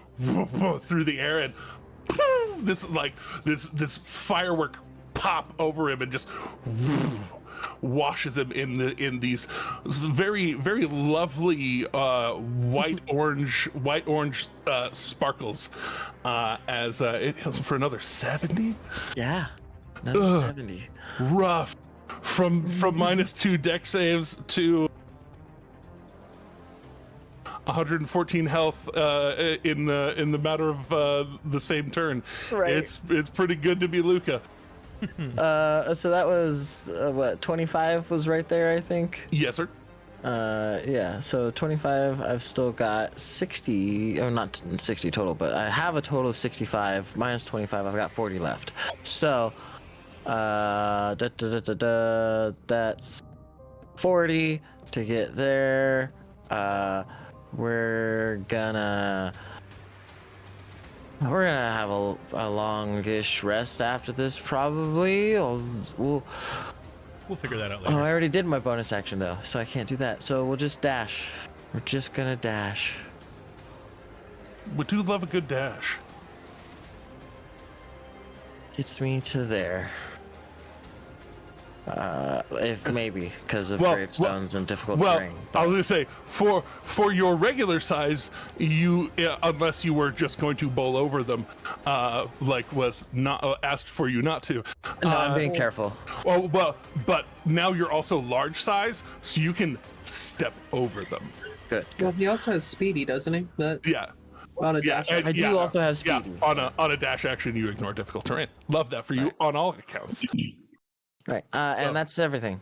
through the air, and this firework pop over him and just washes him in these very lovely white orange sparkles as it heals for another 70. Yeah, another 70. Rough. From -2 deck saves to 114 health in the matter of the same turn. Right. It's pretty good to be Luca. So that was what, 25 was right there, I think. Yes, sir. Yeah. So 25. I've still got 60. Oh, not 60 total, but I have a total of 65 minus 25. I've got 40 left. So, that's 40 to get there. We're gonna have a longish rest after this, probably. We'll figure that out later. Oh, I already did my bonus action though, so I can't do that. So we'll just dash. We're just gonna dash. We do love a good dash. Gets me to there. If maybe because of gravestones and difficult terrain. I was gonna say for your regular size, you unless you were just going to bowl over them, like was not asked for you not to. No, I'm being careful. Well, but now you're also large size, so you can step over them. Good. Well, he also has speedy, doesn't he? Yeah. On a dash. I do also have speedy. Yeah, on a dash action, you ignore difficult terrain. Love that for you on all accounts. Right, and that's everything.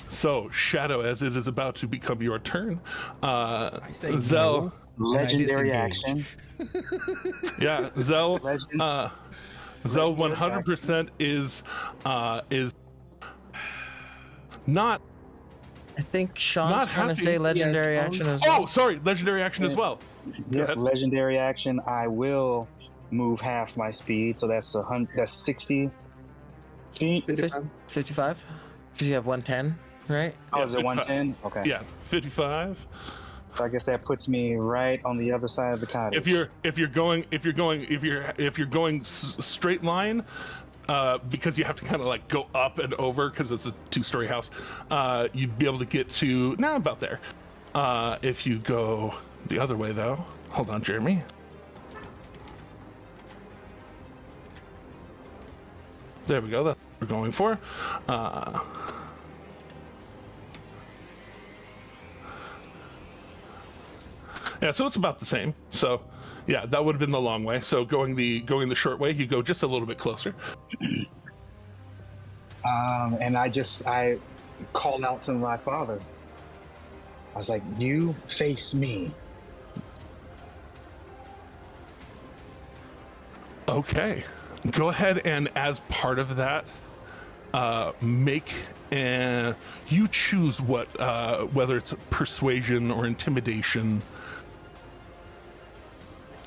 So, Shadow, as it is about to become your turn, I say Zell, legendary action. Yeah, Zell. Zell 100% is not. I think Sean's trying to say legendary action as well. Oh, sorry, legendary action as well. Yeah, legendary action. I will move half my speed, so that's 60 feet. 55? Because you have 110, right? Oh, Yeah, is it 110? Okay. Yeah, 55. So I guess that puts me right on the other side of the cottage. If you're going straight line, because you have to kind of like go up and over because it's a 2-story house, you'd be able to get to about there. If you go the other way though, hold on, Jeremy. There we go. That's what we're going for. Yeah, so it's about the same. So, yeah, that would have been the long way. So going the short way, you go just a little bit closer. And I called out to my father. I was like, "You face me." Okay. Go ahead and as part of that, you choose whether it's persuasion or intimidation.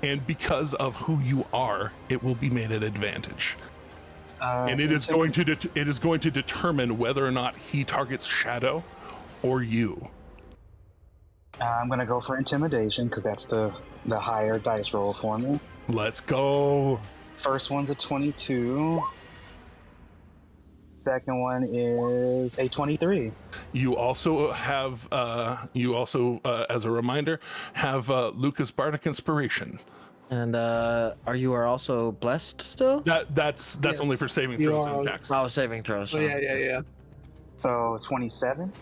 And because of who you are, it will be made an advantage. And it is going to determine whether or not he targets Shadow or you. I'm gonna go for intimidation because that's the higher dice roll for me. Let's go. First one's a 22. Second one is a 23. You also have, as a reminder, have Lucas Bardic Inspiration. And you are also blessed still? That's Yes. only for saving throws and attacks. Oh, saving throws. Oh, yeah. So 27.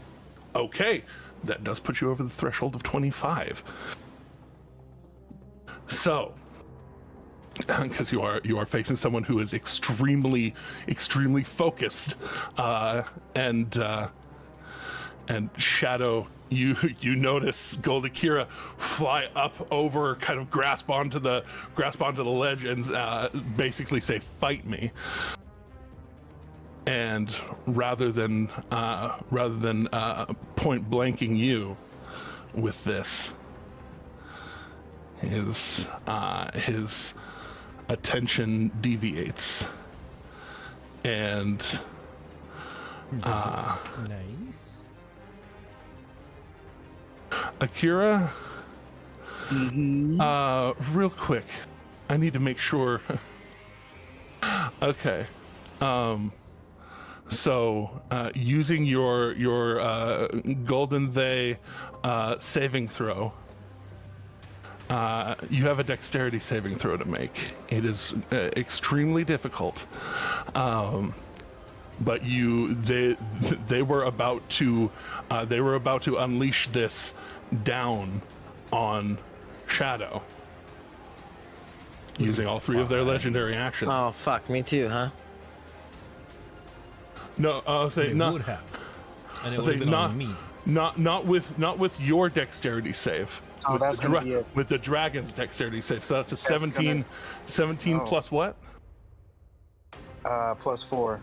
Okay, that does put you over the threshold of 25. So, because you are facing someone who is extremely focused, and Shadow, you notice Gold Akira fly up over, kind of grasp onto the ledge, and basically say, "Fight me." And rather than point blanking you with this, his attention deviates, and Nice. Akira, real quick, I need to make sure. Okay. So, using your Golden They saving throw, you have a dexterity saving throw to make. It is extremely difficult, but they were about to unleash this down on Shadow using all three of their legendary actions. Oh fuck, me too, huh? No, I'll say They not. would have. And it I'll would say have been on me. not with your dexterity save. Oh, with that's the gonna be with the dragon's dexterity save. So that's a That's 17 Oh. plus what? +4.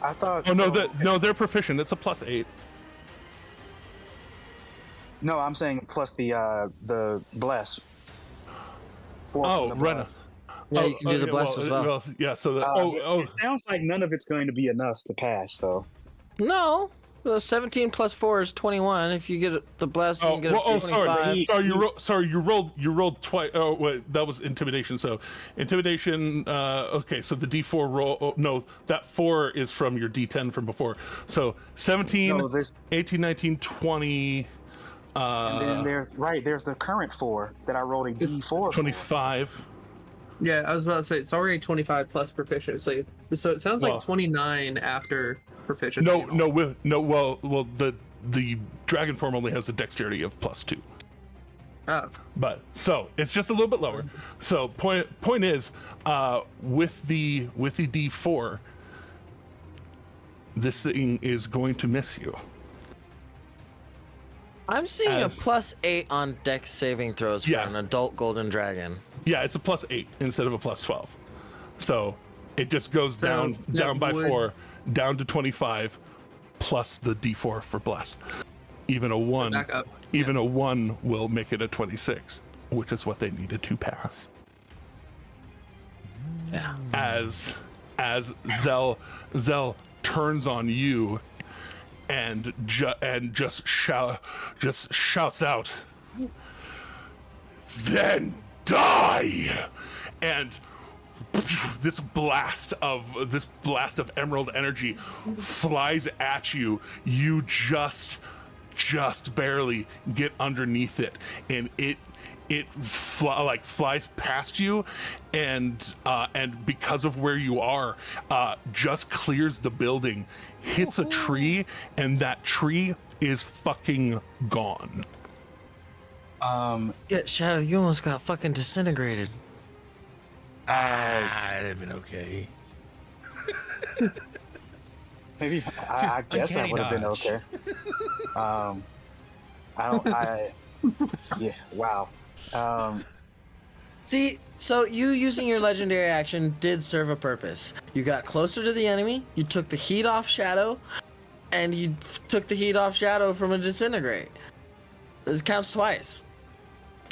I thought. Oh no, so- they're proficient. It's a +8. No, I'm saying plus the bless. Four from Oh, the Rena. bless. Yeah, you can do the bless as well. Yeah, so that, It sounds like none of it's going to be enough to pass, though. No, the 17 plus 4 is 21. If you get the bless, you can get a 25. Sorry, you rolled twice. Oh wait, that was intimidation. So intimidation. Okay, so the D4 roll. Oh, no, that 4 is from your D10 from before. So 17, No, this, 18, 19, 20. and then there's the current 4 that I rolled a D4 for. 25. Yeah, I was about to say it's already 25 plus proficiency, so it sounds like Well- 29 after proficiency. Well, the dragon form only has a dexterity of +2. Oh, But so it's just a little bit lower. So point is, with the D4, this thing is going to miss you. I'm seeing a As- +8 on dex saving throws for Yeah. an adult golden dragon. Yeah, it's a +8 instead of a +12. So it just goes So down that by would- 4, down to 25, plus the D4 for bless. Even a 1, back up. even a 1 will make it a 26, which is what they needed to pass. Yeah. As Zell turns on you and just shouts out, "Then die!" And this blast of emerald energy flies at you. You just barely get underneath it, and it flies past you, and because of where you are, just clears the building, hits a tree, and that tree is fucking gone. Yeah, Shadow, you almost got fucking disintegrated. It'd have been okay. Maybe I guess that uncanny would have been dodge. okay. Yeah. Wow. See, so you using your legendary action did serve a purpose. You got closer to the enemy, you took the heat off Shadow, and you took the heat off Shadow from a disintegrate. It counts twice.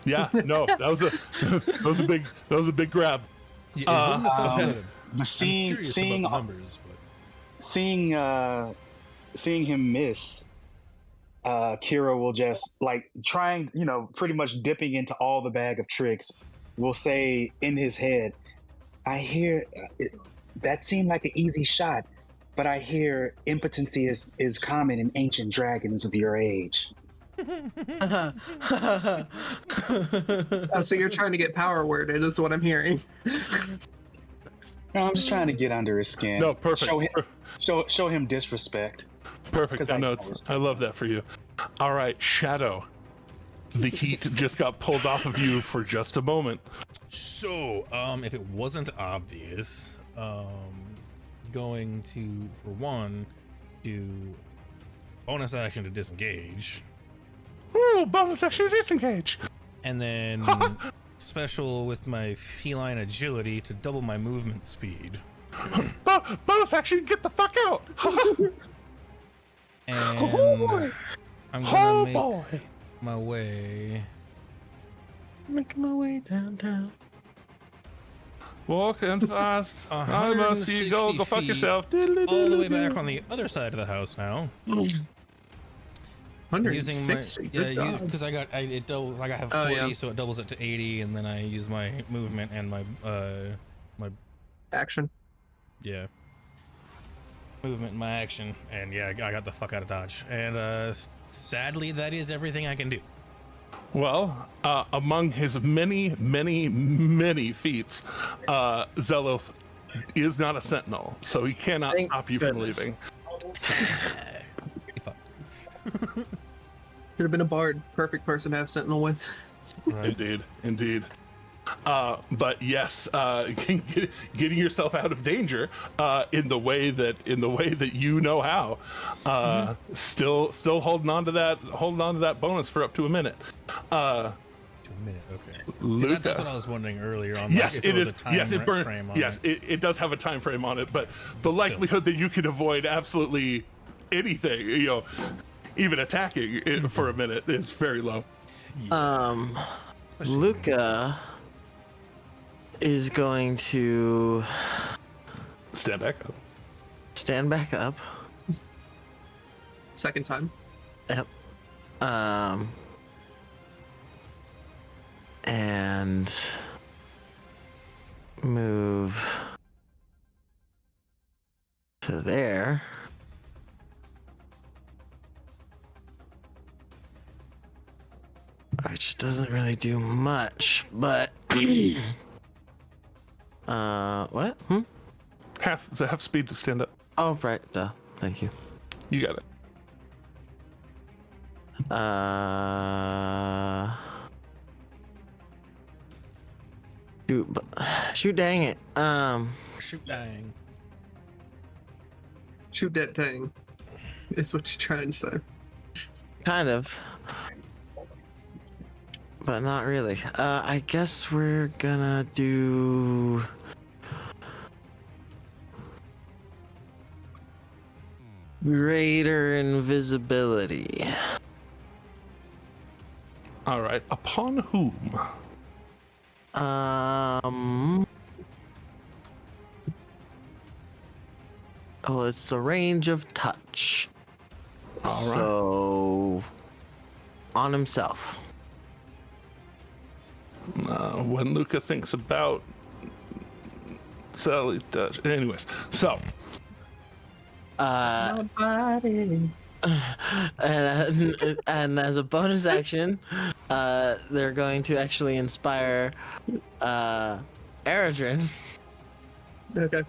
Yeah, no, that was a big grab. Yeah, it wouldn't have felt good. But I'm seeing curious about the numbers, but seeing him miss, Kira will just trying, pretty much dipping into all the bag of tricks, will say in his head, "I hear that seemed like an easy shot, but I hear impotency is common in ancient dragons of your age." oh, so you're trying to get power worded is what I'm hearing. No, I'm just trying to get under his skin. No, perfect. Show him disrespect. Perfect. 'Cause I love that for you. All right, Shadow. The heat just got pulled off of you for just a moment. so if it wasn't obvious, going to, for one, do bonus action to disengage, Ooh, bonus action disengage. and then special with my feline agility to double my movement speed. Bonus action, get the fuck out. And I'm gonna make boy. my way. Making my way downtown. Walking fast. I must see you go. Go fuck feet yourself. all the way back on the other side of the house now. 160. Because I have 40, so it doubles it to 80, and then I use my movement and my Action. movement and my action, and I got the fuck out of Dodge. And sadly, that is everything I can do. Well, among his many, many, many feats, Zell'ylth is not a sentinel, so he cannot Thank stop you goodness. from leaving. Could have been a bard. Perfect person to have sentinel with. Right. Indeed. But yes, getting yourself out of danger in the way that you know how. Still holding on to that bonus for up to a minute. To a minute, okay. Luca. That's what I was wondering earlier on. Yes, if it there was is. a time Yes, it burns. frame on Yes, it does have a time frame on it, but the likelihood that you can avoid absolutely anything, even attacking it for a minute, is very low. Luca is going to Stand back up. stand back up. Second time. Yep. And move to there. Which doesn't really do much, but what? Half speed to stand up. Oh, right, duh. Thank you. You got it. Shoot, dang it. Shoot, dang. Shoot that thing. Is what you're trying to say. Kind of. But not really. I guess we're gonna do... greater invisibility. All right. Upon whom? Well, it's a range of touch. All right. So, on himself. When Luca thinks about Sally does. Anyways, so And as a bonus action, they're going to actually inspire Eredrin. Okay.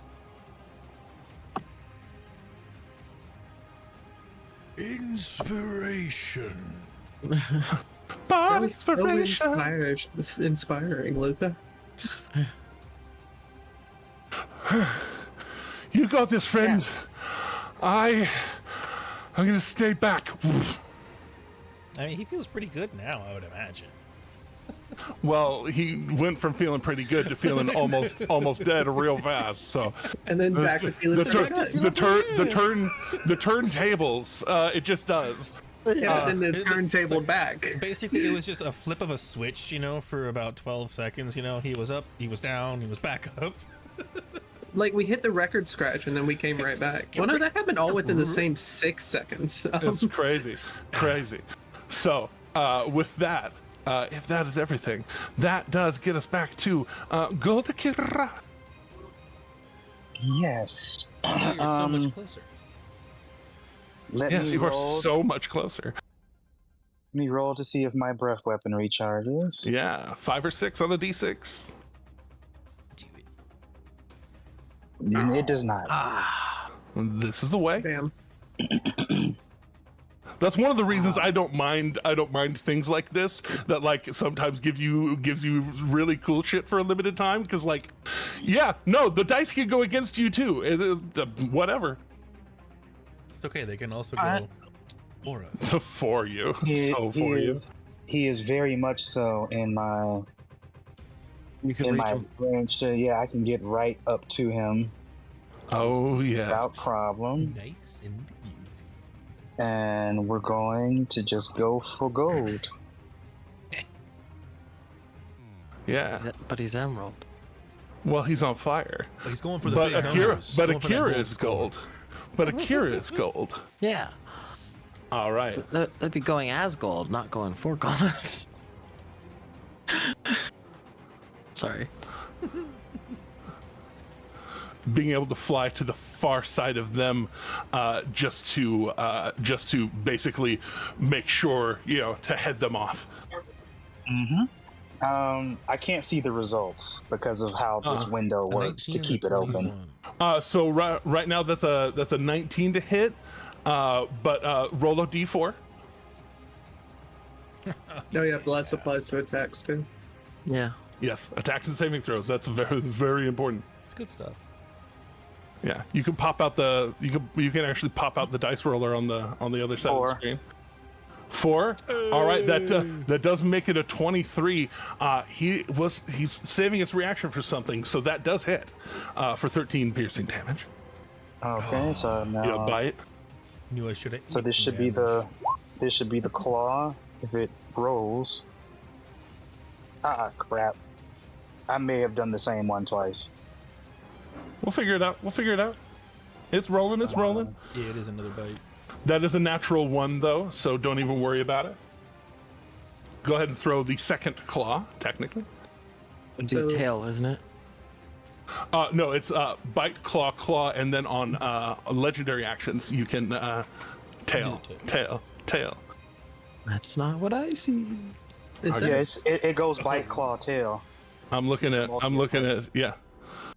Inspiration. That was so inspiring, Luca. You got this, friend. I'm gonna stay back. I mean, he feels pretty good now, I would imagine. Well, he went from feeling pretty good to feeling almost dead real fast. So, and then back to feeling the turntables. It just does. Yeah, then the turntable back. Basically, it was just a flip of a switch, for about 12 seconds. He was up, he was down, he was back up. Like, we hit the record scratch and then we came right back. Well, no, that happened all within the same 6 seconds. It's crazy. So, with that, if that is everything, that does get us back to Goldakira. Yes. You're so much closer. Yes, you are so much closer. Let me roll to see if my breath weapon recharges. Yeah, 5 or 6 on a d6. It does not. This is the way. Damn. That's one of the reasons I don't mind things like this that like sometimes gives you really cool shit for a limited time, because the dice can go against you too. Whatever. It's okay, they can also go for us. For you. He is very much so in my You can reach him. range to, I can get right up to him. Oh yeah. Without problem. Nice and easy. And we're going to just go for gold. Yeah. But he's emerald. Well, he's on fire. Well, he's going for the But big Akira, numbers. but Going for that Akira gold is score. gold. But Akira is gold. Yeah. All right. That'd be going as gold, not going for gold. Sorry. Being able to fly to the far side of them, just to basically make sure, to head them off. I can't see the results because of how this window A works to 19 keep or it open. 21. So right now that's a 19 to hit, but roll a d4. No, yeah, bless applies to attacks too. Yeah. Yes, attacks and saving throws. That's very, very important. It's good stuff. Yeah, you can pop out you can actually pop out the dice roller on the other side of the 4. screen. 4. All right, that does make it a 23. He's saving his reaction for something, so that does hit for 13 piercing damage. Okay, so now You bite. Knew I should have. so this should be the claw if it rolls. Ah, crap. I may have done the same one twice. We'll figure it out. It's rolling. Yeah, it is another bite. That is a natural 1 though, so don't even worry about it. Go ahead and throw the second claw, technically. Do tail, isn't it? No, it's bite, claw, and then on legendary actions you can tail. That's not what I see. Yeah, it goes bite, claw, tail. I'm looking at yeah.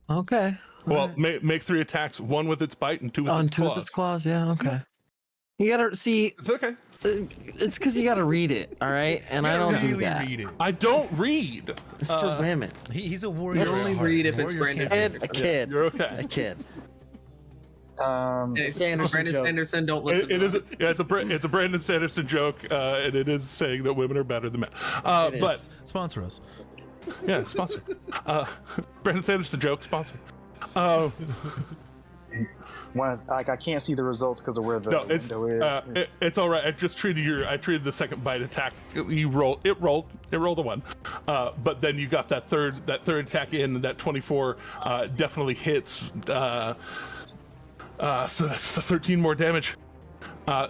Okay. Well, make 3 attacks, 1 with its bite and 2 with On its 2 claws. with its claws, yeah, okay. You gotta see, It's okay. it's because you gotta read it, all right? And I don't do Really that. read it. I don't read. It's for women. He's a warrior. You only at heart. read if it's Warriors Brandon can't- A kid. You're okay. A kid. Hey, Sanderson Brandon joke. Sanderson, don't listen. It's a Brandon Sanderson joke, and it is saying that women are better than men. It is. But Sponsor us. yeah, sponsor. Brandon Sanderson joke sponsor. I can't see the results because of where the No, it's window is. it's all right. I just treated the second bite attack. It rolled a 1, but then you got that third attack in. That 24 definitely hits. So that's 13 more damage.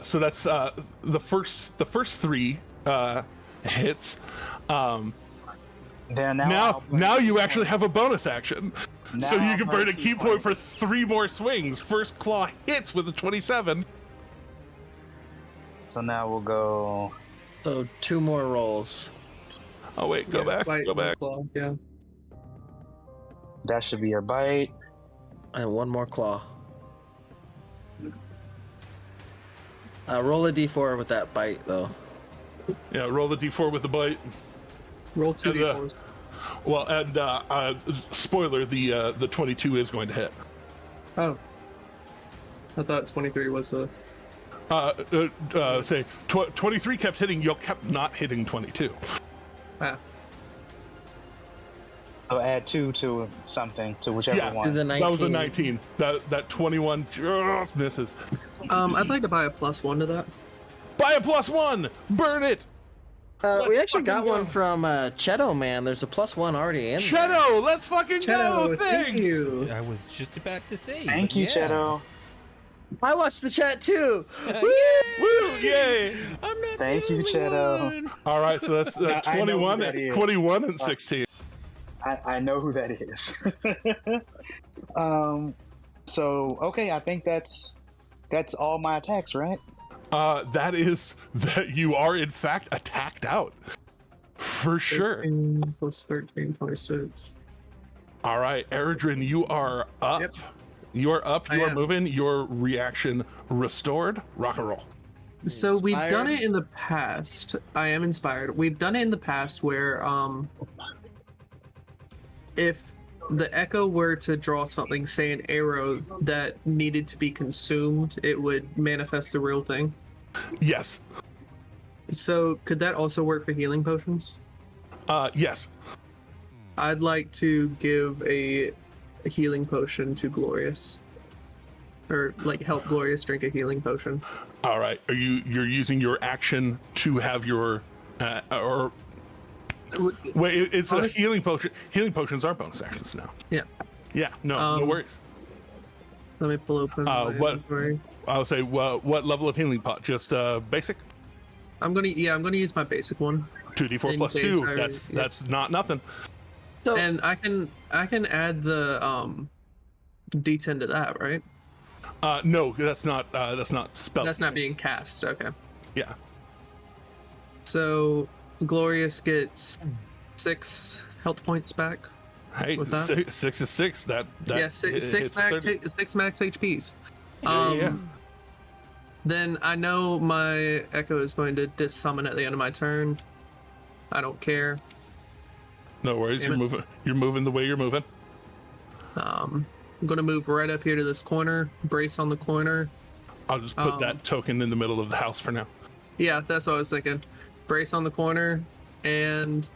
So that's the first 3 hits. Then Now you actually have a bonus action. So Now you can I'll burn a burn key point for 3 more swings. First claw hits with a 27. So now we'll go. So 2 more rolls. Oh wait, go back. Claw, yeah. That should be your bite. And 1 more claw. Roll a d4 with that bite, though. Yeah, roll the d4 with the bite. Roll 2 And, d4s. Well, and spoiler, the 22 is going to hit. Oh. I thought 23 was the. Say 23 kept hitting. You kept not hitting 22. Ah. So add 2 to something, to whichever Yeah. one. The That was a 19. 19. That 21 just misses. I'd like to buy a +1 to that. Buy a +1. Burn it. We Let's actually got fucking one go. from Cheto, man. There's a +1 already in there. Cheto, let's fucking go. Cheto, Thanks. thank you. I was just about to say. Thank but you, yeah. Cheto. I watched the chat too. Woo! Yay! I'm not Thank the you, only Cheto. one. All right, so that's I know who 21, that is. 21 and 16. I know who that is. So okay, I think that's all my attacks, right? That is that you are in fact attacked out. For sure. 13 plus 13, 26. All right, Eredrin, you are up. Yep. You are up. I You are am. moving. Your reaction restored. Rock and roll. So we've done Inspired? it in the past. I am inspired. We've done it in the past where if the echo were to draw something, say an arrow that needed to be consumed, it would manifest the real thing. Yes. So could that also work for healing potions? Yes. I'd like to give a healing potion to Glorious. Or like help Glorious drink a healing potion. All right. You're using your action to have your or Wait, it's Honest- a healing potion. Healing potions are bonus actions now. Yeah. Yeah. No worries. Let me pull open my what- inventory. I'll say what level of healing pot? Just basic. I'm gonna use my basic one. 2d4 In plus case 2. I- That's not nothing. So, And I can add the D10 to that, right? No, that's not spell. That's not being cast. Okay. Yeah. So Glorious gets 6 health points back. Hey, With that? 6 is 6. That Yeah, six hits max 30. 6 max HPs. Yeah. Then I know my Echo is going to dis-summon at the end of my turn. I don't care. No worries. Damn it. You're moving the way you're moving. I'm gonna move right up here to this corner, brace on the corner. I'll just put that token in the middle of the house for now. Yeah, that's what I was thinking. Brace on the corner and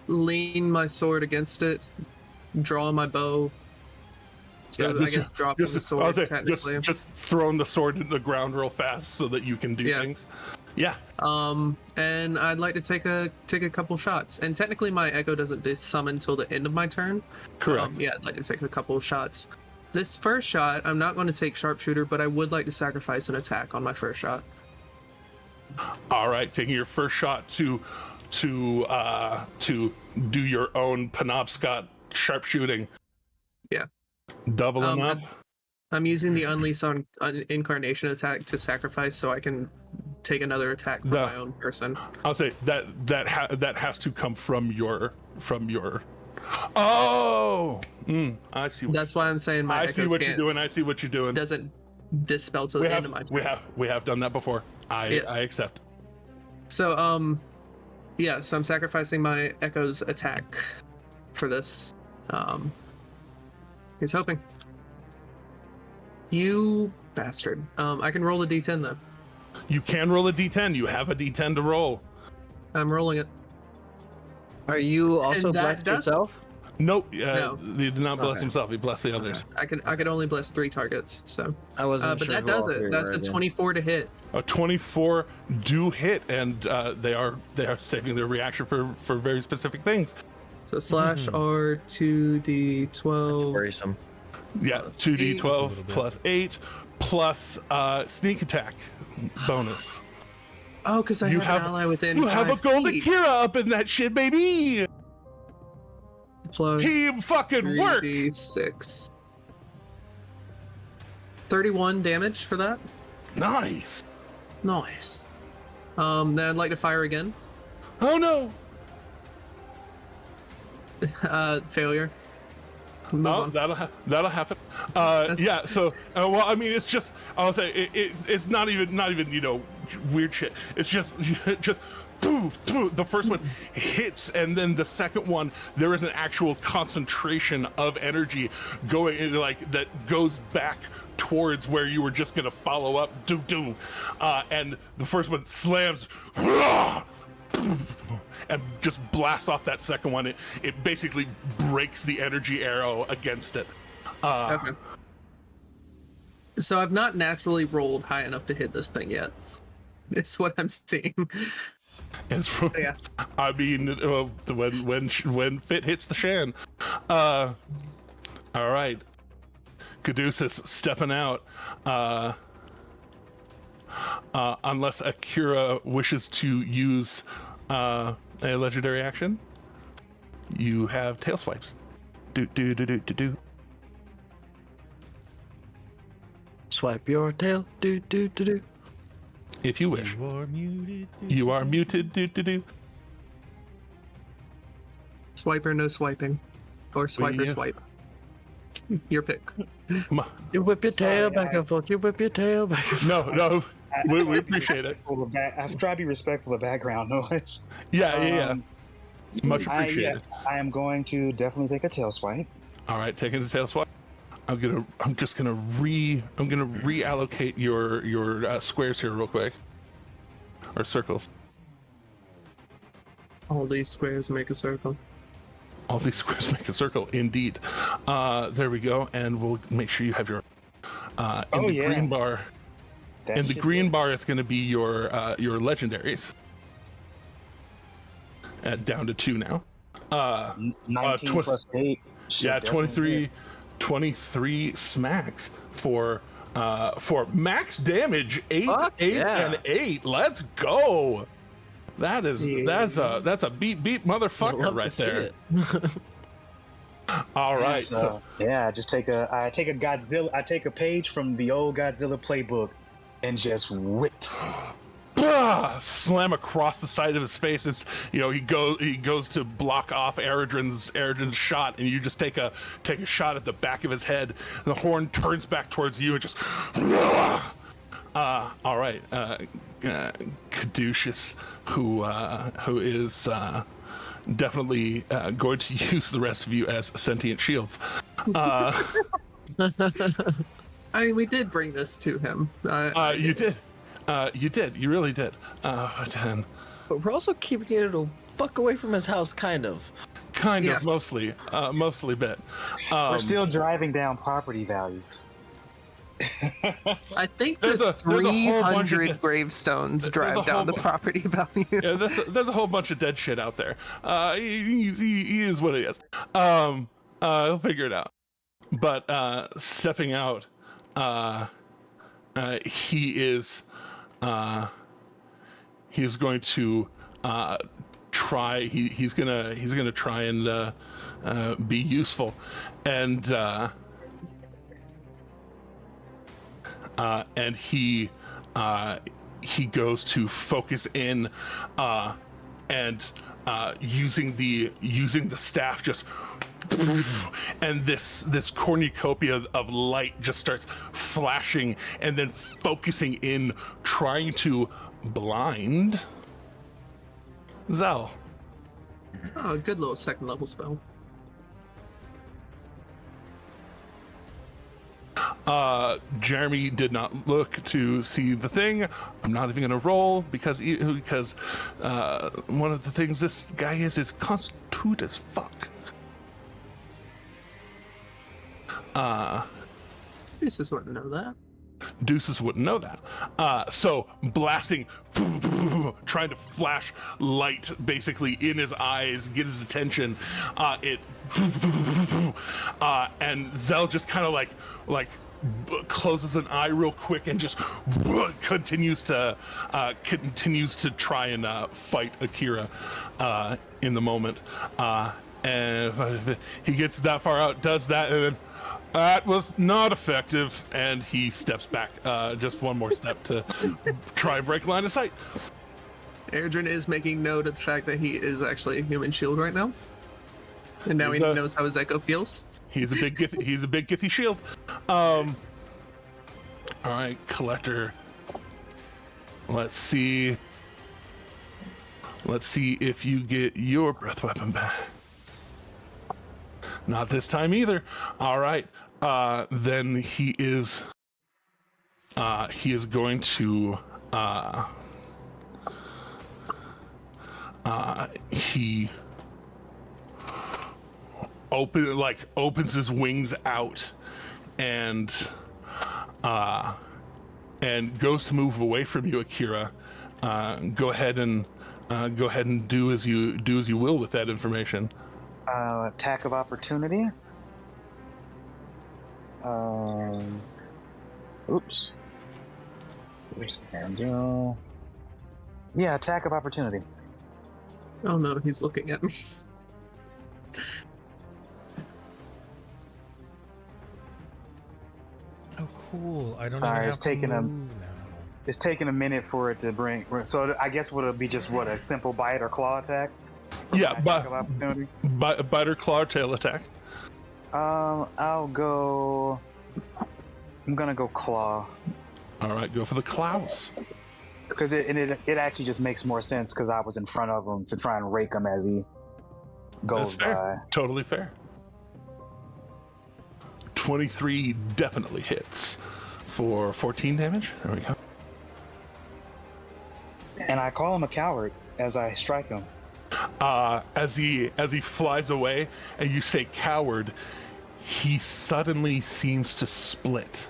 lean my sword against it, draw my bow. So Yeah, I guess dropping the I'll sword say, technically. just throwing the sword into the ground real fast so that you can do things. Yeah. And I'd like to take a couple shots. And technically my Echo doesn't dis-summon until the end of my turn. Correct. Yeah, I'd like to take a couple of shots. This first shot, I'm not going to take sharpshooter, but I would like to sacrifice an attack on my first shot. All right, taking your first shot to do your own Penobscot sharpshooting. Yeah. Doubling up. I'm using the Unleash on Incarnation attack to sacrifice so I can take another attack from my own person. I'll say that has to come from your. Oh, I see. That's why I'm saying my I Echo see what you're doing. I see what you're doing. Doesn't dispel to the end of my turn. We have done that before. Yes. I accept. So yeah, so I'm sacrificing my Echo's attack for this. He's hoping. You bastard. I can roll a D10 though. You can roll a D10. You have a D10 to roll. I'm rolling it. are you also And that blessed does- yourself? Nope. No. He did not bless Okay. himself. He blessed the others. I could only bless 3 targets, so. I wasn't But sure. that who does all it. three That's were a again. 24 to hit. A 24 do hit, and they are saving their reaction for very specific things. So slash R 2d12. Worrisome. Yeah, Plus 2d12 8. plus 8 plus sneak attack bonus. Oh, because I You have an have- ally within You have a 5 golden feet. Kira up in that shit, baby. Plus Team fucking work. 3d6. 31 damage for that. Nice. Nice. Then I'd like to fire again. Oh no. Failure. Move on. That'll happen. Yeah. So, well, I mean, it's just I'll say it's not even weird shit. It's just boom, boom. The first one hits, and then the second one there is an actual concentration of energy going in, like that goes back towards where you were just gonna follow up. And the first one slams. And just blasts off that second one. It basically breaks the energy arrow against it. Okay. So I've not naturally rolled high enough to hit this thing yet. It's what I'm seeing. Yeah. I mean, when fit hits the shan. All right. Caduceus stepping out. Unless Akira wishes to use a legendary action, you have tail swipes. Do. Swipe your tail. Do. If you wish. You are muted. You are muted. Do. Swipe or no swiping. Or swipe or swipe. Your pick. You whip your tail Sorry, back and forth. You whip your tail back and forth. No. We appreciate it. I've tried to be respectful of background noise. Yeah. Much appreciated. I am going to definitely take a tail swipe. All right, taking the tail swipe. I'm just gonna reallocate your squares here real quick, or circles. All these squares make a circle. All these squares make a circle, indeed. There we go, and we'll make sure you have your green bar. That In the should green be- bar, it's going to be your legendaries. down to 2 now. 19 plus 8. Yeah, 23 smacks for max damage. 8, Fuck 8, yeah. and 8. Let's go. That's a beat motherfucker Love right to see there. it. All right. So, I take a page from the old Godzilla playbook and just whip. Slam across the side of his face. It's he goes to block off Eredrin's shot, and you just take a shot at the back of his head. The horn turns back towards you and just. All right, Caduceus, who is definitely going to use the rest of you as sentient shields. I mean, we did bring this to him. You did. You really did. But we're also keeping it a fuck away from his house, kind of. Kind of, mostly a bit. We're still driving down property values. I think There's the a whole bunch of 300 gravestones drive down the property value. Yeah, there's a whole bunch of dead shit out there. He is what he is. He'll figure it out. But stepping out, he's going to try. He's gonna try and be useful, and he goes to focus in, and using the staff, just, and this cornucopia of light just starts flashing and then focusing in, trying to blind Zell. Oh, good little second level spell. Jeremy did not look to see the thing. I'm not even gonna roll because one of the things this guy is constitute as fuck. Deuces wouldn't know that. Deuces wouldn't know that. So blasting, trying to flash light basically in his eyes, get his attention. And Zell just kind of like closes an eye real quick and just continues to try and fight Akira in the moment. And he gets that far out, does that, and then that was not effective, and he steps back just one more step to try and break line of sight. Eredrin is making note of the fact that he is actually a human shield right now, and now he knows how his echo feels. He's a big githy shield. All right, Collector. Let's see if you get your breath weapon back. Not this time either. All right. Then he is going to he opens his wings out and goes to move away from you, Akira. Go ahead and do as you will with that information. Attack of opportunity. Oops. Yeah, attack of opportunity. Oh no, he's looking at me. Oh, cool. I don't Sorry, even have it's taking to a- move now. It's taking a minute for it to bring. So I guess would it be just a simple bite or claw attack? Yeah, Attack of opportunity. bite or claw or tail attack. I'll go. I'm gonna go claw. All right, go for the claws. Because it actually just makes more sense because I was in front of him to try and rake him as he goes That's fair. by. Totally fair. 23 definitely hits for 14 damage. There we go. And I call him a coward as I strike him. As he flies away and you say coward, he suddenly seems to split.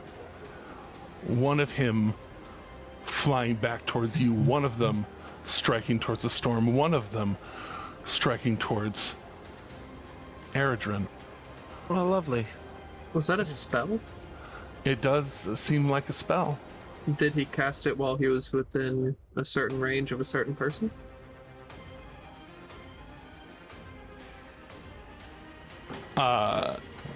One of him flying back towards you, one of them striking towards the storm, one of them striking towards Eredrin. Oh, lovely. Was that a spell? It does seem like a spell. Did he cast it while he was within a certain range of a certain person?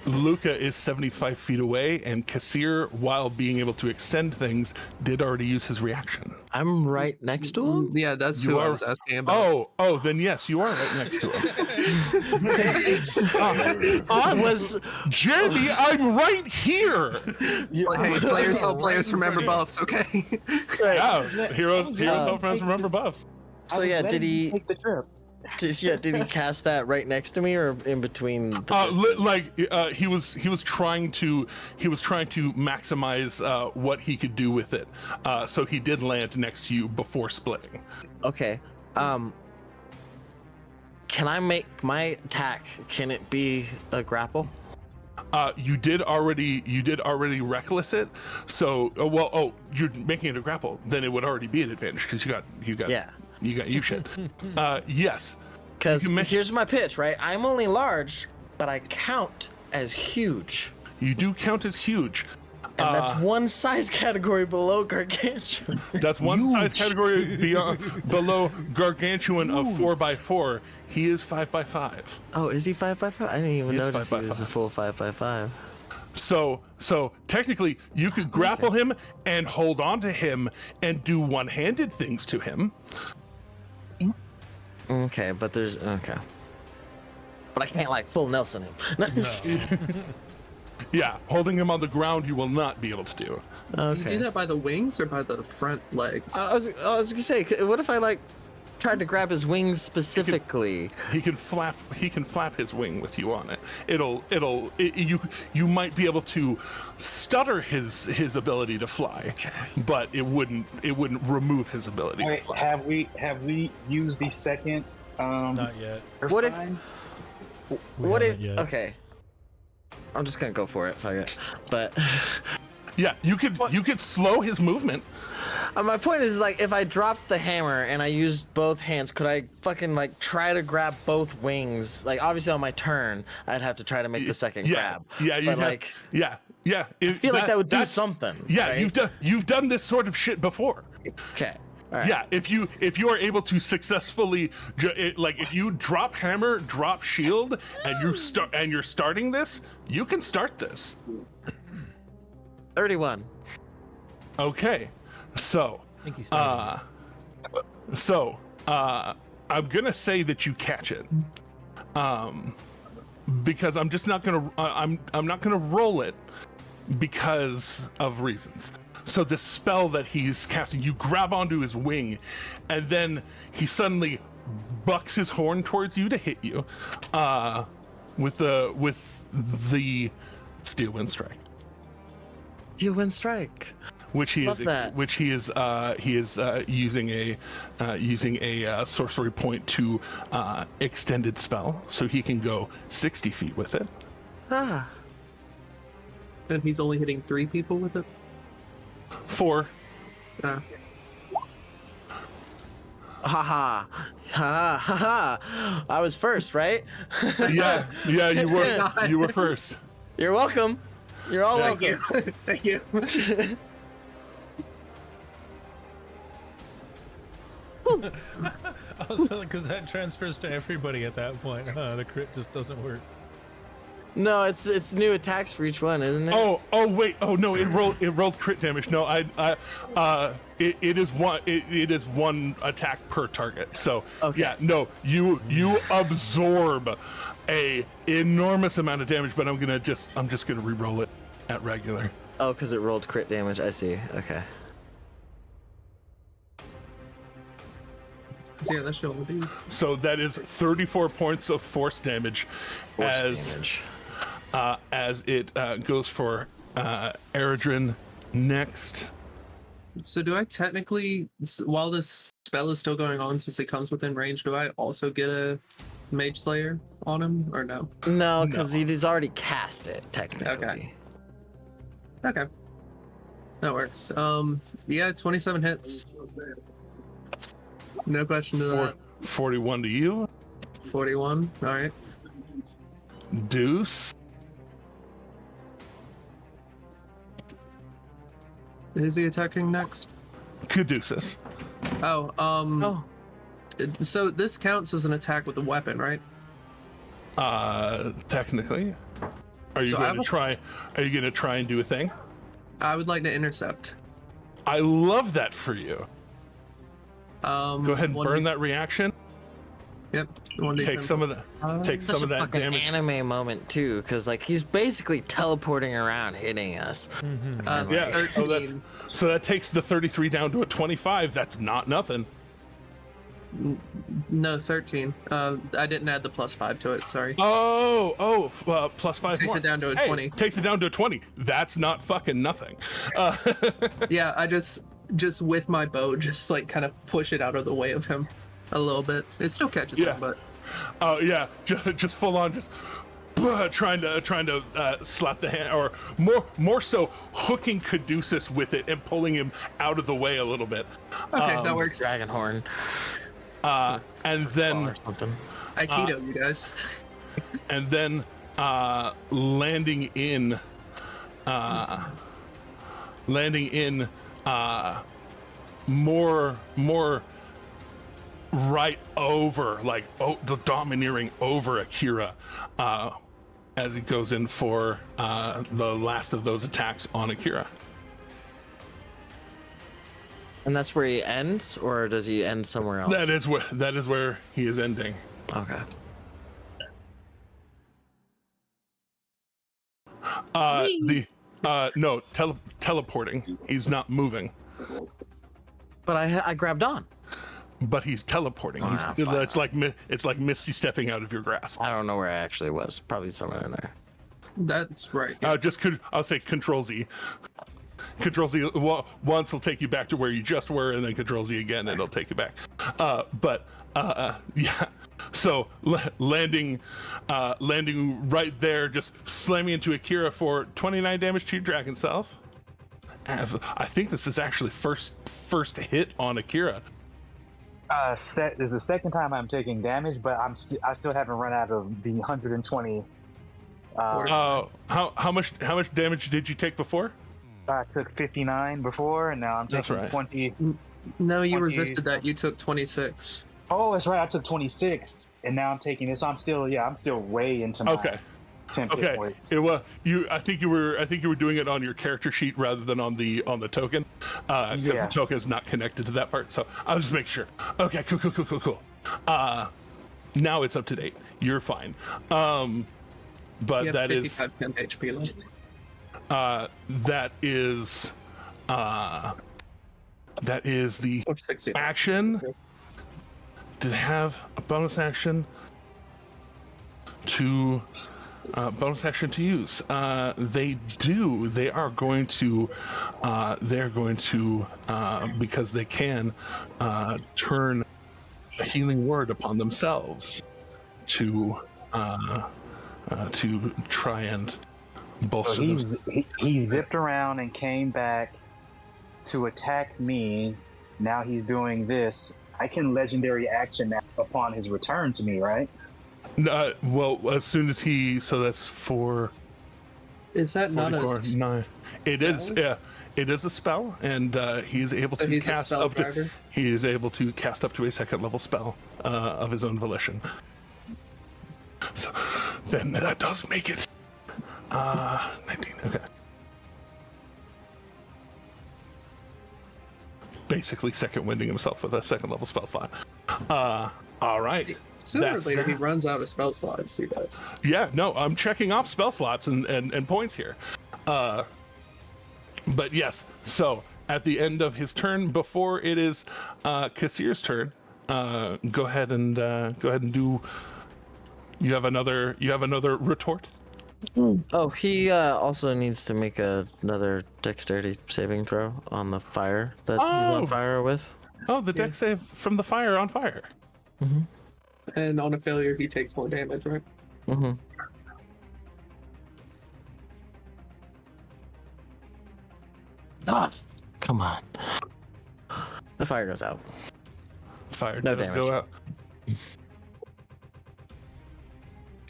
Luca is 75 feet away, and Kassir, while being able to extend things, did already use his reaction. I'm right next to him? Yeah, that's You who I are- was asking about. Oh, then yes, you are right next to him. Jeremy, I'm right here. Hey, players help players remember buffs, okay? Yeah, heroes help friends remember buffs. So yeah, did he take the trip? did he cast that right next to me or in between the He was trying to maximize what he could do with it. So he did land next to you before splitting. Okay. Can I make my attack? Can it be a grapple? You did already reckless it. So you're making it a grapple. Then it would already be an advantage because you got shit. Yes. Because here's my pitch, right? I'm only large, but I count as huge. You do count as huge. And that's one size category below gargantuan. That's one size category below gargantuan of 4x4. He is 5x5. Oh, is he 5x5? I didn't even notice he was a full 5x5. So technically, you could grapple him and hold on to him and do one-handed things to him. Okay, but but I can't like full Nelson him. Yeah, holding him on the ground, you will not be able to do. Do you do that by the wings or by the front legs? I was gonna say, what if I like tried to grab his wings specifically? He can flap his wing with you on it. You might be able to stutter his ability to fly, but it wouldn't remove his ability to fly. Have we used the second? Not yet. What if? What if? Yet. Okay. I'm just gonna go for it. Fuck it. But yeah, you could slow his movement. My point is, like, if I dropped the hammer and I used both hands, could I fucking like try to grab both wings? Like, obviously on my turn, I'd have to try to make the second grab. Yeah, Yeah. I feel like that would do something. Yeah, right? you've done this sort of shit before. Okay. All right. Yeah, if you are able to successfully, if you drop hammer, drop shield, and you're starting this, you can start this. 31. Okay, so I think he's I'm gonna say that you catch it, because I'm just not gonna I'm not gonna roll it because of reasons. So the spell that he's casting, you grab onto his wing, and then he suddenly bucks his horn towards you to hit you, with the Steel Wind Strike. Steel Wind Strike. Which he Love is that. using a sorcery point to extended spell, so he can go 60 feet with it. Ah. And he's only hitting 3 people with it? 4. Ha ha. Ha ha. I was first, right? Yeah, you were first. You're welcome. You're all welcome. Thank you. Also, because that transfers to everybody at that point. The crit just doesn't work. No, it's new attacks for each one, isn't it? Oh wait. Oh no, it rolled crit damage. No, it is one attack per target. So Okay. yeah, no, you absorb a enormous amount of damage, but I'm just gonna re-roll it at regular. Oh, because it rolled crit damage. I see. Okay. So yeah, that should only be. So that is 34 points of force damage, Damage. As it goes for Eredrin next. So do I technically, while this spell is still going on, since it comes within range, do I also get a Mage Slayer on him, or no? No, because he's already cast it, technically. Okay. That works. Yeah, 27 hits. No question to that. 41 to you. 41. All right. Deuce. Who's he attacking next? Caduceus. Oh. So this counts as an attack with a weapon, right? Technically. Are you going to try and do a thing? I would like to intercept. I love that for you. Go ahead and burn 1d10. that reaction. Yep. 1d10. Take some of that. Take Such some of a that fucking damage. anime moment too, because like he's basically teleporting around, hitting us. Yeah. 13. So that takes the 33 down to a 25. That's not nothing. No, 13. I didn't add the +5 to it. Sorry. Plus 5 Takes more. it down to a Hey, 20. Takes it down to a 20. That's not fucking nothing. Yeah, I just with my bow, just like kind of push it out of the way of him a little bit. It still catches him, but Oh yeah, just full on, just trying to slap the hand, or more so hooking Caduceus with it and pulling him out of the way a little bit. okay, that works. Dragon horn. And then Or something. Aikido, you guys. and then landing in more right over, like the domineering over Akira, as he goes in for the last of those attacks on Akira. And that's where he ends, or does he end somewhere else? That is where he is ending. Okay. Teleporting. He's not moving, But I grabbed on. but he's teleporting. Ah, It's like Misty stepping out of your grasp. I don't know where I actually was. Probably somewhere in there. That's right. I'll say Control Z. Control Z once will take you back to where you just were, and then Control Z again, and it'll take you back. Yeah. So landing right there, just slamming into Akira for 29 damage to your dragon self. I think this is actually first hit on Akira. This is the second time I'm taking damage, but I still haven't run out of the 120. How much damage did you take before? I took 59 before, and now I'm taking right. 20. No, you 20. resisted that. You took 26. Oh, that's right. I took 26, and now I'm taking this. So I'm still way into my Okay. 10 hit points. I think you were doing it on your character sheet rather than on the token, because the token is not connected to that part. So I'll just make sure. Okay, cool. Now it's up to date. You're fine. But You have that 55 10 HP left. that is the Or 60. action. Did they have a bonus action to use? They do. They are going to because they can turn a healing word upon themselves to try and bolster So he zipped around and came back to attack me. Now he's doing this. I can legendary action that upon his return to me, right? Well, as soon as so that's 4. Is that not 44, a 9. It is. Yeah, it is a spell, and he is able to cast up to. He is able to cast up to a second level spell of his own volition. So then that does make it 19. Okay. Basically, second winding himself with a second level spell slot. All right. Sooner or later, he runs out of spell slots, you guys. Yeah, no, I'm checking off spell slots and points here. But yes, so at the end of his turn, before it is Kassir's turn, go ahead and do. You have another retort. Oh, he also needs to make another dexterity saving throw on the fire that he's on fire with. Oh, the dex save from the fire on fire. Mm-hmm. And on a failure, he takes more damage, right? Mm-hmm. Come on. The fire goes out. Fire No does damage. go out.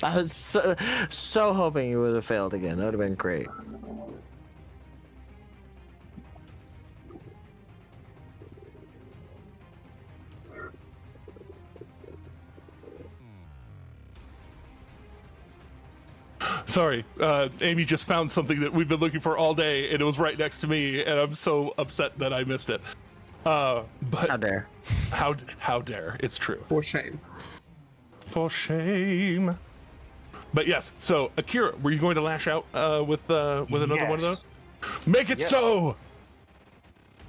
I was so hoping you would have failed again. That would have been great. Sorry, Amy just found something that we've been looking for all day, and it was right next to me, and I'm so upset that I missed it. But How dare? How dare? It's true. For shame. For shame. But yes, so Akira, were you going to lash out with another one of those? Make it so.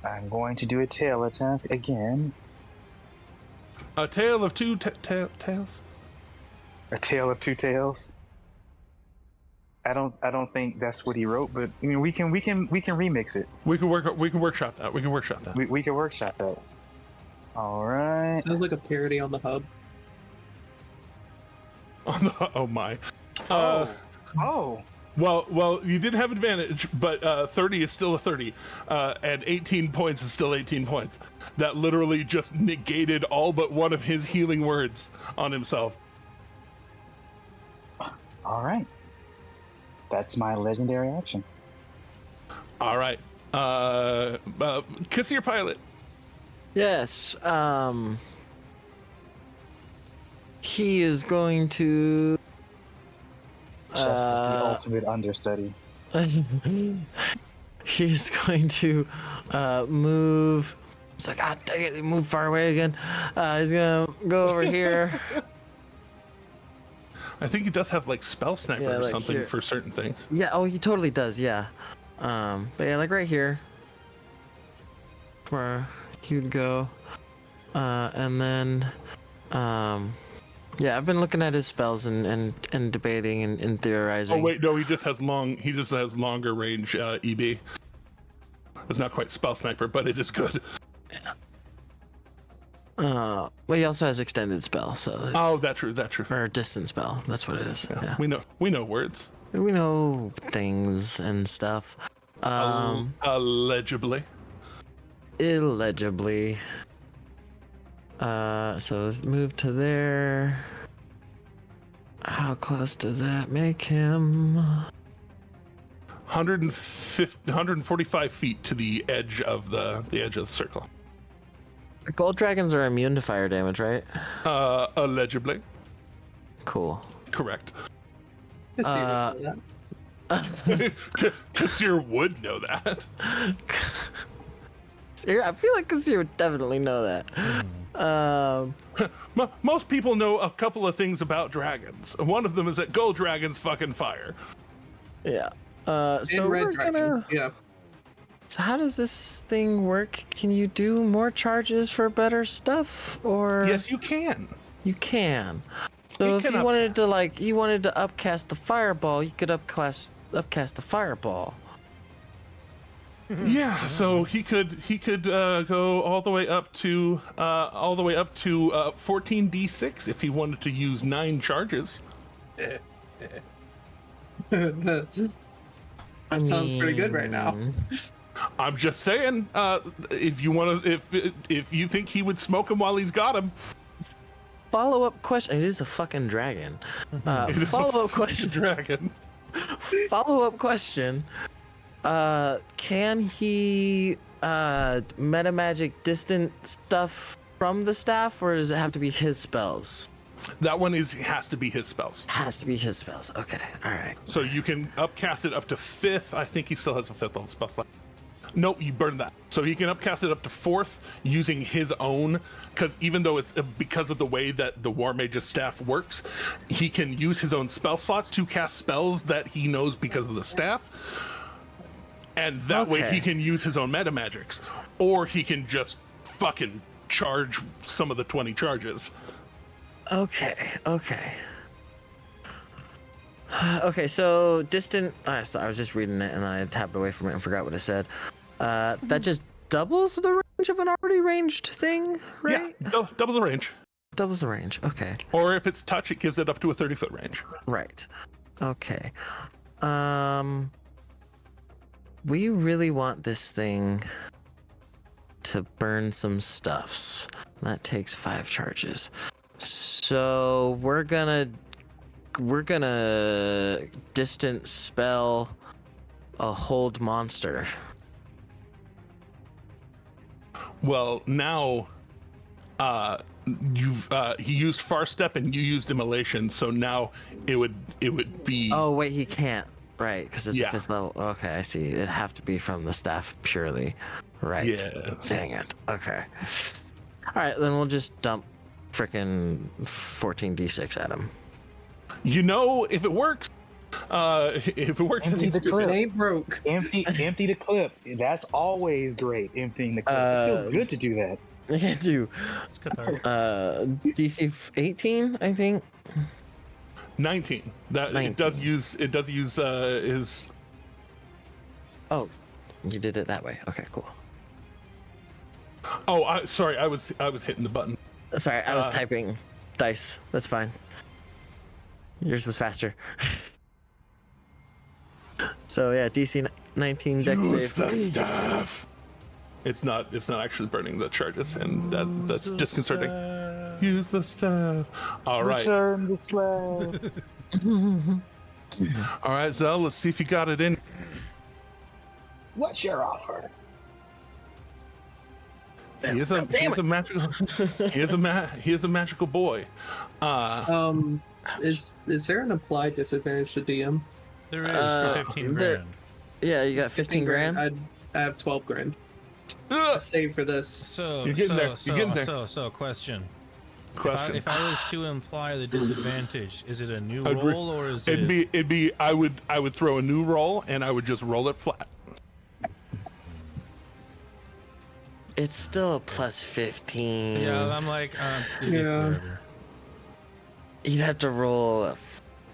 I'm going to do a tail attack again. A tale of two tails. A tale of two tails. I don't think that's what he wrote, but I mean we can remix it. We can workshop that. We can workshop that. We can workshop that. All right. Sounds like a parody on the hub. Oh my. Oh. Well, you did have advantage, but 30 is still a 30, and 18 points is still 18 points. That literally just negated all but one of his healing words on himself. All right. That's my legendary action. All right. Kiss your pilot. Yes. He is going to. Justice, the ultimate understudy. He's going to move. It's like, God dang it, he moved far away again. He's gonna go over here. I think he does have like spell sniper or like something here. for certain things. Yeah, oh, he totally does, yeah. But yeah, like right here. Where he'd go. And then, yeah, I've been looking at his spells and debating and theorizing. Oh wait, no, he just has longer range EB. It's not quite spell sniper, but it is good. Well, he also has extended spell, so. That's true. Or distance spell. That's what it is. Yeah. We know words. We know things and stuff. Allegedly. Illegibly. So let's move to there. How close does that make him? 145 feet to the edge of the circle. Gold dragons are immune to fire damage, right? Allegedly. Cool. Correct. Kassir would know that. I feel like Kassir would definitely know that. Most people know a couple of things about dragons. One of them is that gold dragons fucking fire. Yeah. So we're gonna. Yeah. So how does this thing work? Can you do more charges for better stuff, or? Yes, you can. You can. So if you wanted to upcast the fireball, you could upcast the fireball. Yeah, so he could go all the way up to 14d6 if he wanted to use 9 charges. That sounds pretty good right now. I'm just saying, if you think he would smoke him while he's got him. Follow-up question. It is a fucking dragon. Follow-up question. Dragon. Follow-up question. Can he metamagic distant stuff from the staff, or does it have to be his spells? That one has to be his spells. Has to be his spells. Okay, all right. So you can upcast it up to 5th. I think he still has a 5th level spell slot. Nope, you burned that. So he can upcast it up to 4th using his own, because even though it's because of the way that the War Mage's staff works, he can use his own spell slots to cast spells that he knows because of the staff. And that way he can use his own meta magics, or he can just fucking charge some of the 20 charges. Okay. So distant. Sorry, I was just reading it and then I tapped away from it and forgot what it said. That just doubles the range of an already ranged thing, right? Yeah, doubles the range. Doubles the range. Okay. Or if it's touch, it gives it up to a 30-foot range. Right. Okay. We really want this thing to burn some stuffs. That takes 5 charges. So we're gonna we're gonna distance spell a hold monster. Well, now, he used Far Step and you used Immolation, so now it would be. Oh wait, he can't. Right, because it's Yeah. a 5th level. Okay, I see. It'd have to be from the staff purely. Right. Yeah. Dang it. Okay. All right, then we'll just dump frickin' 14d6 at him. You know, if it works, Empty the It clip. ain't broke. Empty the clip. That's always great. Emptying the clip. It feels good to do that. I can do It's cathartic. DC 18, I think. 19. That 19. it does use his. Oh, you did it that way. Okay, cool. Oh, sorry, I was hitting the button. Sorry, I was typing dice. That's fine. Yours was faster. So yeah, DC 19 dex Use save. the staff. It's not actually burning the charges, and that's disconcerting. Use the staff. All right. Return the slab. All right, Zell. Let's see if you got it in. What's your offer? He is a magical boy. Is there an applied disadvantage to DM? There is for 15 grand. Yeah, you got 15 grand. I have 12 grand. Ugh. Save for this. So, You're getting there. You're getting there. Question. Question. If I was to imply the disadvantage, is it a new I'd re- roll or is It'd it? be. I would throw a new roll, and I would just roll it flat. It's still a plus 15. Yeah, I'm like, Yeah. whatever. You'd have to roll a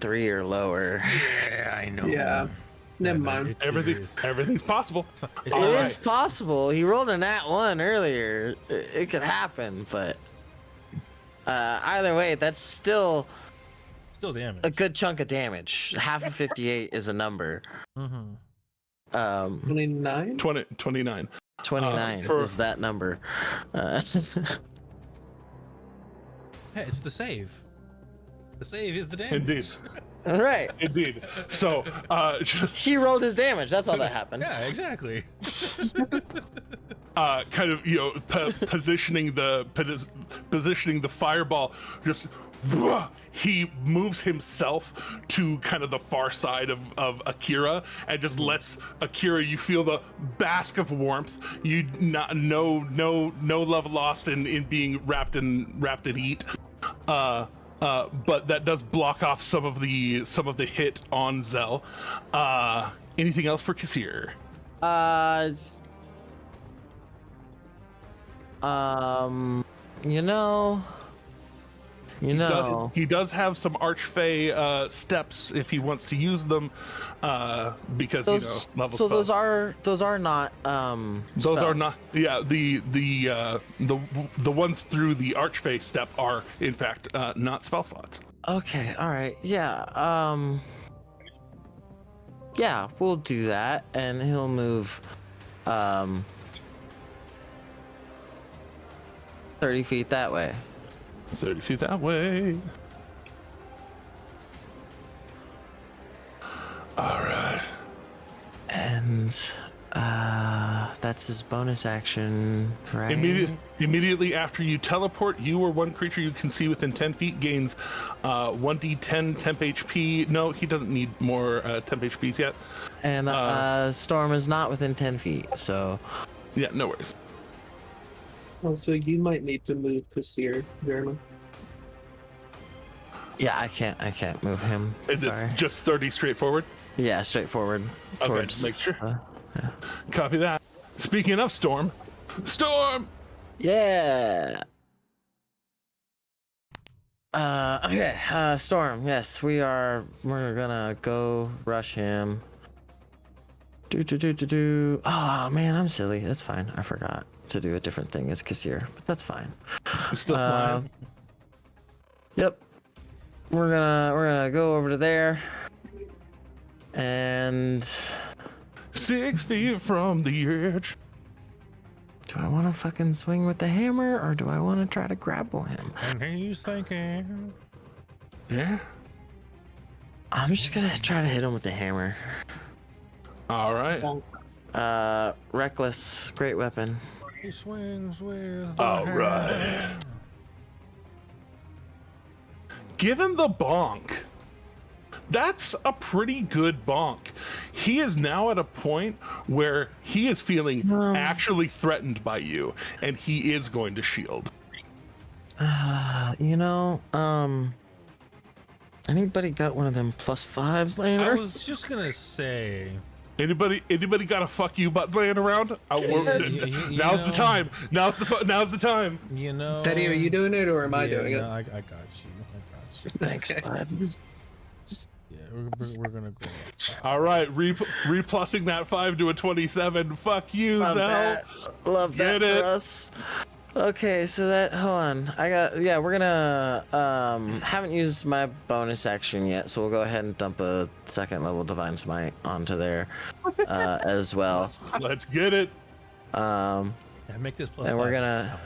3 or lower. Yeah, I know. Yeah. Never mind. Everything's possible. It's It not is right. possible. He rolled a nat 1 earlier. It could happen, but either way, that's still Still damage. a good chunk of damage. Half of 58 is a number. Mm-hmm. 29? 29. 29 for- is that number. Hey, it's the save. The save is the damage. Indeed. Right. Indeed. So, He rolled his damage. That's all that happened. Yeah, exactly. kind of, positioning the fireball, just he moves himself to kind of the far side of Akira and just lets Akira, you feel the bask of warmth. You no love lost in being wrapped in heat. But that does block off some of the hit on Zell. Anything else for Kassir? He does have some Archfey steps if he wants to use them, because level so 12. those are not Those are spells. not. Yeah, the ones through the Archfey step are in fact not spell slots. Okay, all right. Yeah. Yeah, we'll do that, and he'll move 30 feet that way. 30 feet that way. All right. And that's his bonus action, right? Immediately after you teleport, you or one creature you can see within 10 feet gains 1d10 temp HP. No, he doesn't need more temp HPs yet. And Storm is not within 10 feet, so Yeah, no worries. Also, you might need to move Kassir, Jeremy. yeah, I can't move him. Is Sorry. it just 30 straight forward? Yeah, straightforward. Okay, Towards, make sure. yeah. Copy that. Speaking of Storm. Yeah. Okay. Storm. Yes, we're gonna go rush him. Do. Oh man, I'm silly. That's fine. I forgot to do a different thing as Kassir, but that's fine. Still flying. Yep. We're gonna go over to there. And 6 feet from the edge. do I want to fucking swing with the hammer or do I want to try to grapple him? And he's thinking. Yeah. I'm just gonna try to hit him with the hammer. All right. Reckless, great weapon. He swings with the All hammer. right. Give him the bonk. That's a pretty good bonk. He is now at a point where he is feeling actually threatened by you, and he is going to shield. Anybody got one of them +5s laying I around? was just gonna say. Anybody got a fuck you butt laying around? Now's the time. Now's the time. You know. Teddy, are you doing it or am I doing it? I got you. Thanks, bud. Yeah, we're gonna go. All right, replussing that 5 to a 27. Fuck you, Love Zell. that. Love that Get for it. us. Okay, so hold on. We're gonna, haven't used my bonus action yet, so we'll go ahead and dump a 2nd level Divine Smite onto there, as well. Let's get it. Yeah, make this plus. And we're 5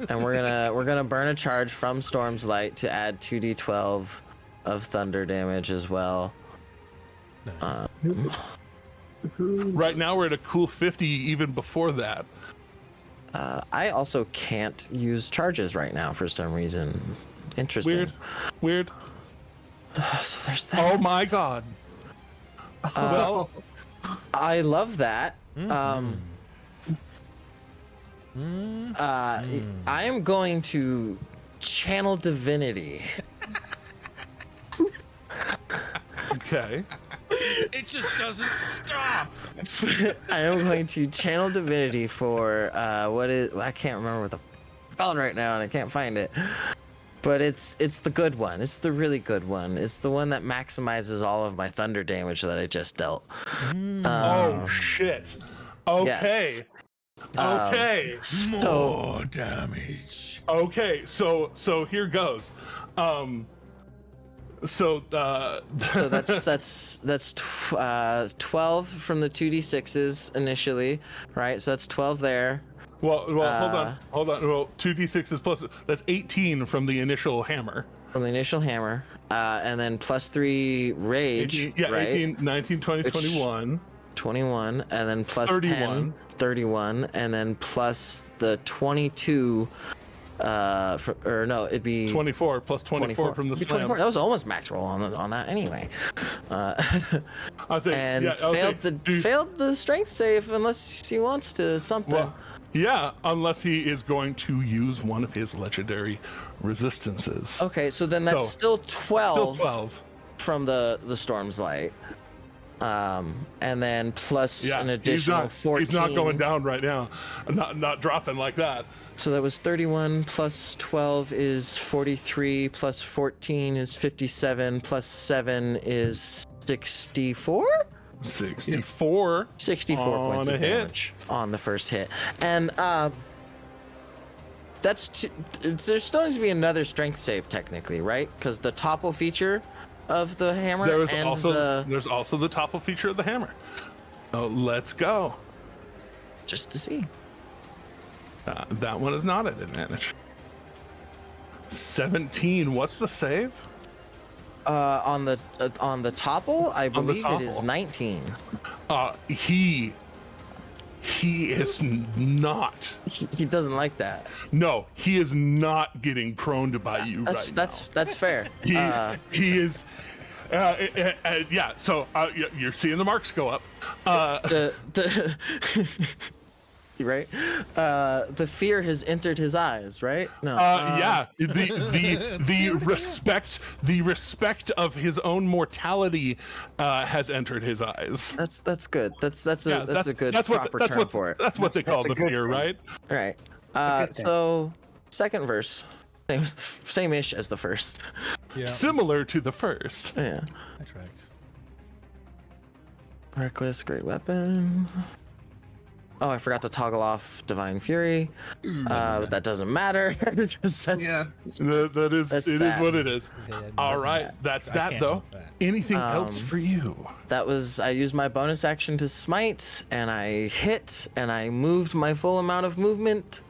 gonna, we're gonna burn a charge from Storm's Light to add 2d12 of thunder damage as well. Nice. Right now we're at a cool 50 even before that. I also can't use charges right now for some reason. Interesting. Weird. So there's that. Oh my god. Well, I love that. I am going to channel divinity. okay. It just doesn't stop. I am going to channel divinity for I can't remember what it's called right now, and I can't find it. But it's the good one. It's the really good one. It's the one that maximizes all of my thunder damage that I just dealt. Oh shit. Okay. Yes. Okay. More damage. Okay. So here goes. So that's 12 from the 2d6s initially, right? So that's 12 there. Well, hold on. Well, 2d6 is plus. That's 18 from the initial hammer. From the initial hammer, and then +3 rage, 18, yeah, right? 18, 19, 20, Which- 21. 21, and then plus 31. 10, 31, and then plus the 22. It'd be 24 plus 24 from the It'd be slam. 24. That was almost max roll on that anyway. I'll say, And yeah, I'll say, failed the strength save unless he wants to something. Well, yeah, unless he is going to use one of his legendary resistances. Okay, so then that's still 12. Still 12. From the Storm's Light. And then plus an additional 14. He's not going down right now. Not dropping like that. So that was 31 plus 12 is 43 plus 14 is 57 plus 7 is 64? 64. 64 on points a of hit. damage on the first hit. And there's still needs to be another strength save technically, right? Because the topple feature of the hammer There's also the topple feature of the hammer. Oh, let's go. Just to see. That one is not at advantage. 17. What's the save? On the topple, I believe it is topple. 19. He is not. He doesn't like that. No, he is not getting proned by you right now. That's fair. He is. Yeah. So you're seeing the marks go up. Right? The fear has entered his eyes, right? No. Yeah. The respect of his own mortality has entered his eyes. That's good. That's a good proper term for it. That's what they call the fear, right? Right. So second verse, same-ish as the first. Yeah, Similar to the first. Yeah. that tracks. Reckless, great weapon. Oh, I forgot to toggle off Divine Fury. But that doesn't matter. Because that's That is what it is. Okay, All right, that's I that can't though. help that. Anything else for you? I used my bonus action to smite, and I hit, and I moved my full amount of movement.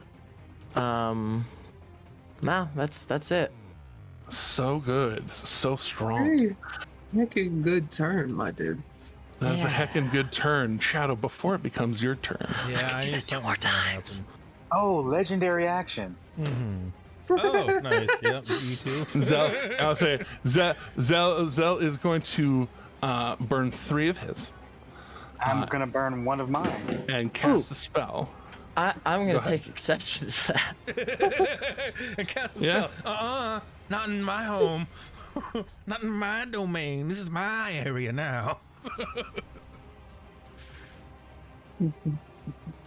Now that's it. So good, so strong. Heckin' good turn, my dude. That's a heckin' good turn, Shadow. Before it becomes your turn. Yeah, I need something more times. Oh, legendary action. Mm-hmm. Oh, nice. Yep, you too. I'll say Zell is going to burn 3 of his. I'm gonna burn 1 of mine and cast a spell. I'm gonna take exception to that. And cast a spell. Not in my home. Not in my domain. This is my area now.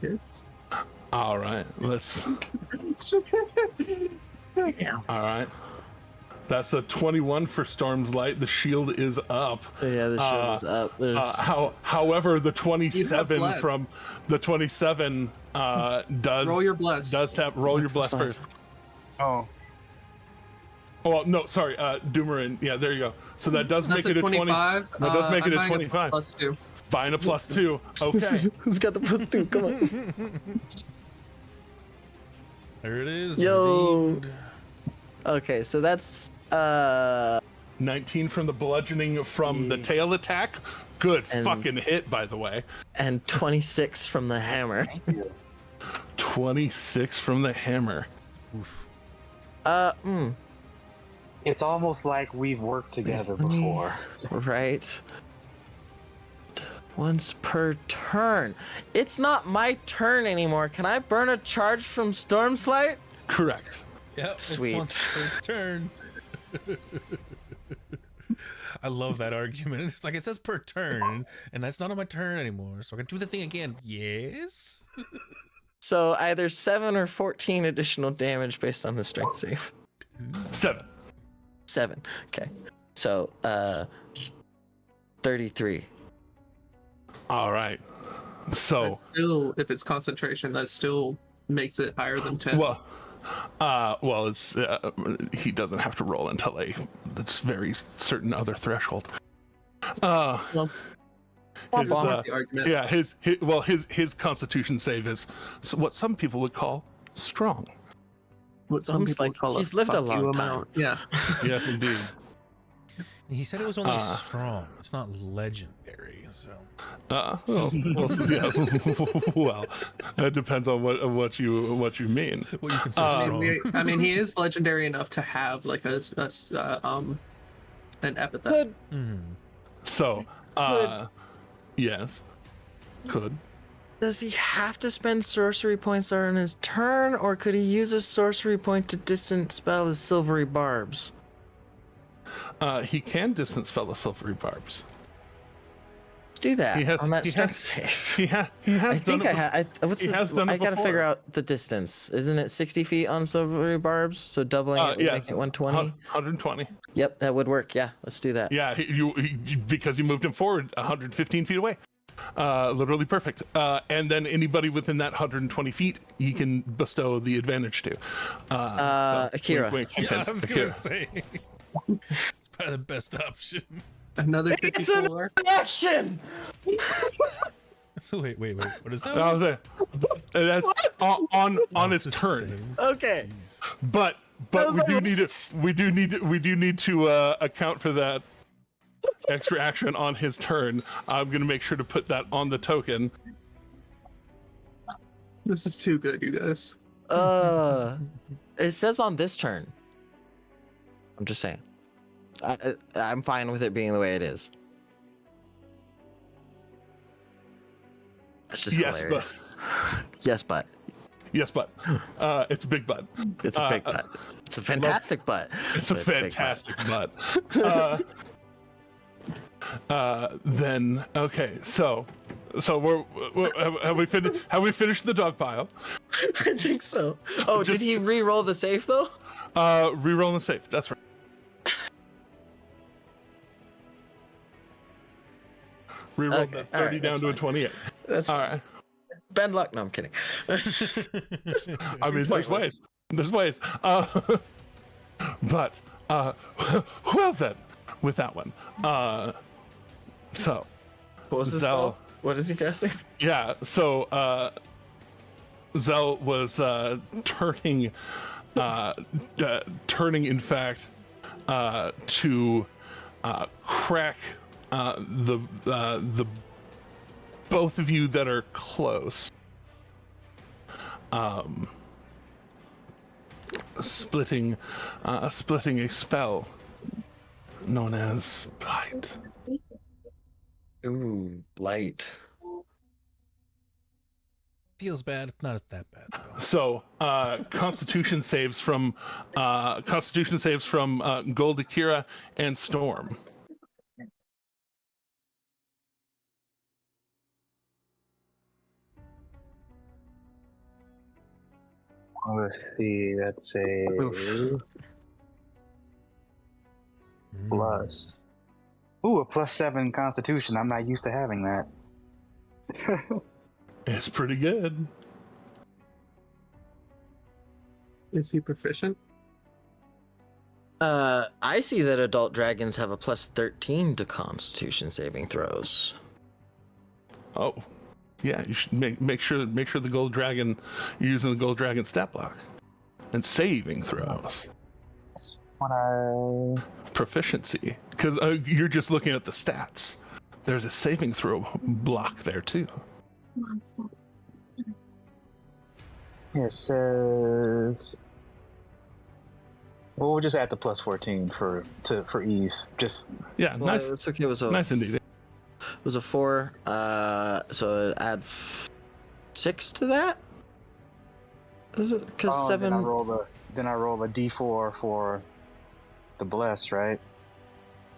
It's... All right, let's. All right. That's a 21 for Storm's Light. The shield is up. Yeah, the shield is up. There's... however, the 27 from the 27 does roll your bless. Does tap. Roll your bless first. Oh. Oh no, sorry, Doomerin. Yeah, there you go. So that does make it a 25. 20. That does make it a 25. +2. Buying a +2. Okay. Who's got the +2? Come on. There it is. Yo. Redeemed. Okay, so that's 19 from the bludgeoning from the tail attack. Good fucking hit, by the way. And 26 from the hammer. 26 from the hammer. Oof. It's almost like we've worked together before. Right. Once per turn. It's not my turn anymore. Can I burn a charge from Storm's Light? Correct. Yep. Sweet. It's once per turn. I love that argument. It's like it says per turn, and that's not on my turn anymore. So I can do the thing again. Yes. So either 7 or 14 additional damage based on the strength save. 7. 7. Okay. So 33. All right. So That's still, if it's concentration, that still makes it higher than 10. Well, it's he doesn't have to roll until that's very certain other threshold. Well, his Constitution save is what some people would call strong. what some people like call he's a lived a fuck you long time. amount. Yeah. Yes, indeed. He said it was only strong. It's not legendary. So. Well, that depends on what you mean. What you consider strong. I mean, he is legendary enough to have like an epithet. So, yes, could. Does he have to spend sorcery points on his turn, or could he use a sorcery point to distance spell his silvery barbs? He can distance spell the silvery barbs. Let's do that on that strength save. He has. I think I gotta before. figure out the distance. Isn't it 60 feet on silvery barbs? So doubling it would make it 120. 120. Yep, that would work. Yeah, let's do that. Yeah, because you moved him forward 115 feet away. Literally perfect. And then anybody within that 120 feet, he can bestow the advantage to. Akira. Yeah, I was gonna say. It's probably the best option. Another 54. Action! So wait. What is that? I was saying, that's on his turn. Okay. But we do need to account for that extra action on his turn. I'm gonna make sure to put that on the token. This is too good, you guys. It says on this turn. I'm just saying. I'm fine with it being the way it is. That's just hilarious. Yes, but. Yes, but. It's a big butt. It's a big butt. It's a fantastic butt. It's a fantastic butt. Then okay, so we're have we finished the dog pile? I think so. Oh, did he re-roll the safe though? Re-roll the safe. That's right. Reroll that 30 down to a 28. That's all right. Bad luck. No, I'm kidding. I mean, there's ways. There's ways. But well then, with that one. So. What was his spell? What is he casting? Yeah. So Zell was turning, in fact, to crack the both of you that are close. Splitting a spell known as Blight. Ooh, blight. Feels bad. It's not that bad though. So, Constitution saves from Gold Akira and Storm. Let's see. That's a plus. Ooh, a +7 Constitution. I'm not used to having that. It's pretty good. Is he proficient? I see that adult dragons have a +13 to Constitution saving throws. Oh, yeah. You should make sure the gold dragon, you're using the gold dragon stat block and saving throws. That's what I. Proficiency, because you're just looking at the stats. There's a saving throw block there too. It says. Well, we'll just add the +14 for ease. Just Yeah, Well, nice, it's okay. It was a nice indeed. It was a 4. So add 6 to that. Is it because 7? Then I roll a D4 for the bless, right?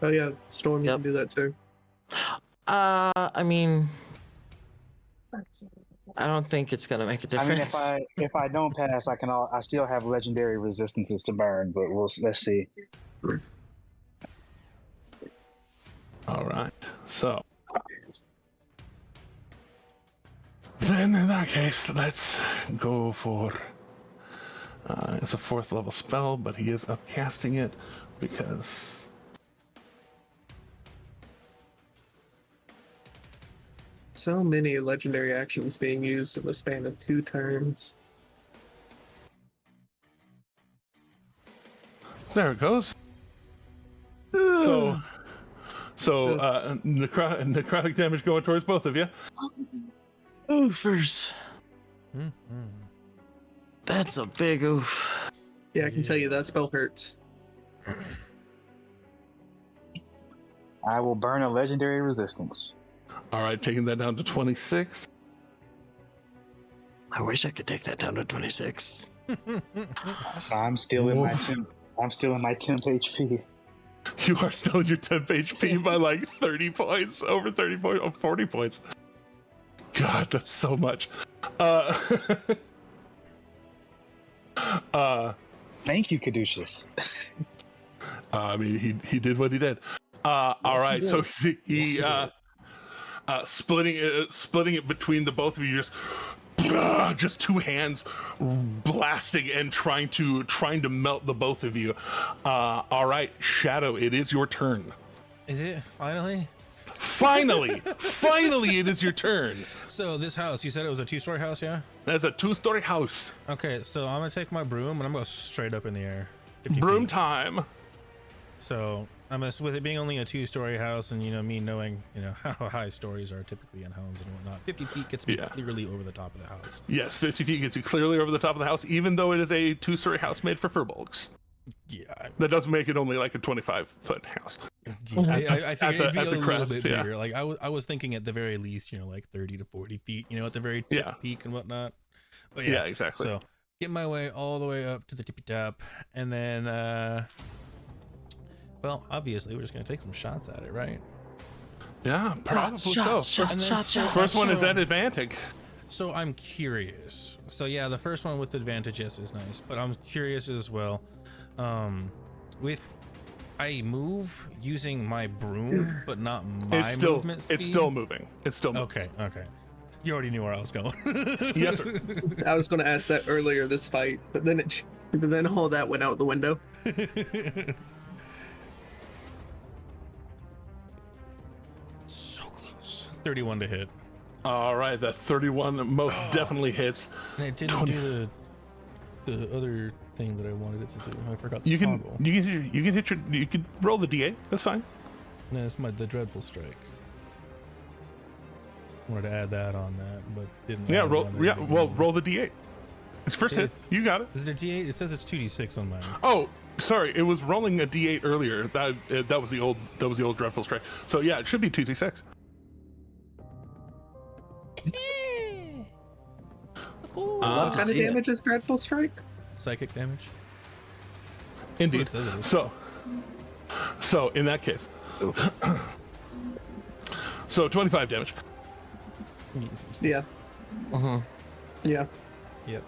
Oh yeah, Storm, you Yep. can do that too. I mean, I don't think it's gonna make a I mean, difference. if I don't pass, I still have legendary resistances to burn, but let's see. All right, so then in that case, let's go for. It's a 4th level spell, but he is upcasting it because. So many legendary actions being used in the span of 2 turns. There it goes. So necrotic damage going towards both of you. Oofers. Mhm. That's a big oof. Yeah, I can tell you that spell hurts. I will burn a legendary resistance. All right, taking that down to 26. I wish I could take that down to 26. So I'm still in my temp. I'm still in my temp HP. You are still in your temp HP by like 30 points, over 30 points, 40 points. God, that's so much. Thank you, Caduceus. I mean, he did what he did. All right, so he splitting it between the both of you, just 2 hands blasting and trying to melt the both of you. All right, Shadow, it is your turn. Is it finally? Finally, it is your turn. So this house, you said it was a 2-story house, yeah? That's a 2-story house. Okay, so I'm gonna take my broom and I'm gonna go straight up in the air. 50 Broom feet. time. So with it being only a 2-story house, and me knowing how high stories are typically in homes and whatnot, 50 feet gets me clearly over the top of the house. Yes, 50 feet gets you clearly over the top of the house, even though it is a 2-story house made for furbolgs. Yeah, That doesn't make it only like a 25-foot house. I figured it'd be a little crest, bit bigger. Like I was thinking at the very least, like 30 to 40 feet, at the very tip peak and whatnot. But yeah, exactly. So get my way all the way up to the tippy top, and then well, obviously we're just gonna take some shots at it, right? Yeah, probably Shots. First one is at advantage. So I'm curious. So yeah, the first one with advantages is nice, but I'm curious as well. If I move using my broom, but not my movement speed. It's still moving. It's still moving. Okay. You already knew where I was going. Yes, sir. I was going to ask that earlier this fight, but then all that went out the window. So close. 31 to hit. All right, that 31 most definitely hits. And it didn't do the other thing that I wanted it to do. I forgot the You can toggle. you can roll the D8. That's fine. No, it's the Dreadful Strike. Wanted to add that on that, but didn't. Yeah, add it roll. on there Yeah, at the well, beginning. roll the d8. It's first hit. You got it. Is it a D8? It says it's 2d6 on mine. Oh, sorry. It was rolling a d8 earlier. That was the old Dreadful Strike. So yeah, it should be 2d6. What kind of damage is Dreadful Strike? Psychic damage. Indeed. It says it is. So in that case, so 25 damage. Yeah. Uh-huh. Yeah. Yep.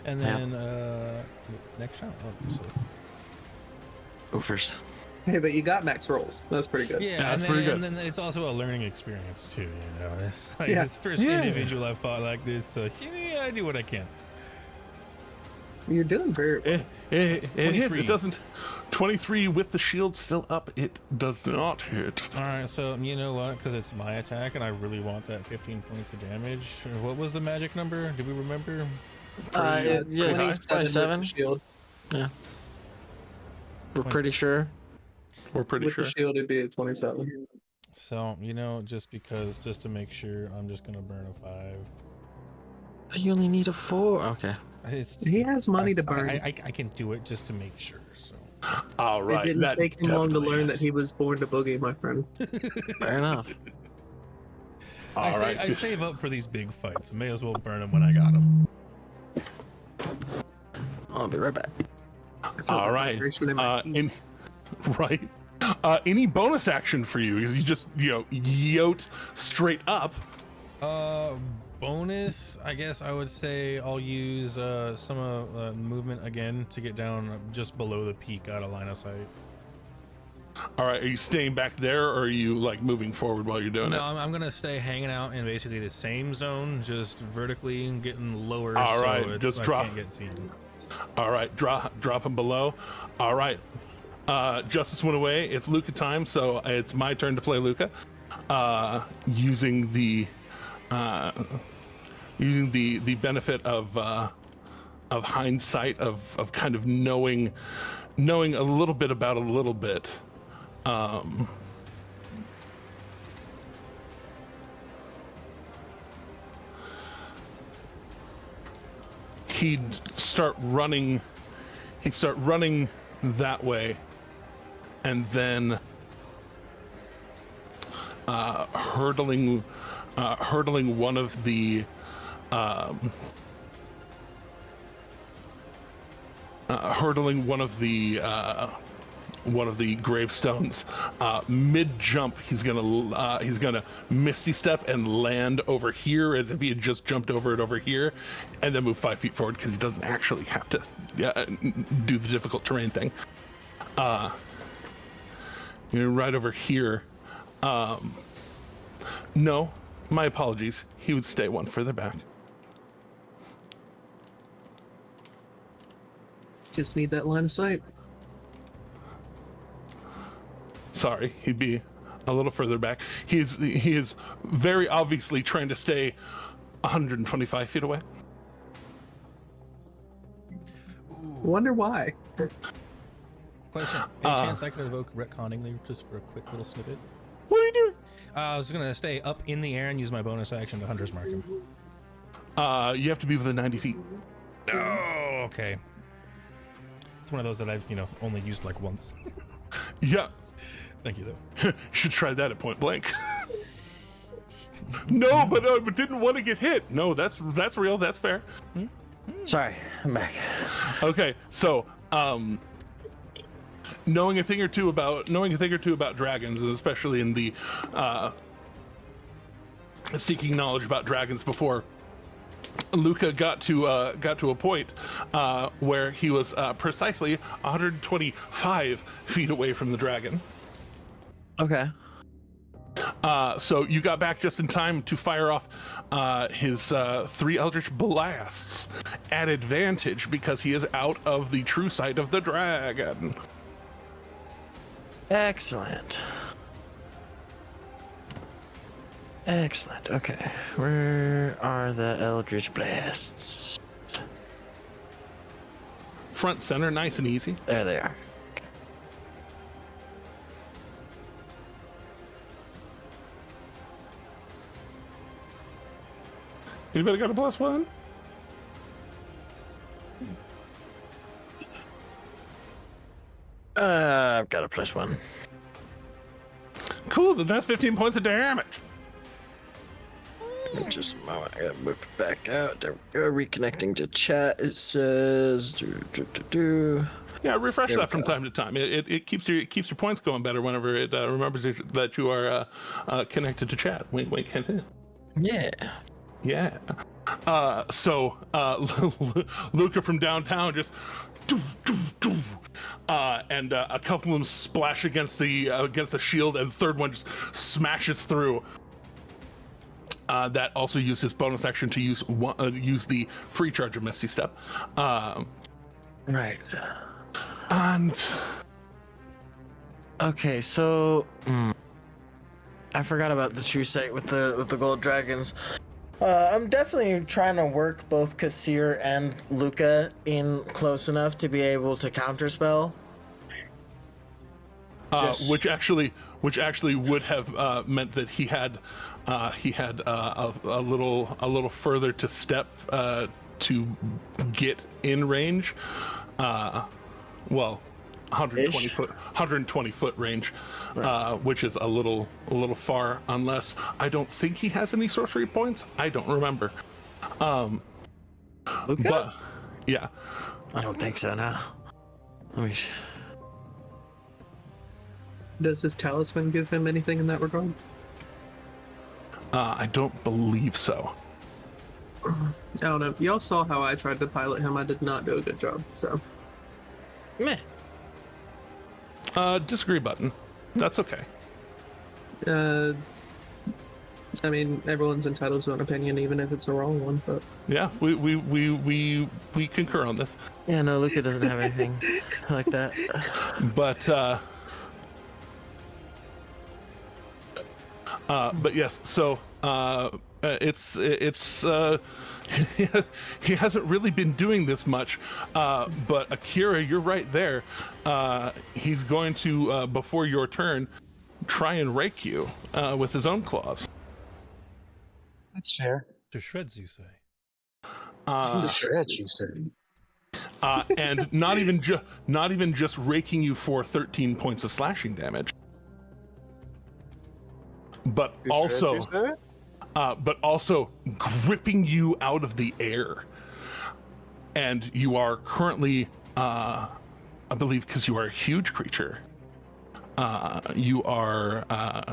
And then next shot. Oh, so. Go first. Hey, but you got max rolls. That's pretty good. Yeah, that's and then, pretty good. And then it's also a learning experience too. You know, it's like Yeah. it's the first individual I've fought like this, so yeah, I do what I can. You're doing very well. It hits. 23. It doesn't. 23 with the shield still up. It does not hit. All right, so you know what? Because it's my attack, and I really want that 15 points of damage. What was the magic number? Do we remember? Yeah, it's 27. with the shield. Yeah. We're pretty sure. We're pretty With sure. the shield, it'd be a 27. So you know, just to make sure, I'm just gonna burn a 5. You only need a 4. Okay. He has money to burn. I can do it just to make sure. So All right. It didn't take him long to learn that he was born to boogie, my friend. Fair enough. All right. I save up for these big fights. May as well burn them when I got them. I'll be right back. All right. Right. Any bonus action for you? You just yote straight up. Bonus, I guess I would say I'll use some movement again to get down just below the peak out of line of sight. All right, are you staying back there, or are you like moving forward while you're doing No, it? I'm gonna stay hanging out in basically the same zone, just vertically and getting lower. All right, so just I drop. can't get seen. All right, drop him below. All right, Justice went away. It's Luca time, so it's my turn to play Luca. Using the benefit of hindsight of kind of knowing a little bit about a little bit. He'd start running that way, and then hurdling one of the gravestones. Mid jump, he's gonna misty step and land over here as if he had just jumped over it over here, and then move 5 feet forward because he doesn't actually have to do the difficult terrain thing. Right over here. No, my apologies. He would stay one further back. Just need that line of sight. Sorry, he'd be a little further back. He is very obviously trying to stay 125 feet away. Wonder why. Question: any chance I could evoke retconning just for a quick little snippet? What are you doing? I was gonna stay up in the air and use my bonus action to Hunter's Mark him. You have to be within 90 feet. No, okay. It's one of those that I've only used like once. Yeah. Thank you though. You should try that at point blank. No, but didn't want to get hit. No, that's real. That's fair. Sorry, I'm back. Okay, so knowing a thing or two about dragons, and especially in the seeking knowledge about dragons before, Luca got to a point where he was precisely 125 feet away from the dragon. Okay. So you got back just in time to fire off his 3 Eldritch Blasts at advantage because he is out of the true sight of the dragon. Excellent. Okay. Where are the Eldritch Blasts? Front center, nice and easy. There they are. Anybody got a +1? I've got a +1. Cool, then that's 15 points of damage. Just a moment, I gotta move it back out. There we go. Reconnecting to chat. It says Yeah, refresh There we that from go. time to time. It keeps your points going better whenever it remembers that you are connected to chat. Wink, wink, hint, hint. Yeah. Yeah. So Luca from downtown just and a couple of them splash against the shield, and the third one just smashes through. That also used his bonus action to use the free charge of Misty Step. Right. And Okay, so I forgot about the true sight with the gold dragons. I'm definitely trying to work both Kassir and Luca in close enough to be able to counterspell. which actually would have meant that he had a little further to step to get in range. Well, 120 foot range, right. Which is a little far, unless I don't think he has any sorcery points. I don't remember. Luca? But yeah, I don't think so. No. Let me. Does his talisman give him anything in that regard? I don't believe so. I don't know. Y'all saw how I tried to pilot him. I did not do a good job, so. Meh. Disagree button. That's okay. I mean, everyone's entitled to an opinion, even if it's a wrong one. But yeah, we concur on this. Yeah, no, Luca doesn't have anything like that. But yes, so it's he hasn't really been doing this much, but Akira, you're right there. He's going to before your turn try and rake you with his own claws. That's fair. To shreds, you say? To shreds, you say? And not even just raking you for 13 points of slashing damage, but also gripping you out of the air. And you are currently, I believe, because you are a huge creature, you are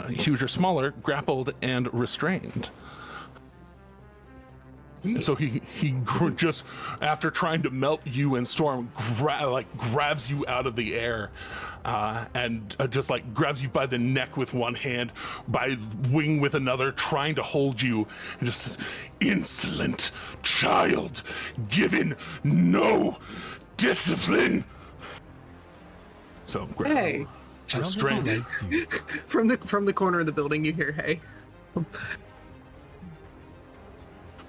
huge or smaller, grappled and restrained. So he just, after trying to melt you and Storm, grabs you out of the air, and just grabs you by the neck with one hand, by wing with another, trying to hold you, and just says, "Insolent child, given no discipline." So hey, restrained. from the corner of the building, you hear "Hey."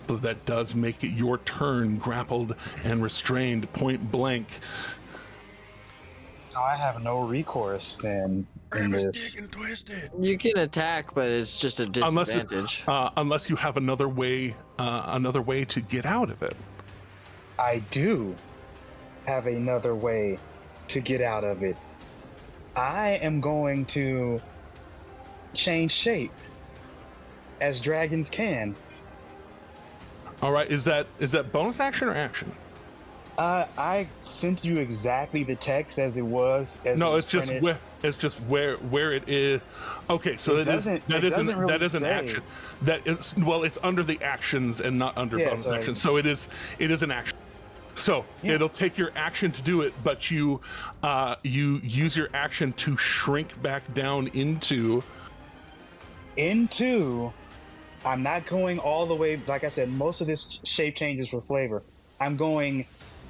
But that does make it your turn, grappled and restrained, point blank. So I have no recourse then in this. You can attack, but it's just a disadvantage. Unless you have another way to get out of it. I do have another way to get out of it. I am going to change shape, as dragons can. All right, is that bonus action or action? I sent you exactly the text as it was. It's just where it is. Okay, so that isn't action. That is, well, it's under the actions and not under bonus action. So it is an action. So it'll take your action to do it, but you use your action to shrink back down into. I'm not going all the way. Like I said, most of this shape changes for flavor. I'm going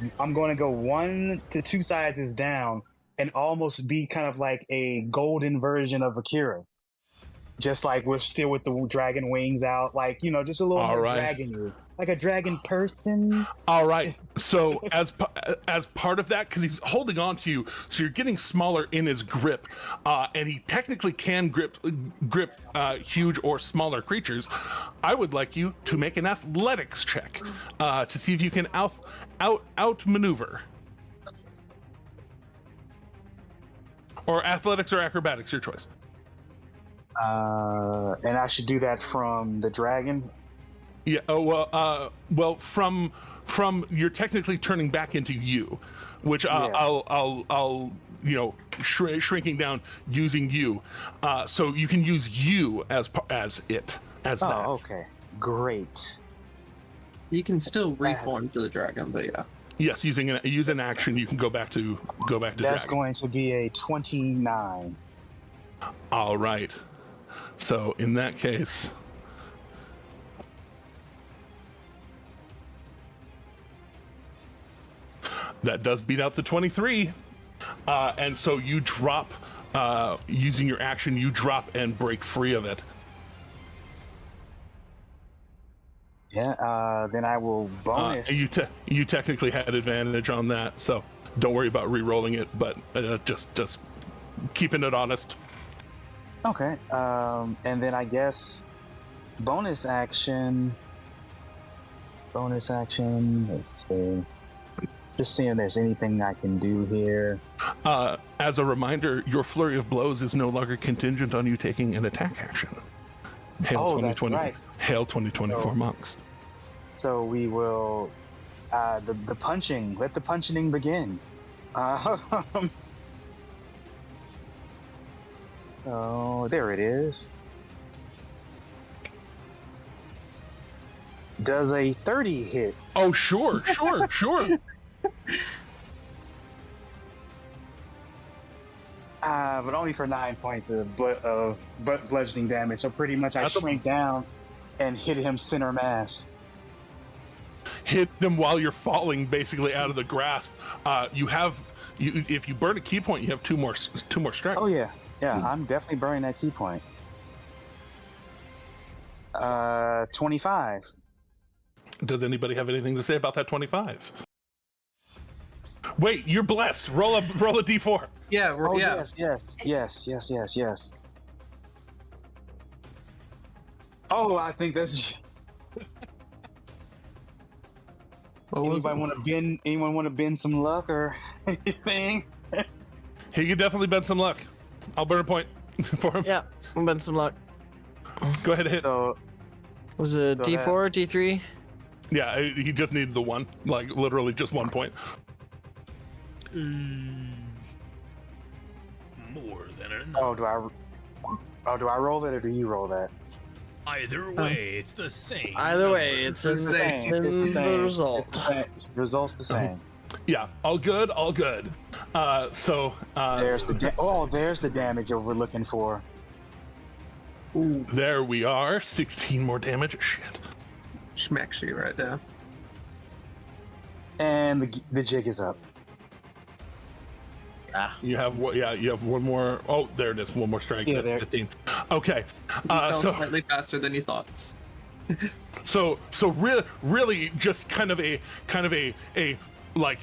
to go 1 to 2 sizes down and almost be kind of like a golden version of Akira. just like we're still with the dragon wings out, like just a little All more right. dragon-y, like a dragon person. All right. So as part of that, because he's holding on to you, so you're getting smaller in his grip, and he technically can grip huge or smaller creatures. I would like you to make an athletics check to see if you can outmaneuver, or athletics or acrobatics, your choice. And I should do that from the dragon. Yeah. Oh well. From you're technically turning back into you, which I'll shrinking down using you, so you can use you as that. Oh, okay, great. You can still reform to the dragon, but yeah. Yes, use an action. You can go back to That's dragon. going to be a 29. All right. So in that case, that does beat out the 23, and so you drop, using your action, you drop and break free of it. Yeah, then I will bonus. You technically had advantage on that, so don't worry about re-rolling it, but just keeping it honest. Okay, and then I guess bonus action. Let's see. Just seeing if there's anything I can do here. As a reminder, your flurry of blows is no longer contingent on you taking an attack action. Hail 2020, that's right. Hail 2024 monks. So we will the punching. Let the punching begin. Oh, there it is. Does a 30 hit? Oh, sure. But only for 9 points of bludgeoning damage. So pretty much I shrink down and hit him center mass. Hit him while you're falling, basically out of the grasp. If you burn a key point, you have two more strikes. Oh yeah, I'm definitely burning that key point. 25. Does anybody have anything to say about that 25? Wait, you're blessed. Roll a d4. Yeah, Yes. Oh, I think that's. Anyone want to bend some luck or anything? He could definitely bend some luck. I'll burn a point for him. Yeah, I'll bend some luck. Go ahead and hit. So, Was it D4, D3? Yeah, he just needed the one, like literally just 1 point. More than enough. do I roll that or do you roll that? Either way, it's the same. Either way, it's in the result. The result's the same. Yeah, all good. There's the damage that we're looking for. Ooh, there we are. 16 more damage. Shit. smacks you right now. And the jig is up. You have one more. Oh, there it is. One more strike. Yeah, That's 15. Okay. So slightly faster than you thought. So really just kind of a like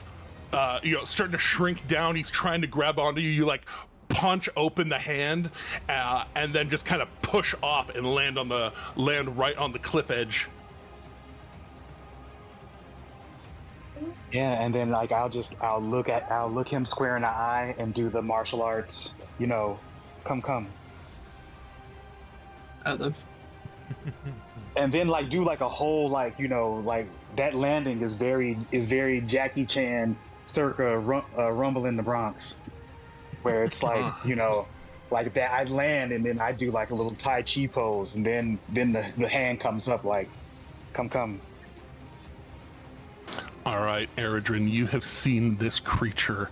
starting to shrink down. He's trying to grab onto you. You like punch open the hand and then just kind of push off and land right on the cliff edge. Yeah, and then like I'll look him square in the eye and do the martial arts, come. And then like do like a whole like that landing is very Jackie Chan circa Rumble in the Bronx, where it's like like that I land and then I do like a little Tai Chi pose and then the hand comes up like come. All right, Eredrin, you have seen this creature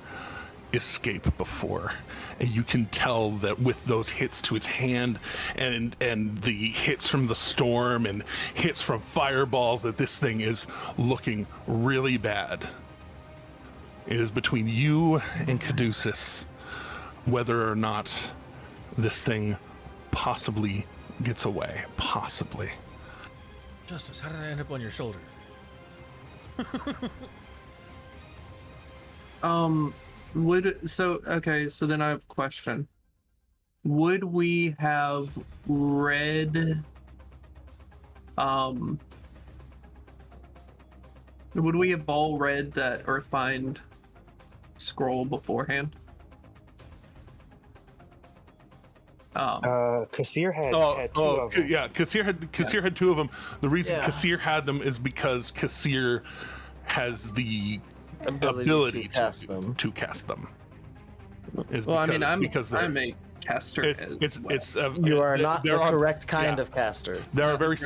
escape before, and you can tell that with those hits to its hand and the hits from the storm and hits from fireballs that this thing is looking really bad. It is between you and Caduceus whether or not this thing possibly gets away, possibly. Justice, how did I end up on your shoulder? So then I have a question. Would we have read would we have all read that Earthbind scroll beforehand? Kasir had two of them. Yeah, Kasir had two of them. The reason Kasir had them is because Kasir has the ability to cast them. I'm a caster. You are not the correct kind of caster. There are very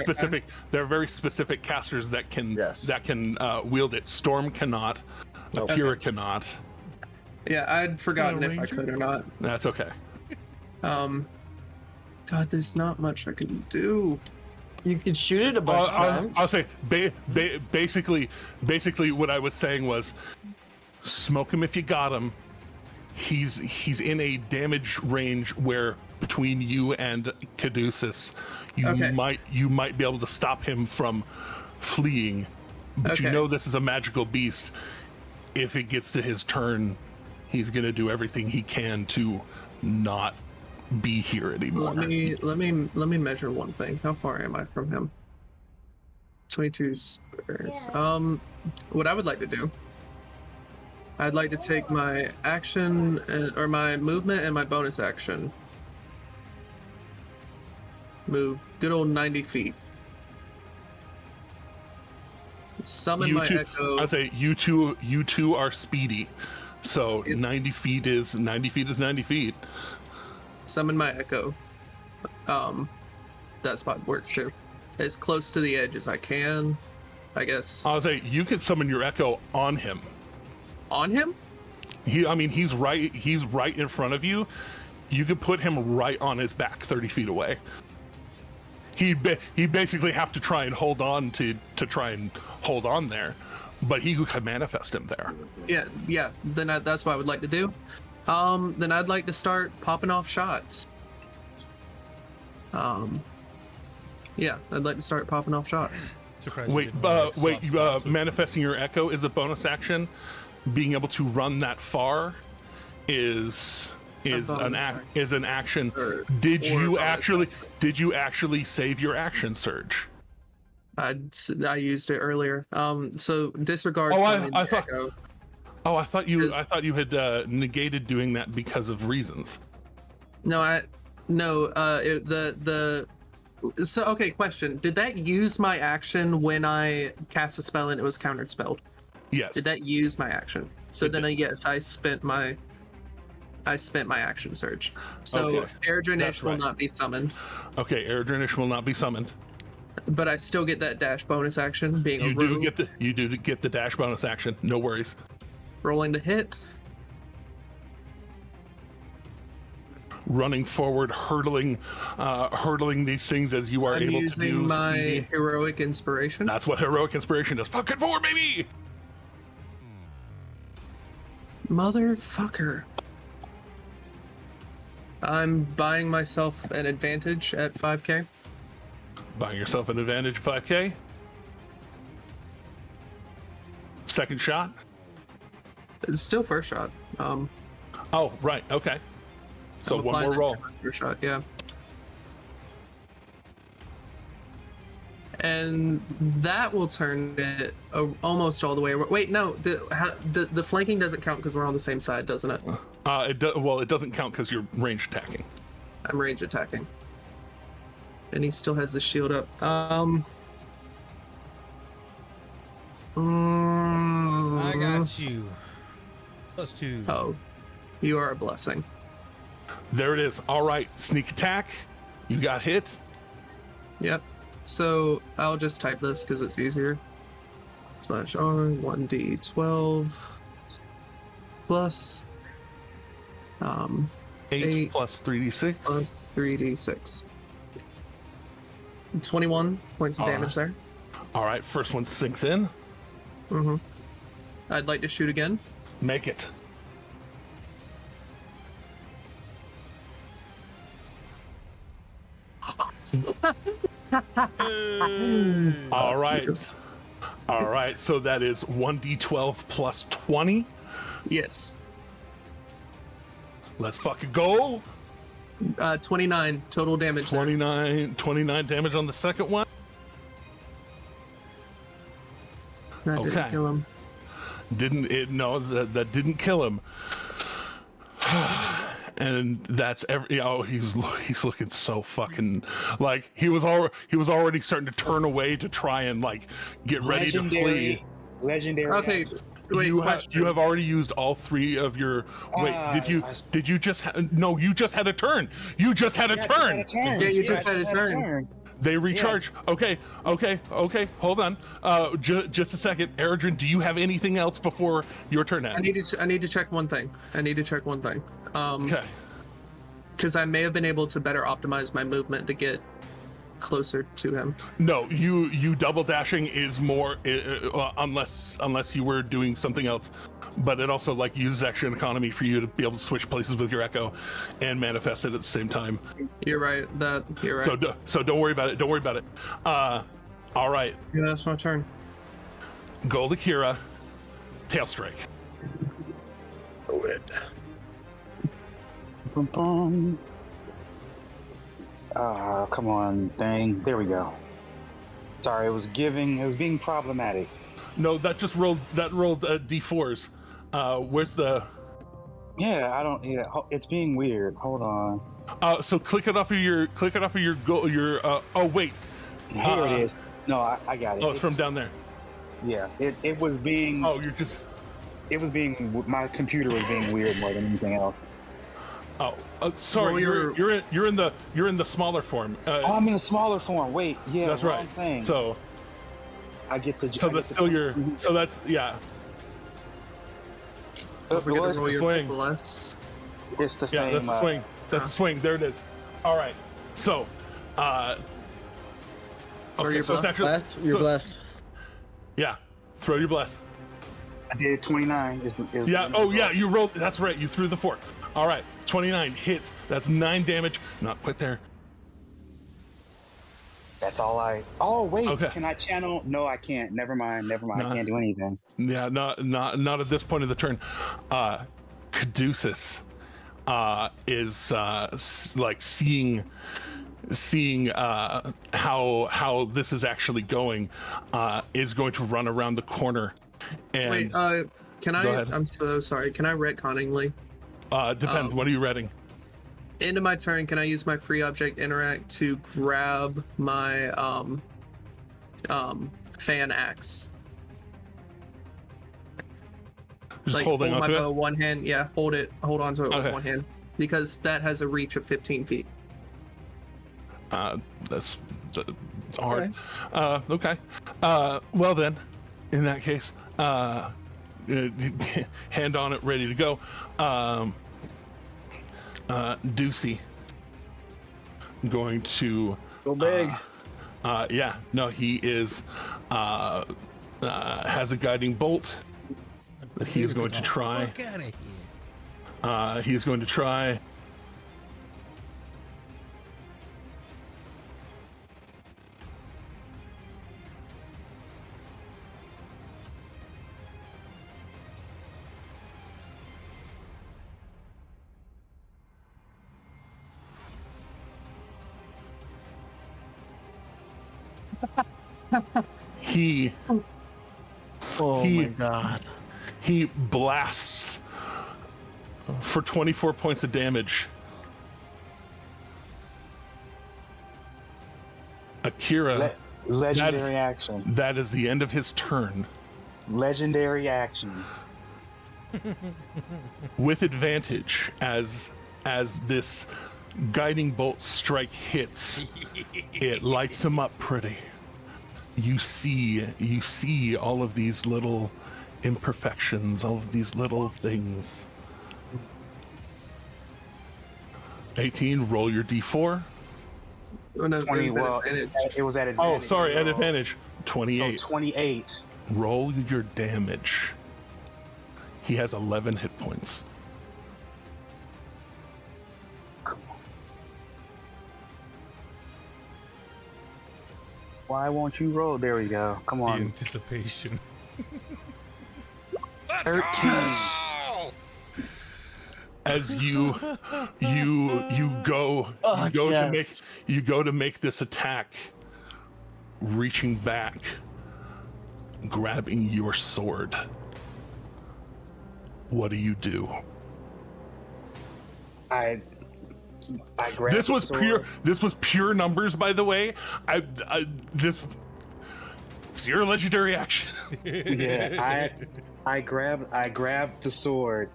specific casters that can wield it. Storm cannot. Kira cannot. Yeah, I'd forgotten if I could or not. That's okay. God, there's not much I can do. You could shoot it a bunch of times. I'll say basically what I was saying was smoke him if you got him. He's in a damage range where between you and Caduceus, you might be able to stop him from fleeing. But you know this is a magical beast. If it gets to his turn, he's gonna do everything he can to not be here anymore. Let me measure one thing. How far am I from him? 22 squares. What I would like to do, I'd like to take my action or my movement and my bonus action. Move good old 90 feet. Summon my echo. I'd say you two are speedy. So 90 feet is 90 feet. Summon my echo. That spot works too. As close to the edge as I can, I guess. I'll say you can summon your echo on him. On him? He's right in front of you. You could put him right on his back, 30 feet away. He basically have to try and hold on to try and hold on there, but he could manifest him there. Yeah. Then that's what I would like to do. Then I'd like to start popping off shots. Yeah, I'd like to start popping off shots. Manifesting your echo is a bonus action. Being able to run that far is an action. Did you actually save your action surge? I used it earlier. So disregard. I thought you had negated doing that because of reasons. So okay, question. Did that use my action when I cast a spell and it was countered spelled? Yes. Did that use my action? So then yes, I spent my action surge. So Air Dranish will not be summoned. Okay, Air Dranish will not be summoned. But I still get that dash bonus action being you do get the dash bonus action. No worries. Rolling to hit. Running forward, hurtling these things as you are able to do. I'm using my heroic inspiration. That's what heroic inspiration does. Fucking forward, baby! Motherfucker. I'm buying myself an advantage at 5k. Buying yourself an advantage 5k. Second shot. It's still first shot. Oh, right. Okay. So one more roll. First shot, yeah. And that will turn it almost all the way. Wait, no. The flanking doesn't count because we're on the same side, doesn't it? It doesn't count because you're range attacking. I'm range attacking. And he still has the shield up. I got you. +2. Oh, you are a blessing. There it is. All right, sneak attack. You got hit. Yep. So I'll just type this because it's easier. /on 1d12 plus 8 plus 3d6 plus 3d6. 21 points of damage there. All right, first one sinks in. I'd like to shoot again. Make it. All right. All right. So that is 1d12 plus 20. Yes. Let's fucking go. 29 total damage. 29 damage on the second one. That didn't kill him. That didn't kill him. And that's he's looking so fucking like he was already starting to turn away to try and like get ready to flee. Legendary. Okay. Wait, you have already used all 3 of your. Wait, did you just? No, you just had a turn. You just had a turn. Yeah, you just had a turn. They recharge. Yeah. Okay. Hold on. Just a second, Eridrin. Do you have anything else before your turn ends? I need to check one thing. Okay. Because I may have been able to better optimize my movement to get closer to him. No, you double dashing is more unless you were doing something else, but it also like uses action economy for you to be able to switch places with your echo and manifest it at the same time. You're right. You're right. So don't worry about it. All right. Yeah, that's my turn. Gold Akira, tail strike. Oh, it. Come on, dang. There we go. Sorry, it was being problematic. No, that rolled D4s. Where's the... Yeah, it's being weird. Hold on. So click it off of your oh wait. Here it is. No, I got it. Oh, it's from down there. Yeah, it was being... Oh, you're just... It was being... My computer was being weird more than anything else. Oh, sorry. Well, you're in the smaller form. I'm in the smaller form. Wait, yeah, that's right. Thing. So I get to. So that's still your. So that's yeah. Don't forget to roll your swing. plus. It's the same. Yeah, that's the swing. That's the swing. There it is. All right. So, Or okay, so it's actually You're blessed. Yeah, throw your bless. I did 29. Yeah. Oh yeah, you rolled. That's right. You threw the fork. All right. 29 hits. That's 9 damage. Not quite there. That's all I. Oh wait, okay. Can I channel? No, I can't. Never mind. I can't do anything. Yeah, not at this point of the turn. Caduceus is like seeing how this is actually going. Is going to run around the corner. And wait, can I? Go ahead. I'm so sorry. Can I retconningly? Depends. What are you reading? End of my turn, can I use my free object interact to grab my fan axe? Just like holding hold on my to bow it? one hand. Yeah, hold on to it Okay. with one hand because that has a reach of 15 feet. That's hard. Okay. Well then, in that case, hand on it, ready to go. Deucey going to Go big. yeah, no, he is has a guiding bolt that he is going to try. Fuck out of here. He is going to try. Oh my god. He blasts for 24 points of damage. Akira, Legendary action. that is the end of his turn. Legendary action. With advantage as this guiding bolt strike hits, it lights him up pretty. You see all of these little imperfections, all of these little things. 18, roll your d4. Oh, no, 20. Well, it was at advantage. Oh, sorry, at advantage. 28. So 28. Roll your damage. He has 11 hit points. Why won't you roll? There we go. Come The on. anticipation. 13. As you go to make this attack, reaching back, grabbing your sword. What do you do? I grabbed This was the sword. pure numbers, by the way. It's your legendary action. Yeah, I grabbed the sword,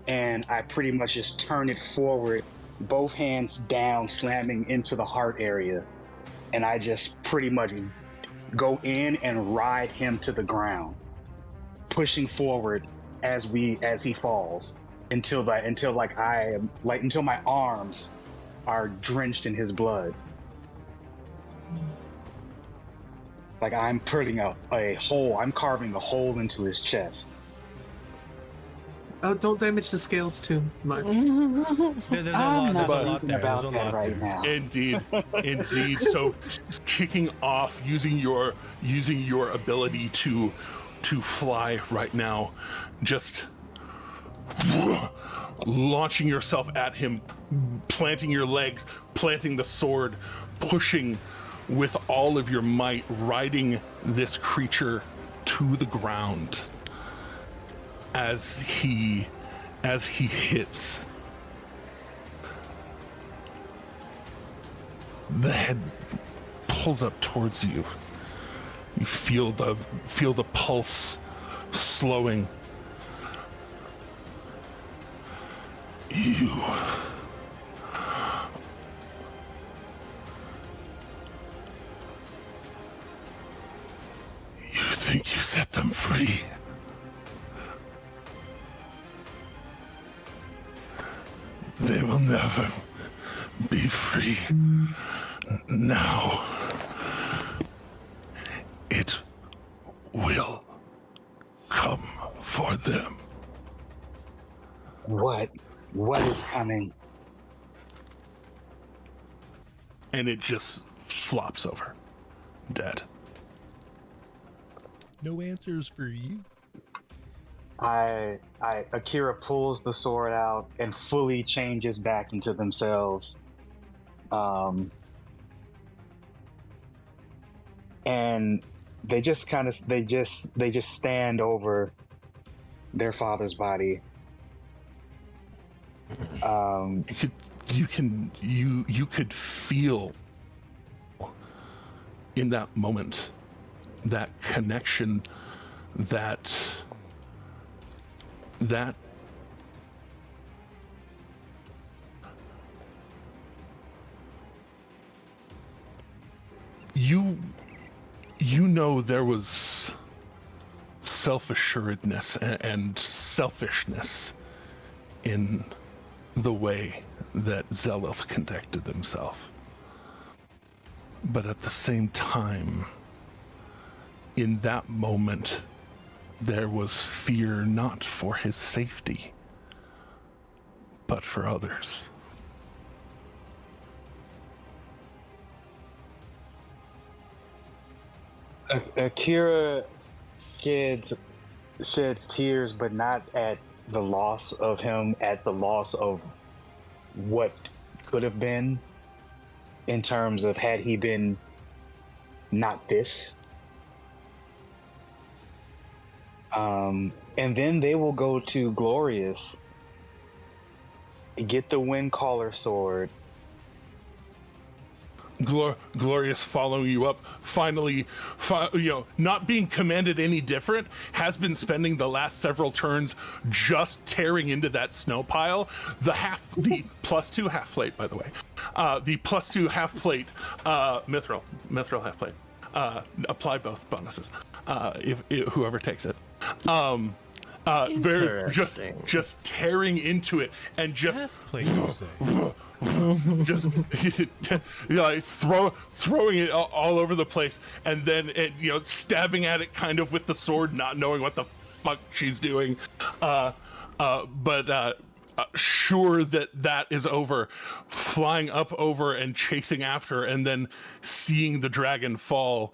and I pretty much just turn it forward, both hands down, slamming into the heart area, and I just pretty much go in and ride him to the ground, pushing forward as he falls until my arms are drenched in his blood. Like I'm putting a hole, I'm carving a hole into his chest. Oh, don't damage the scales too much. There's a lot there. There's a lot right there. now. Indeed. So, kicking off, using your ability to fly right now, just launching yourself at him, planting your legs, planting the sword, pushing with all of your might, riding this creature to the ground as he hits. The head pulls up towards you. You feel the pulse slowing. You think you set them free? They will never be free. Now, it will come for them. What is coming? And it just flops over, dead. No answers for you. Akira pulls the sword out and fully changes back into themselves. And they just stand over their father's body. You could feel in that moment that connection, that you know there was self-assuredness and selfishness in the way that Zell'ylth conducted himself. But at the same time, in that moment, there was fear not for his safety, but for others. Akira sheds tears, but not at the loss of him, at the loss of what could have been, in terms of had he been not this. And then they will go to Glorious, get the Windcaller sword. Glorious following you up, finally, not being commanded any different, has been spending the last several turns just tearing into that snow pile. The +2 half plate, by the way. The +2 half plate, mithril half plate. Apply both bonuses, if whoever takes it. Very just tearing into it and just Half plate, you say? just throwing it all over the place, and then stabbing at it kind of with the sword, not knowing what the fuck she's doing. But sure that is over, flying up over and chasing after, and then seeing the dragon fall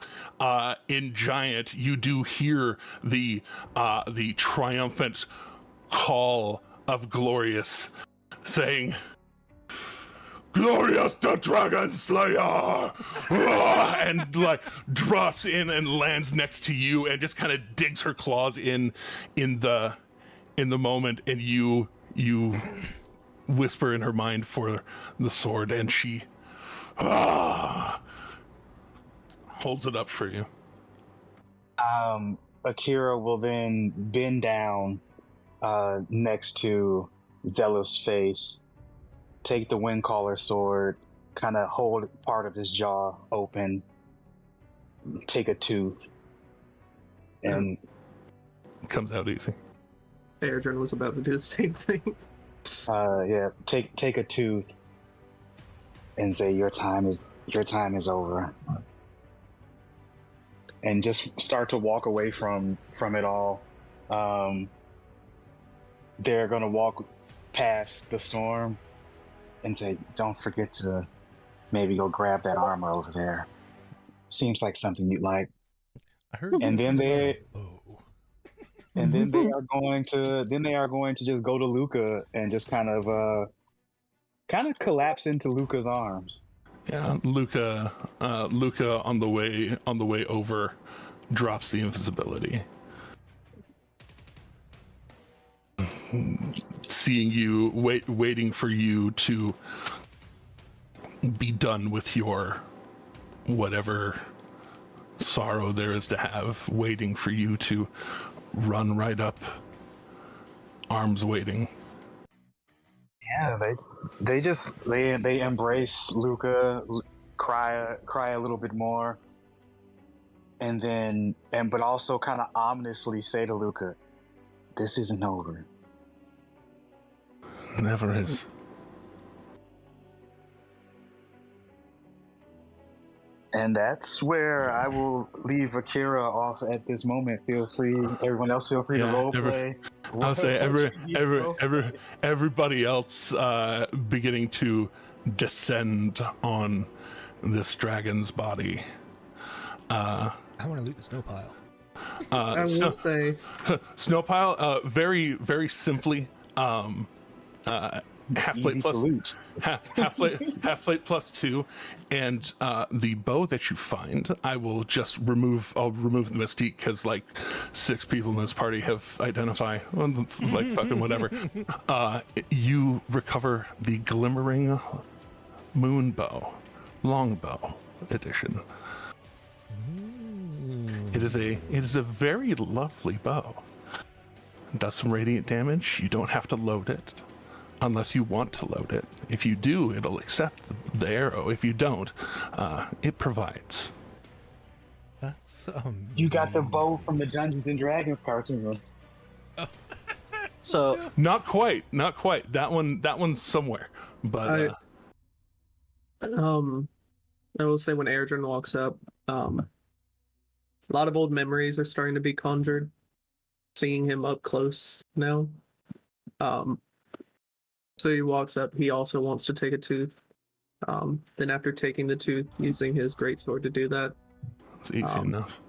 in giant, you do hear the triumphant call of Glorious saying, "Glorious the Dragon Slayer!" and like drops in and lands next to you and just kind of digs her claws in the moment, and you whisper in her mind for the sword, and she holds it up for you. Akira will then bend down next to Zell'ylth's face, take the Windcaller sword, kind of hold part of his jaw open, take a tooth, and it comes out easy. Airdrin was about to do the same thing. Take a tooth and say, your time is over, and just start to walk away from it all. They're gonna walk past the storm and say, don't forget to maybe go grab that armor over there. Seems like something you'd like. I heard. And then they are going to just go to Luca and just kind of collapse into Luca's arms. Yeah, Luca on the way over drops the invisibility. Seeing you, waiting for you to be done with your whatever sorrow there is to have, waiting for you to run right up, arms waiting. Yeah, they embrace Luca, cry a little bit more, but also kind of ominously say to Luca, "This isn't over." Never is. And that's where I will leave Akira off at this moment. Feel free, everyone else, feel free to role play. I'll say everybody else beginning to descend on this dragon's body. I want to loot the snow pile. I will say snow pile. Very very simply. Half plate plus half plate plus 2, and the bow that you find, I will just remove. I'll remove the mystique because like 6 people in this party have identify like fucking whatever. You recover the glimmering moon bow, longbow edition. It is a very lovely bow. It does some radiant damage. You don't have to load it. Unless you want to load it. If you do, it'll accept the arrow. If you don't, it provides. That's You got the bow from the Dungeons and Dragons cartoon. So not quite. That one's somewhere. But I will say when Airdrin walks up, a lot of old memories are starting to be conjured. Seeing him up close now. So he walks up. He also wants to take a tooth. Then after taking the tooth, using his greatsword to do that. It's easy enough.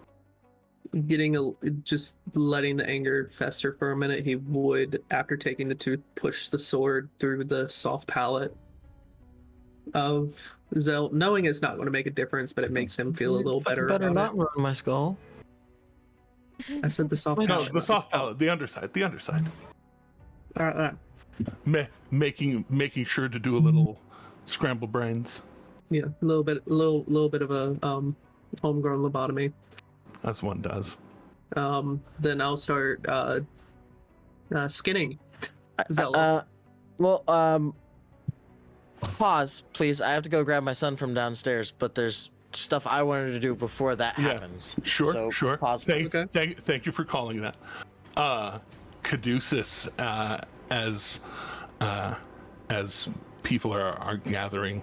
Just letting the anger fester for a minute, he would, after taking the tooth, push the sword through the soft palate of Zell, knowing it's not going to make a difference, but it makes him feel a little better. Better about not it. run my skull. I said the soft No, palate. the soft palate, the underside. All right. Making sure to do a little scramble brains. Yeah, a little bit of a homegrown lobotomy. As one does. Then I'll start skinning Zell'ylth. Pause, please. I have to go grab my son from downstairs, but there's stuff I wanted to do before that happens. Sure. Pause. Thank you for calling that. Caduceus, as people are gathering.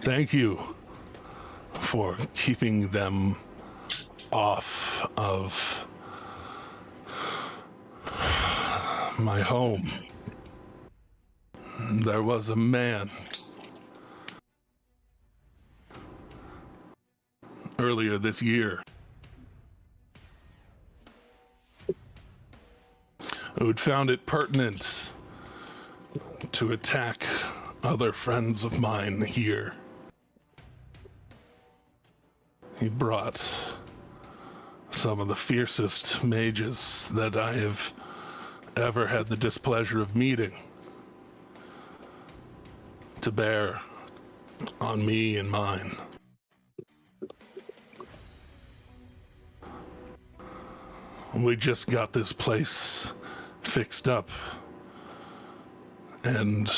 Thank you for keeping them off of my home, there was a man earlier this year who'd found it pertinent to attack other friends of mine here. He brought some of the fiercest mages that I have ever had the displeasure of meeting to bear on me and mine. We just got this place fixed up and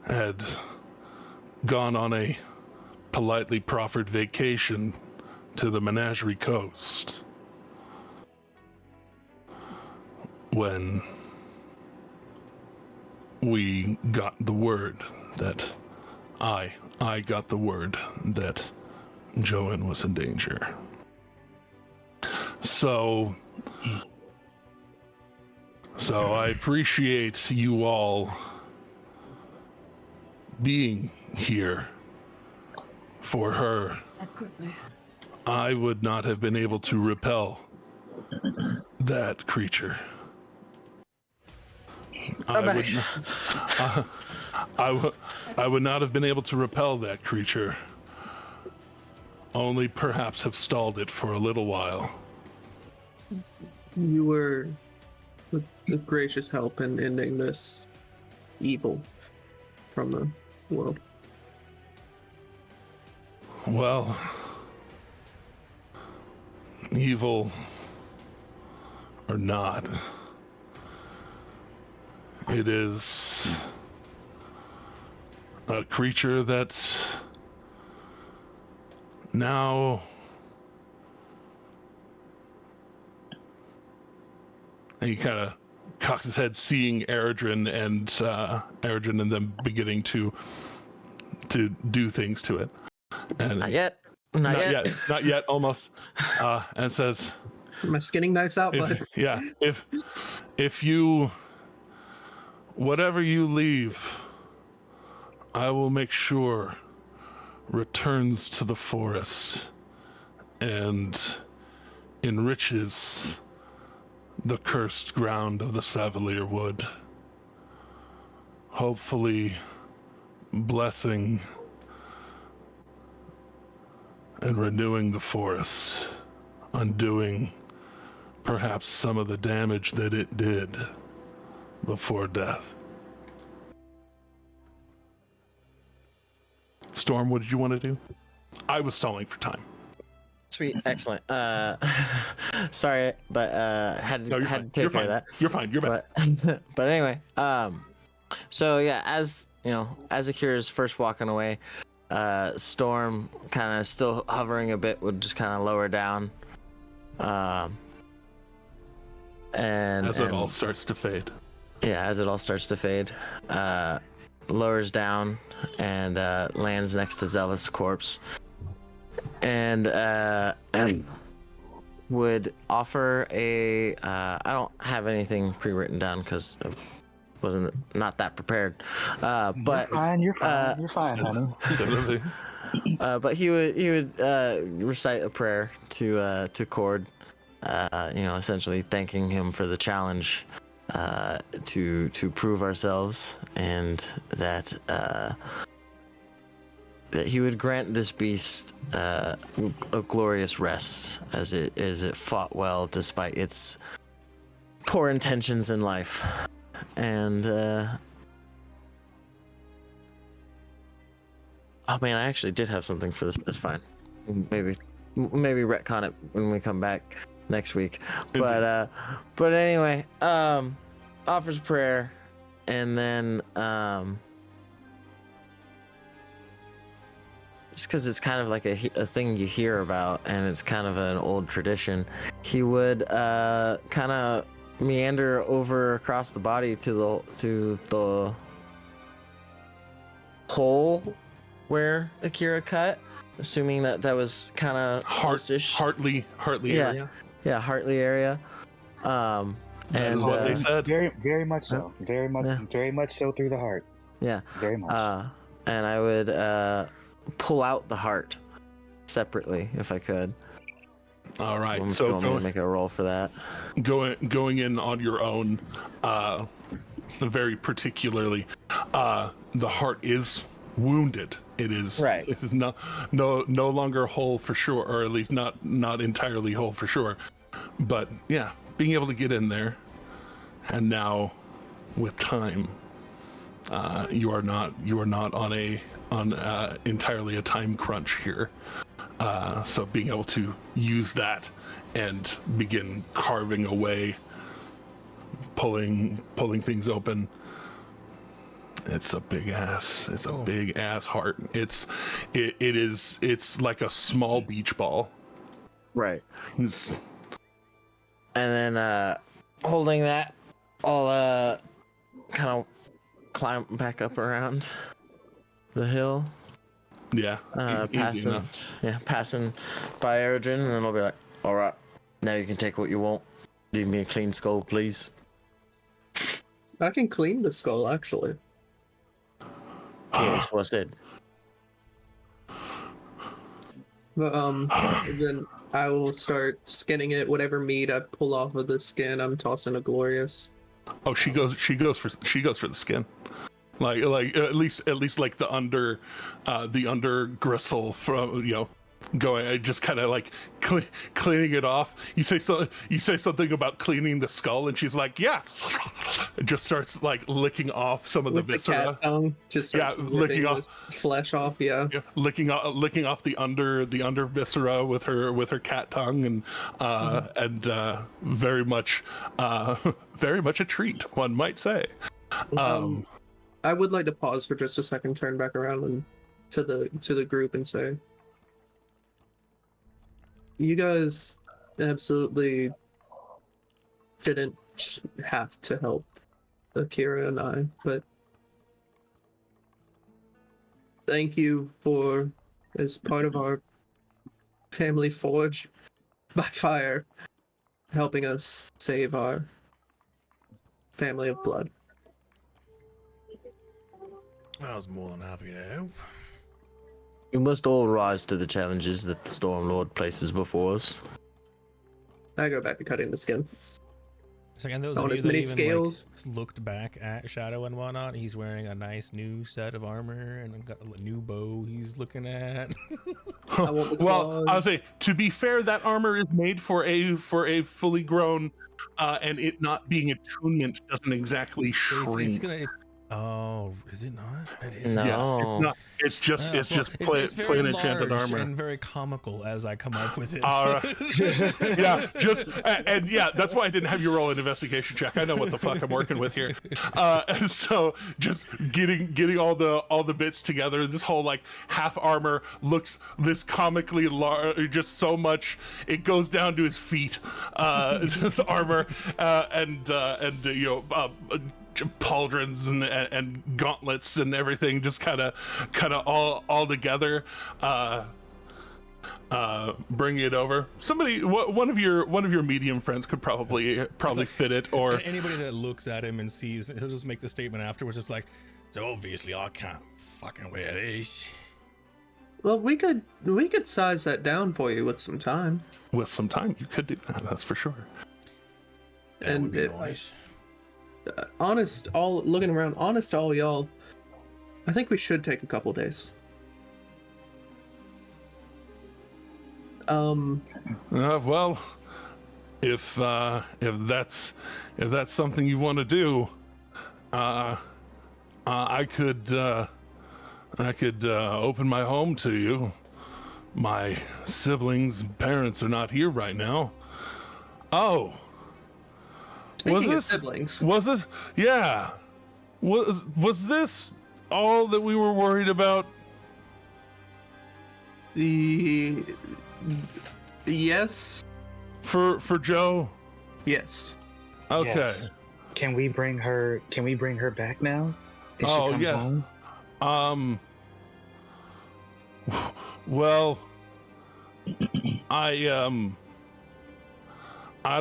had gone on a politely proffered vacation to the Menagerie Coast when we got the word that I got the word that Joan was in danger. So I appreciate you all being here for her. I would not have been able to repel that creature. I would not have been able to repel that creature. Only perhaps have stalled it for a little while. You were a gracious help in ending this evil from the world. Well, evil or not, it is a creature that now he kind of cocks his head, seeing Eredrin and them beginning to do things to it. And Not yet. Not yet. Not yet. Almost. And says, My skinning knife's out, bud. Yeah. If you, whatever you leave, I will make sure returns to the forest and enriches the cursed ground of the Savalier Wood. Hopefully blessing and renewing the forest, undoing perhaps some of the damage that it did before death. Storm, what did you want to do? I was stalling for time. Sweet, excellent. Sorry, but had to take care of that. You're fine. You're back. But anyway, so yeah, as you know, as Akira's first walking away, Storm kind of still hovering a bit would just kind of lower down, and as it all starts to fade. Yeah, as it all starts to fade, lowers down and lands next to Zell'ylth's corpse, and would offer a. I don't have anything pre-written down because I wasn't not that prepared, but You're fine, honey. but he would recite a prayer to Cord, essentially thanking him for the challenge to prove ourselves, and that he would grant this beast a glorious rest as it fought well despite its poor intentions in life. And oh man, I actually did have something for this. It's fine. Maybe retcon it when we come back next week. But anyway, offers prayer, and then just because it's kind of like a thing you hear about, and it's kind of an old tradition, he would kind of meander over across the body to the hole where Akira cut, assuming that was kind of close-ish. Hartley area. Yeah, Hartley area. That's what they said. Very much so. Very much so through the heart. Yeah. Very much. And I would pull out the heart separately if I could. All right. I'm So going to make a roll for that. Going in on your own, very particularly, the heart is wounded. It is right. It is no longer whole for sure, or at least not entirely whole for sure. But yeah, being able to get in there, and now with time, you are not on entirely a time crunch here. So being able to use that and begin carving away, pulling things open. It's a big ass. It's a big ass heart. It's like a small beach ball. Right. And then holding that, I'll kind of climb back up around the hill. Yeah. Passing by Eridrin, and then I'll be like, all right, now you can take what you want. Leave me a clean skull, please. I can clean the skull, actually. Yeah, that's what I said. But, then I will start skinning it. Whatever meat I pull off of the skin, I'm tossing to Glorious. Oh, she goes for the skin. Like at least like the under gristle from going. I just kind of like cleaning it off. You say something about cleaning the skull, and she's like, yeah. It just starts like licking off some of the viscera. The cat tongue just starts licking off flesh off. Yeah, licking off the under viscera with her cat tongue, and very much a treat, one might say. I would like to pause for just a second, turn back around and to the group and say, you guys absolutely didn't have to help Akira and I, but thank you for, as part of our family forged by fire, helping us save our family of blood. I was more than happy to help. We must all rise to the challenges that the Storm Lord places before us. I go back to cutting the skin. And those On of you as that many even scales. like, looked back at Shadow and whatnot, he's wearing a nice new set of armor and got a new bow he's looking at. I want the Well, claws. I'll say, to be fair, that armor is made for a fully grown, and it not being attunement doesn't exactly shrink. It's gonna. Oh, is it not? It is. No. Yes, it's not. It's just it's very plain enchanted large armor. and very comical as I come up with it. Yeah, and that's why I didn't have you roll an investigation check. I know what the fuck I'm working with here. And so just getting all the bits together. This whole like half armor looks this comically large, just so much. It goes down to his feet. This armor and pauldrons and gauntlets and everything, just kind of all together. Bring it over. Somebody, one of your medium friends could probably like, fit it. Or anybody that looks at him and sees, he'll just make the statement afterwards. It's like, so obviously I can't fucking wear these. Well, we could size that down for you with some time. With some time, you could do that. That's for sure. That would be nice. Honest, all y'all, I think we should take a couple days. Well, if that's something you want to do, I could open my home to you. My siblings' parents are not here right now. Oh. Speaking of siblings. Was this? Yeah. Was this all that we were worried about? Yes. For Joe? Yes. Okay. Yes. Can we bring her back now? Can she come home? Well, I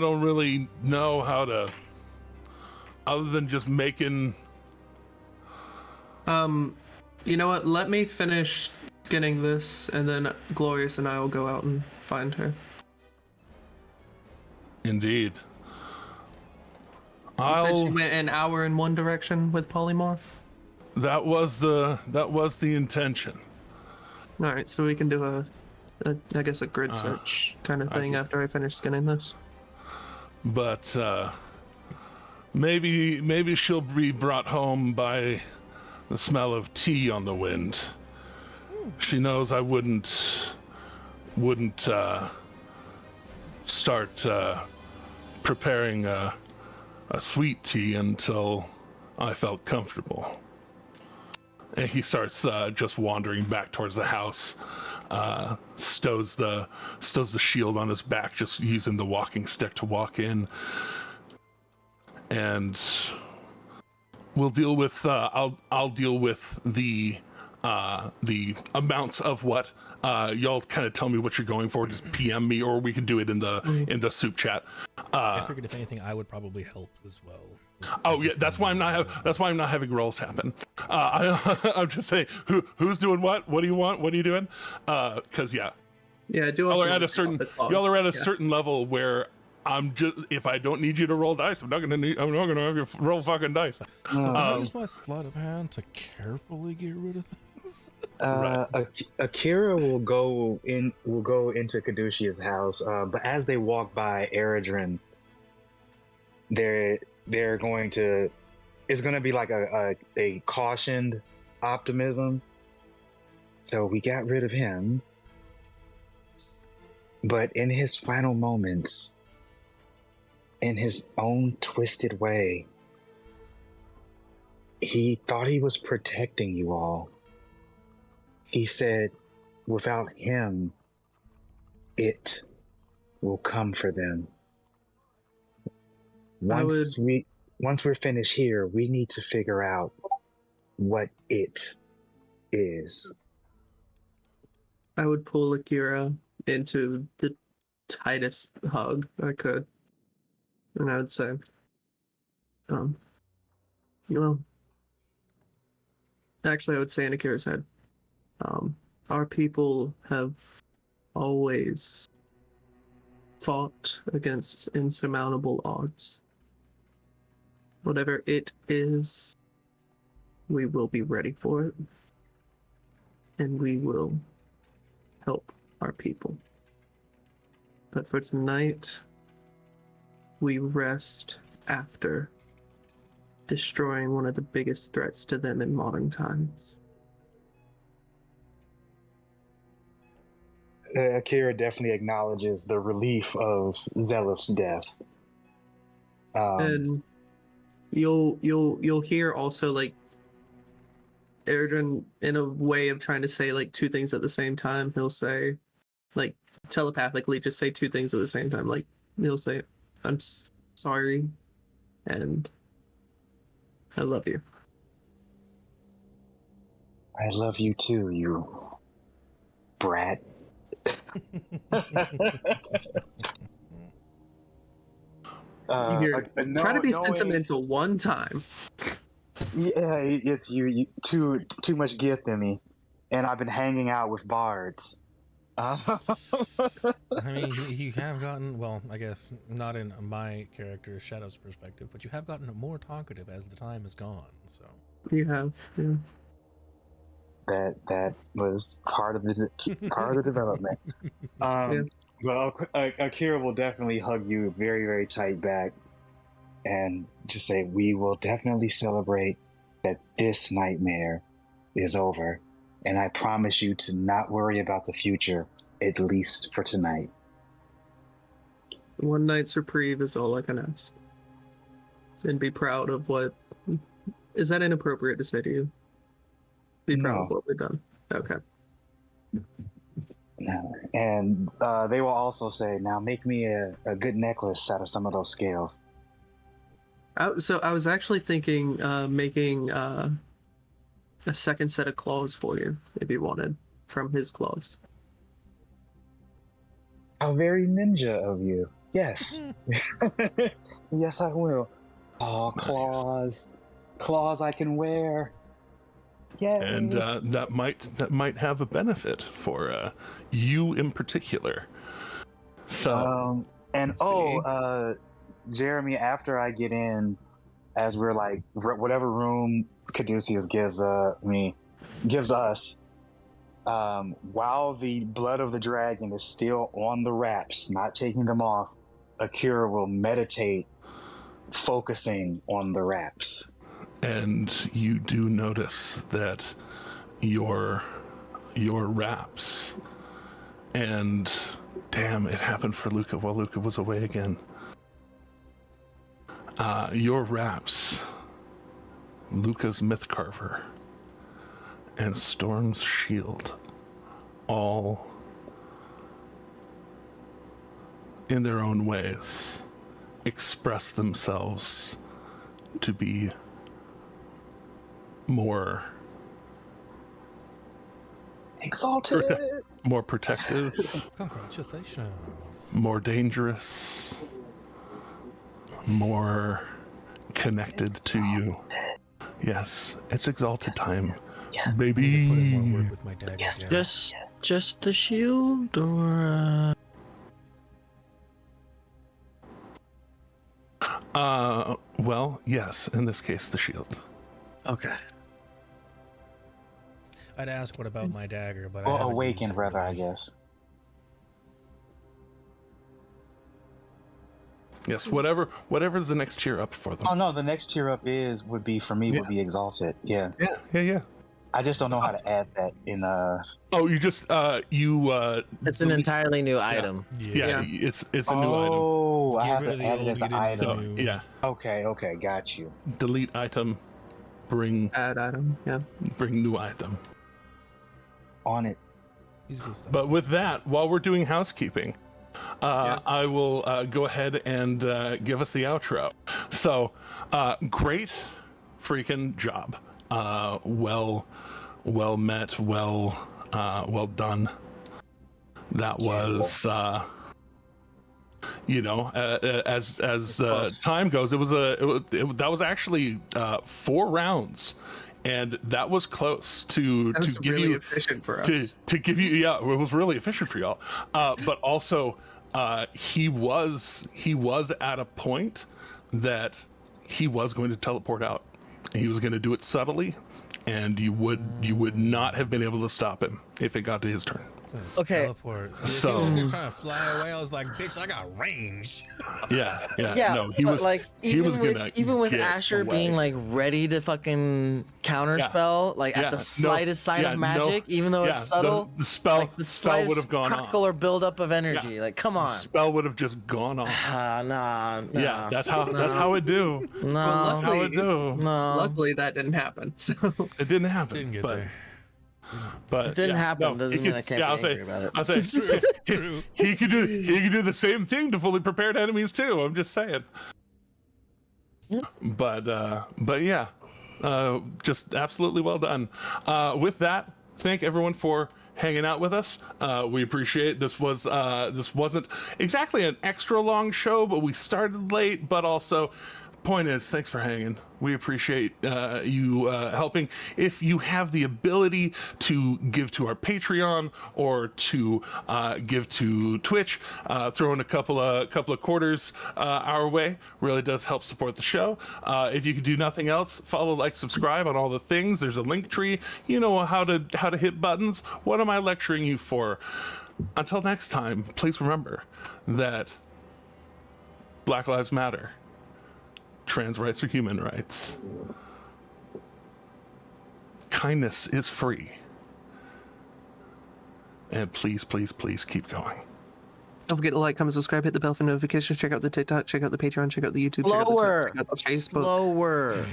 don't really know how to other than just making. You know what? Let me finish skinning this, and then Glorious and I will go out and find her. Indeed. You said she went an hour in one direction with polymorph? That was the intention. All right, so we can do I guess a grid search kind of thing after I finish skinning this. But maybe she'll be brought home by the smell of tea on the wind. She knows I wouldn't start preparing a sweet tea until I felt comfortable. And he starts just wandering back towards the house, stows the shield on his back, just using the walking stick to walk in. And we'll deal with I'll deal with the amounts of what y'all kind of tell me what you're going for. Just PM me, or we can do it in the soup chat. I figured if anything, I would probably help as well. Oh yeah, that's why I'm not having rolls happen. I'm just saying who's doing what. What do you want? What are you doing? Because yeah, I do. Y'all are at a certain level where I'm just, if I don't need you to roll dice, I'm not gonna have you roll fucking dice. So I use my sleight of hand to carefully get rid of things. Akira will go into Kadushia's house, but as they walk by Eredrin, they're going to, it's going to be like a cautioned optimism. So we got rid of him, but in his final moments, in his own twisted way, he thought he was protecting you all. He said, without him, it will come for them. Once we're finished here, we need to figure out what it is. I would pull Akira into the tightest hug I could, and I would say, actually, I would say in Akira's head, our people have always fought against insurmountable odds. Whatever it is, we will be ready for it, and we will help our people. But for tonight, we rest after destroying one of the biggest threats to them in modern times. Akira definitely acknowledges the relief of Zell'ylth's death. And you'll hear also, like, Eredrin, in a way of trying to say like two things at the same time, he'll say, like, telepathically just say two things at the same time. Like, he'll say, I'm sorry, and I love you. I love you too, you brat. Try to be sentimental one time. Yeah, it's you too much gift in me, and I've been hanging out with bards. I mean, you have gotten, well, I guess not in my character Shadow's perspective, but you have gotten more talkative as the time has gone. So you have, yeah. That was part of the development. Yeah. Well, Akira will definitely hug you very, very tight back, and just say, we will definitely celebrate that this nightmare is over, and I promise you to not worry about the future, at least for tonight. One night's reprieve is all I can ask. And be proud of what... Is that inappropriate to say to you? Be proud of what we've done. Okay. And they will also say, now make me a good necklace out of some of those scales. So I was actually thinking making a second set of claws for you, if you wanted, from his claws. How very ninja of you. Yes. Yes, I will. Oh, claws. Claws I can wear. Yay. And that might have a benefit for you in particular. So Jeremy, after I get in, as we're like whatever room Caduceus gives us, while the blood of the dragon is still on the wraps, not taking them off, Akira will meditate, focusing on the wraps. And you do notice that your wraps, and damn, it happened for Luca while Luca was away again. Your wraps, Luca's myth carver, and Storm's shield, all in their own ways express themselves to be more exalted, more protective, Congratulations. more dangerous, more connected to you. Yes, it's exalted time, baby. Put in more work with my dagger. Yeah. Just the shield, or well, yes, in this case, the shield. okay. I'd ask what about my dagger, but Or awakened, rather, I guess. Yes, whatever's the next tier up for them. Oh no, the next tier up would be exalted. Yeah. Yeah. I just don't know how to add that in. Oh, you just It's an entirely new item. Yeah, it's a new item. Oh, I Get have rid to of the add it old, as an get into the item. new. Yeah, Okay, got you. delete item, bring Add item. Yeah. new item. On it. He's good stuff. But with that, while we're doing housekeeping, I will go ahead and give us the outro. So, great freaking job. Well met, well done. That was, as time goes, that was actually 4 rounds. And that was close to give really you efficient for us. to give you. Yeah, it was really efficient for y'all. But also, he was at a point that he was going to teleport out. He was going to do it subtly, and you would not have been able to stop him if it got to his turn. Okay. Teleport. See, So- if he was trying to fly away, I was like, bitch, I got range. Yeah. Yeah, No, he but was like he was gonna even with get Asher away. being like ready to fucking counterspell, like Yeah. at the No, slightest sign yeah, of no, magic, even though it's subtle, The spell, like the spell would slightest have gone crackle off. or buildup of energy. Yeah. Like, come on. Spell would have just gone off. Nah. Yeah, that's how it do. No. Well, How it do. No. Luckily, that didn't happen. So It didn't happen. Didn't get but, there. But It didn't happen. no, Doesn't he mean could- I can't yeah, be angry about it. I'll say he could do the same thing to fully prepared enemies too. I'm just saying. But yeah, just absolutely well done. With that, thank everyone for hanging out with us. We appreciate this wasn't exactly an extra long show, but we started late. But also, point is, thanks for hanging. We appreciate you helping. If you have the ability to give to our Patreon or to give to Twitch, throw in a couple of quarters our way. Really does help support the show. If you could do nothing else, follow, like, subscribe on all the things. There's a link tree. You know how to hit buttons. What am I lecturing you for? Until next time, please remember that Black Lives Matter. Trans rights are human rights. Kindness is free. And please, please, please keep going. don't forget to like, comment, subscribe, hit the bell for notifications. Check out the TikTok, check out the Patreon, check out the YouTube, Slower. check out the Facebook. Slower.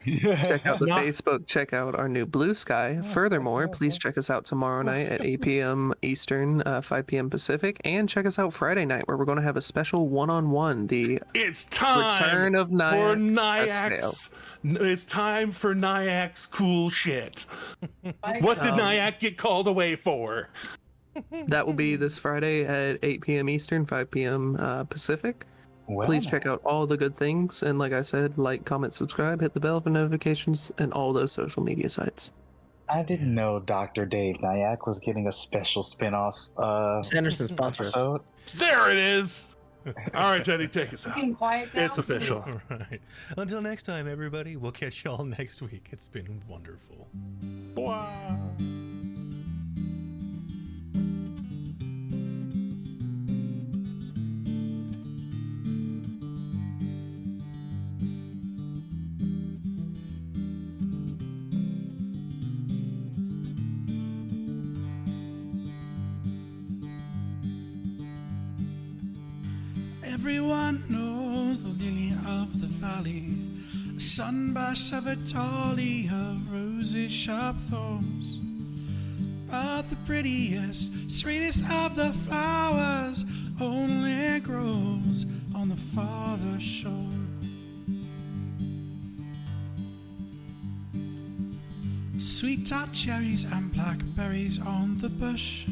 Check out the Facebook, check out our new Blue Sky. Furthermore, please check us out tomorrow night at 8 p.m. Eastern, 5 p.m. Pacific, and check us out Friday night where we're going to have a special one-on-one, the It's time Return of for Nyack's. It's time for Nyack's cool shit. What did Nyack get called away for? That will be this Friday at 8 p.m. Eastern, 5 p.m. Pacific. Well, Please check out all the good things. And like I said, like, comment, subscribe, hit the bell for notifications, and all those social media sites. I didn't know Dr. Dave Nyack was getting a special spin-off Sanderson sponsors. episode. There it is. All right, Jenny, take us out. Being quiet down, It's official. All right. Until next time, everybody. We'll catch y'all next week. It's been wonderful. Wow. Everyone knows the lily of the valley, a sunburst of a tolly of roses, sharp thorns. But the prettiest, sweetest of the flowers only grows on the farther shore. Sweet tart cherries and blackberries on the bush,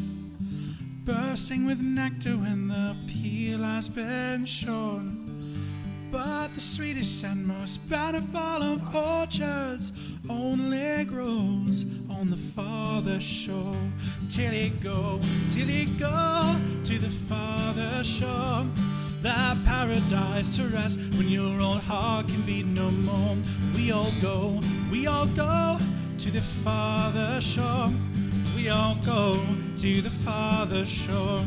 bursting with nectar when the peel has been shorn. But the sweetest and most bountiful of orchards only grows on the farther shore. Till you go to the farther shore, that paradise to rest when your old heart can beat no more. We all go to the farther shore. We all go to the farther shore.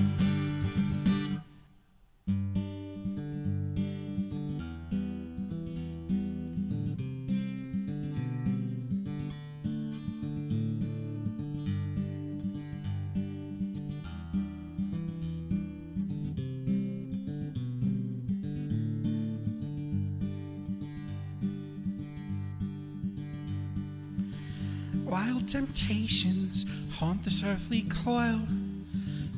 Wild temptations haunt this earthly coil.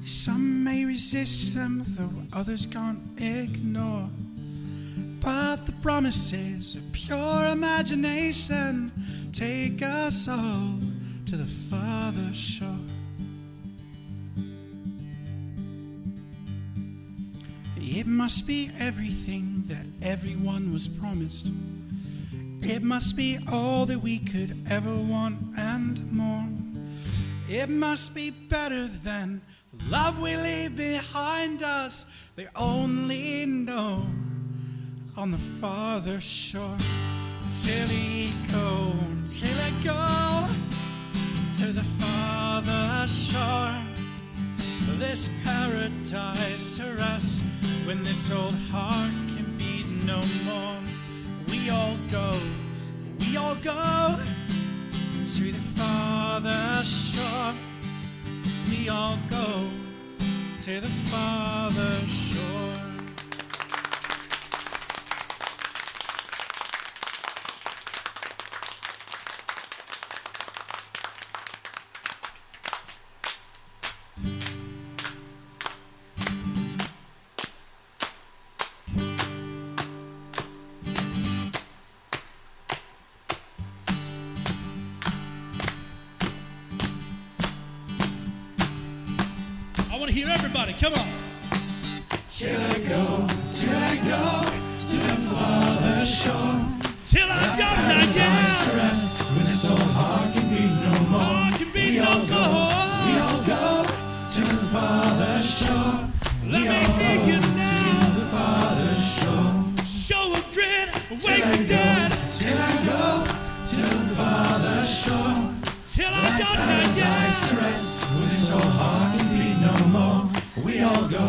Some may resist them, though others can't ignore. But the promises of pure imagination take us all to the farther shore. It must be everything that everyone was promised. It must be all that we could ever want and more. It must be better than the love we leave behind us. They only know on the farther shore. Till I go to the farther shore. This paradise to rest when this old heart can beat no more. We all go to the farther shore. We all go to the farther shore. I want to hear everybody, come on. Till I go to the farther shore. Till I go, not yet. Rest when this old heart can be no more. We all go to the farther shore. Let me hear you now. To the farther shore. Show a grin, wake the dead. Till I go to the farther shore. Till I go, not yet. Rest when this old heart can be no more. We all go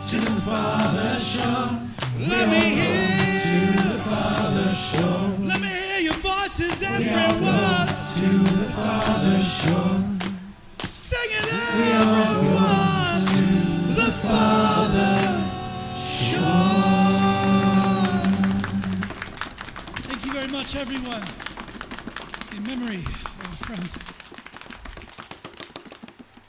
to the farther shore. Let me hear to the farther shore. Let me hear your voices, everyone. To the farther shore. Sing it, everyone. To the farther shore. Thank you very much, everyone. In memory of a friend.